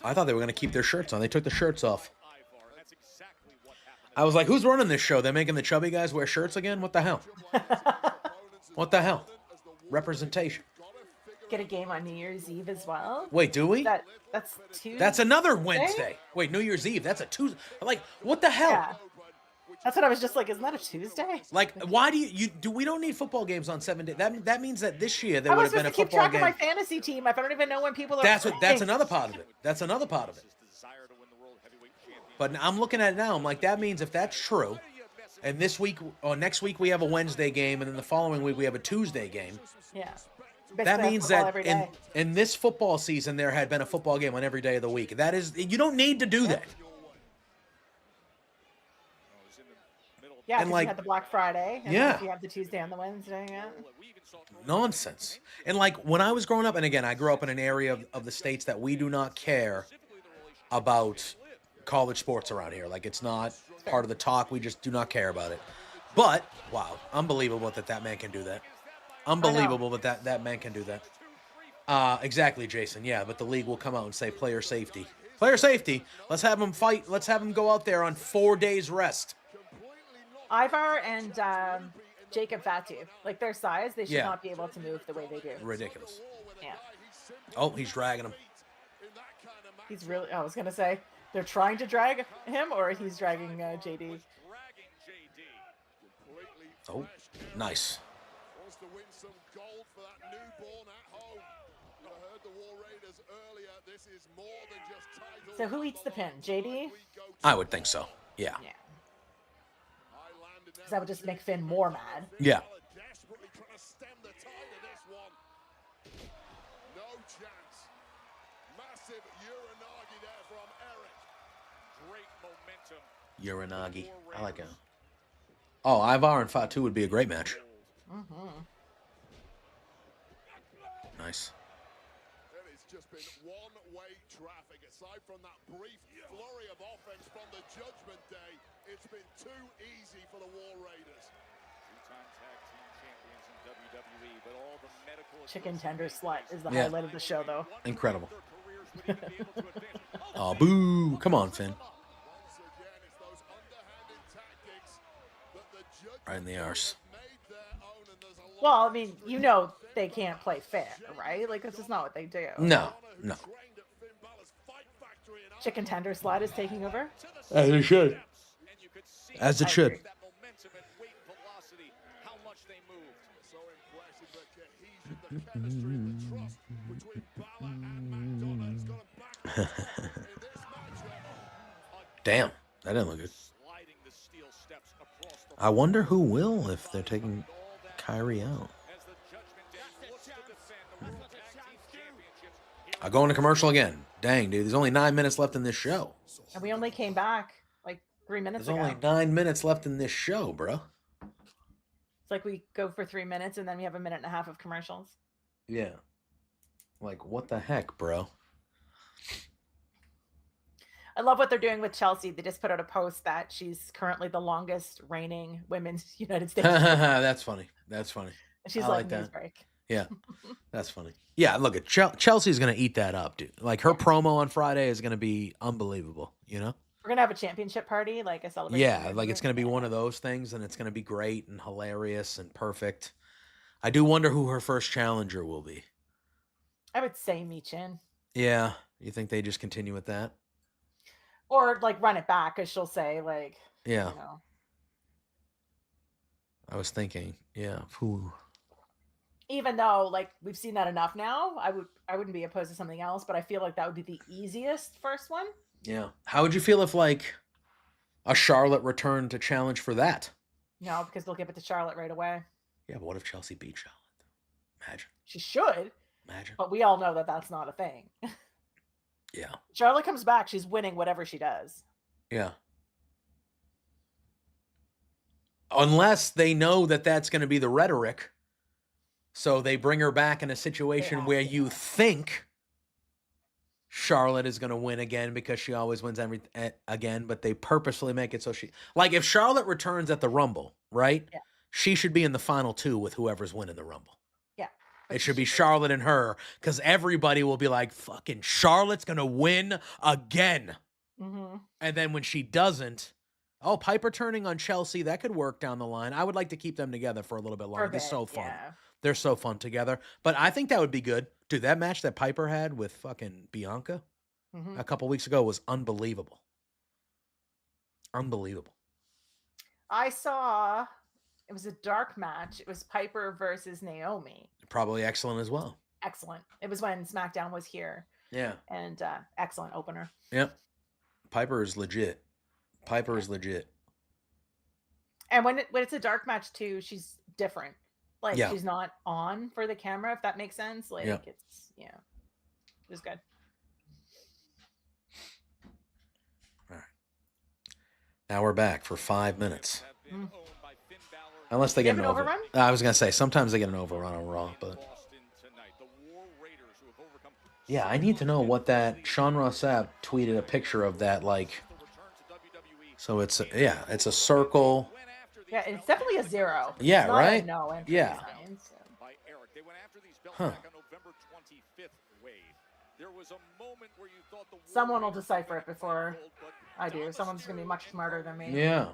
I thought they were going to keep their shirts on. They took the shirts off. I was like, who's running this show? They're making the chubby guys wear shirts again? What the hell? What the hell? Representation. Get a game on New Year's Eve as well. Wait, do we? That's Tuesday? That's another Wednesday. Wait, New Year's Eve. That's a Tuesday. Like, what the hell? Yeah. That's what I was just like, isn't that a Tuesday? Like, why we don't need football games on 7 days. That means that this year there would have been a football game. I was supposed to keep track of my fantasy team. I don't even know when people are That's another part of it. That's another part of it. But I'm looking at it now. I'm like, that means if that's true, and this week or next week we have a Wednesday game, and then the following week we have a Tuesday game. Yeah. That means that in this football season there had been a football game on every day of the week. That is, you don't need to do that. Yeah, because you had the Black Friday. And yeah. You have the Tuesday and the Wednesday. Yeah. Nonsense. And like when I was growing up, and again, I grew up in an area of the States that we do not care about college sports around here. Like it's not part of the talk. We just do not care about it. But, wow, unbelievable that man can do that. Unbelievable that man can do that. Exactly, Jason. Yeah, but the league will come out and say player safety. Player safety. Let's have them fight. Let's have them go out there on 4 days rest. Ivar and Jacob Fatu, like their size, they should not be able to move the way they do. Ridiculous. Yeah. Oh, he's dragging him. He's really, I was going to say, they're trying to drag him, or he's dragging JD. Oh, nice. Wants to win some gold for that newborn at home. I heard the War Raiders earlier. This is more than just title. So who eats the pin? JD? I would think so. Yeah. Yeah. Because that would just make Finn more mad. Yeah. Desperately trying to stem the tide of this one. No chance. Massive Uranagi there from Eric. Great momentum. Uranagi. I like him. Oh, Ivar and Fatu would be a great match. Mm-hmm. Nice. It has just been one-way traffic. Aside from that brief flurry of offense from the Judgment Day, it's been too easy for the War Raiders. Two-time tag team champions in WWE, but all the medical Chicken tender slut is the highlight of the show, though. Incredible. Oh, boo. Come on, Finn. Right in the arse. Well, I mean, they can't play fair, right? Like, this is not what they do. No. Chicken tender slut is taking over? As it should. As it should. Damn, that didn't look good. I wonder who will if they're taking Kyrie out. I'm going to commercial again. Dang, dude. There's only 9 minutes left in this show. And we only came back like 3 minutes There's ago. only 9 minutes left in this show, bro. It's like we go for 3 minutes and then we have a minute and a half of commercials. Yeah. Like, what the heck, bro? I love what they're doing with Chelsea. They just put out a post that she's currently the longest reigning women's United States. That's funny. That's funny. And she's I like, that. news break. Yeah, that's funny. Yeah, look, at Chelsea's going to eat that up, dude. Like, her promo on Friday is going to be unbelievable, you know? We're going to have a championship party, like a celebration. Yeah, like it's going to be one of those things, and it's going to be great and hilarious and perfect. I do wonder who her first challenger will be. I would say Michin. Yeah, you think they just continue with that? Or, like, run it back, because she'll say, like, yeah. You know. I was thinking, yeah. Whew. Even though, like, we've seen that enough now, I wouldn't be opposed to something else, but I feel like that would be the easiest first one. Yeah. How would you feel if, like, a Charlotte returned to challenge for that? No, because they'll give it to Charlotte right away. Yeah, but what if Chelsea beat Charlotte? Imagine. She should. Imagine. But we all know that that's not a thing. Yeah. Charlotte comes back, she's winning whatever she does. Yeah. Unless they know that that's going to be the rhetoric. So they bring her back in a situation where you think Charlotte is going to win again because she always wins again, but they purposefully make it so she... Like, if Charlotte returns at the Rumble, right? Yeah. She should be in the final two with whoever's winning the Rumble. Yeah. It should be Charlotte and her, because everybody will be like, fucking Charlotte's going to win again. Mm-hmm. And then when she doesn't, oh, Piper turning on Chelsea, that could work down the line. I would like to keep them together for a little bit longer. They're so fun. Yeah. They're so fun together. But I think that would be good. Dude, that match that Piper had with fucking Bianca a couple weeks ago was unbelievable. Unbelievable. I saw, it was a dark match. It was Piper versus Naomi. Probably excellent as well. Excellent. It was when SmackDown was here. Yeah. And excellent opener. Yep. Piper is legit. Piper is legit. And when it's a dark match too, she's different. Like, Yeah. she's not on for the camera, if that makes sense. Like, Yeah. it's, yeah. It was good. All right. Now we're back for 5 minutes. Mm. Unless they They get have an an overrun? I was going to say, sometimes they get an overrun on Raw, but... Yeah, I need to know what that... Sean Rossap tweeted a picture of that, like... So it's, yeah, it's a circle... Yeah, it's definitely a 0. Yeah, It's not right? A no entry Yeah. sign, so. Huh. Someone will decipher it before I do. Someone's going to be much smarter than me. Yeah.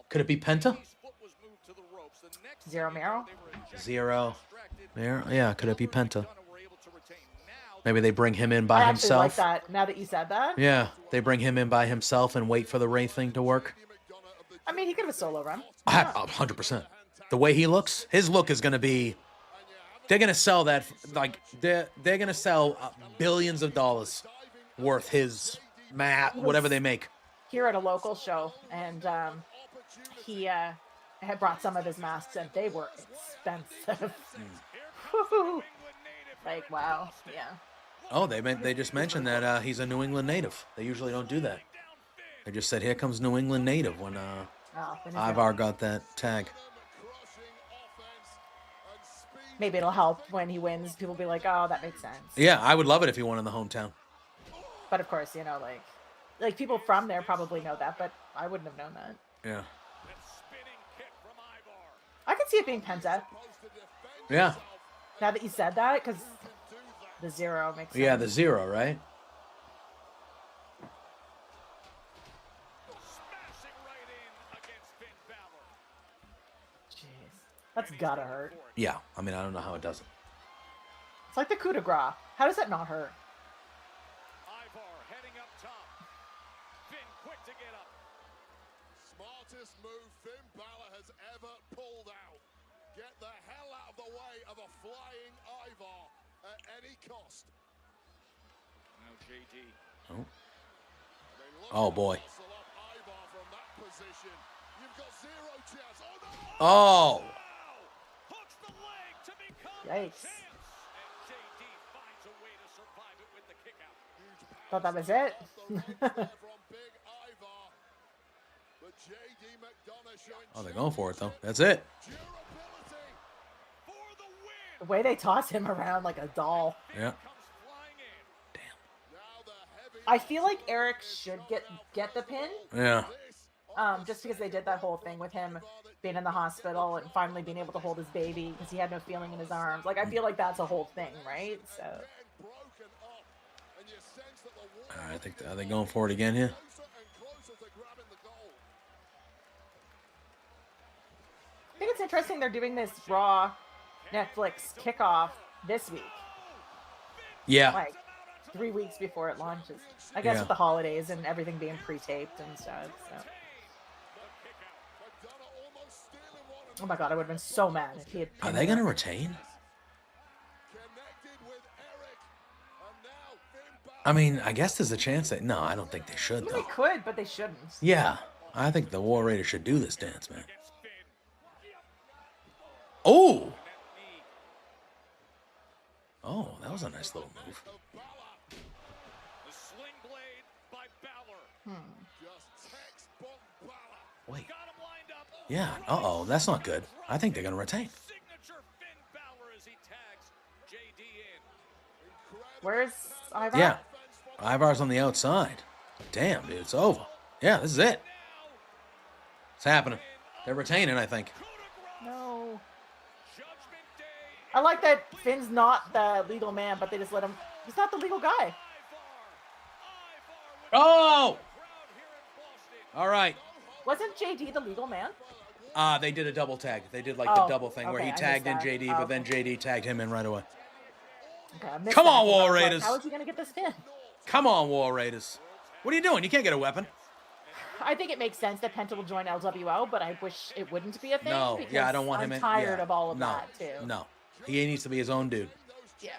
Could it be Penta? 0 Mero? 0. There, yeah, could it be Penta? Maybe they bring him in by I actually himself. like that, now that you said that. Yeah, they bring him in by himself and wait for the Ray thing to work. I mean, he could have a solo run. 100%. The way he looks, his look is going to be... They're going to sell that, like, they're going to sell billions of dollars worth his mat, whatever they make. Here at a local show, and he had brought some of his masks, and they were expensive. Woo-hoo. Like, wow, yeah. Oh, they just mentioned that he's a New England native. They usually don't do that. They just said, here comes New England native when Ivar got that tag. Maybe it'll help when he wins. People will be like, oh, that makes sense. Yeah, I would love it if he won in the hometown. But of course, you know, like people from there probably know that, but I wouldn't have known that. Yeah. I could see it being Penta. Yeah. Now that you said that, because the 0 makes sense. Yeah, the 0, right? Jeez. That's gotta hurt. Yeah, I mean, I don't know how it doesn't. It's like the coup de grace. How does that not hurt? Smartest move Finn Balor has ever pulled out. Get the hell out of the way of a flying Ivar at any cost. Now JD. Oh. Oh boy. Ivar from that position. You've got 0 chance. Oh no! Oh. Yikes. Thought that was it. Oh, they're going for it, though. That's it. The way they toss him around like a doll. Yeah. I feel like Eric should get the pin. Yeah. Just because they did that whole thing with him being in the hospital and finally being able to hold his baby because he had no feeling in his arms. Like, I feel like that's a whole thing, right? So. I think are they going for it again here? I think it's interesting they're doing this Raw Netflix kickoff this week. Yeah. Like 3 weeks before it launches. I guess with the holidays and everything being pre-taped and stuff. So. Oh my god, I would have been so mad if he had. Are they going to retain? I mean, I guess there's a chance that... No, I don't think they should, though. They could, but they shouldn't. Yeah. I think the War Raiders should do this dance, man. Oh! Oh, that was a nice little move. Wait. Yeah. Uh-oh, that's not good. I think they're going to retain. Where's Ivar? Yeah. Ivar's on the outside. Damn, dude, it's over. Yeah, this is it. It's happening. They're retaining, I think. No. I like that Finn's not the legal man, but they just let him... He's not the legal guy. Oh! All right. Wasn't JD the legal man? They did a double tag. They did like the double thing where he tagged in JD, but then JD tagged him in right away. Okay, Come on, War Raiders. How is he going to get this pin? Come on, War Raiders. What are you doing? You can't get a weapon. I think it makes sense that Penta will join LWO, but I wish it wouldn't be a thing. No, yeah, I don't want him in. I'm tired of all of that, too. No, he needs to be his own dude. Yeah.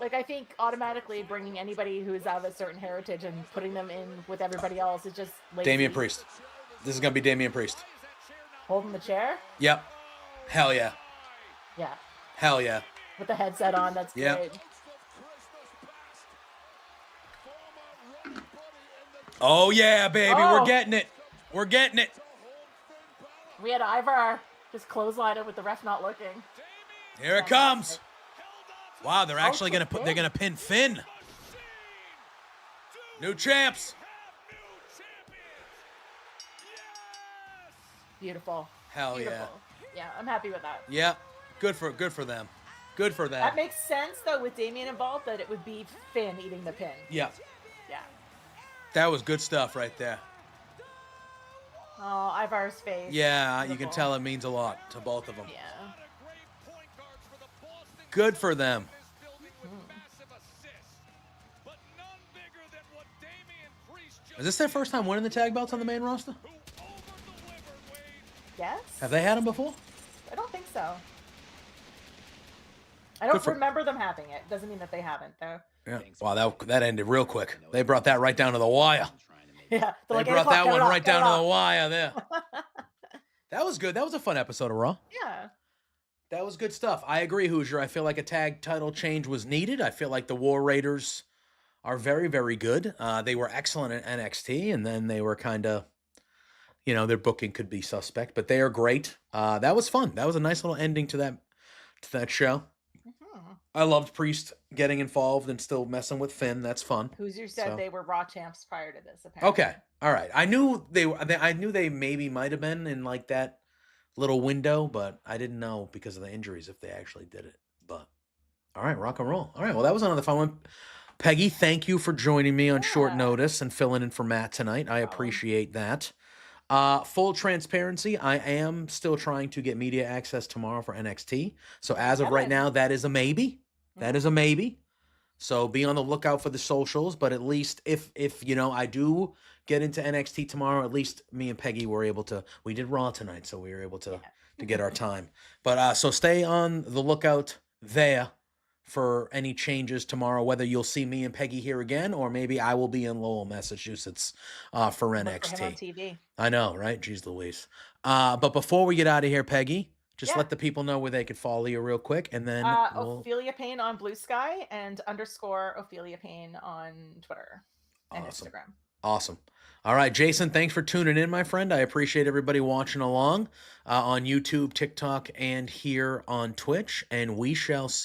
Like, I think automatically bringing anybody who is of a certain heritage and putting them in with everybody else is just lazy. Damian Priest. This is going to be Damian Priest. Holding the chair? Yep. Hell yeah. Yeah. Hell yeah. With the headset on, that's great. Oh, yeah, baby. We're getting it. We're getting it. We had Ivar just clothesline it with the ref not looking. Here it comes. Wow, they're actually going to put, they're going to pin Finn. New champs. Beautiful. Hell Beautiful. Yeah, I'm happy with that. yeah. Good for them. Good for them. That makes sense, though, with Damien involved, that it would be Finn eating the pin. Yeah. Yeah. That was good stuff right there. Oh, Ivar's face. Yeah, Beautiful. you can tell it means a lot to both of them. Yeah. Good for them. Is this their first time winning the tag belts on the main roster? Yes? Have they had them before? I don't think so. I don't remember them having it. Doesn't mean that they haven't, though. Yeah. Wow, that ended real quick. They brought that right down to the wire. Yeah. They brought that one right down to the wire there. That was good. That was a fun episode of Raw. Yeah. That was good stuff. I agree, Hoosier. I feel like a tag title change was needed. I feel like the War Raiders are very, very good. They were excellent at NXT, and then they were kind of, their booking could be suspect, but they are great. That was fun. That was a nice little ending to that show. Mm-hmm. I loved Priest getting involved and still messing with Finn. That's fun. Hoosier said they were Raw champs prior to this, apparently. Okay. All right. I knew they maybe might have been in like that little window, but I didn't know because of the injuries if they actually did it. But all right, rock and roll. All right. Well, that was another fun one. Peggy, thank you for joining me on short notice and filling in for Matt tonight. I appreciate that. Full transparency, I am still trying to get media access tomorrow for NXT. So as of right now, that is a maybe. That is a maybe. So be on the lookout for the socials. But at least if I do get into NXT tomorrow, at least me and Peggy were able to. We did Raw tonight, so we were able to get our time. But so stay on the lookout there for any changes tomorrow, whether you'll see me and Peggy here again, or maybe I will be in Lowell, Massachusetts for NXT. For him on TV. I know, right? Jeez Louise. But before we get out of here, Peggy, Just Yeah. let the people know where they could follow you real quick, and then we'll... Ophelia Payne on Blue Sky and _ Ophelia Payne on Twitter and Awesome. Instagram. Awesome. All right, Jason, thanks for tuning in, my friend. I appreciate everybody watching along on YouTube, TikTok, and here on Twitch, and we shall see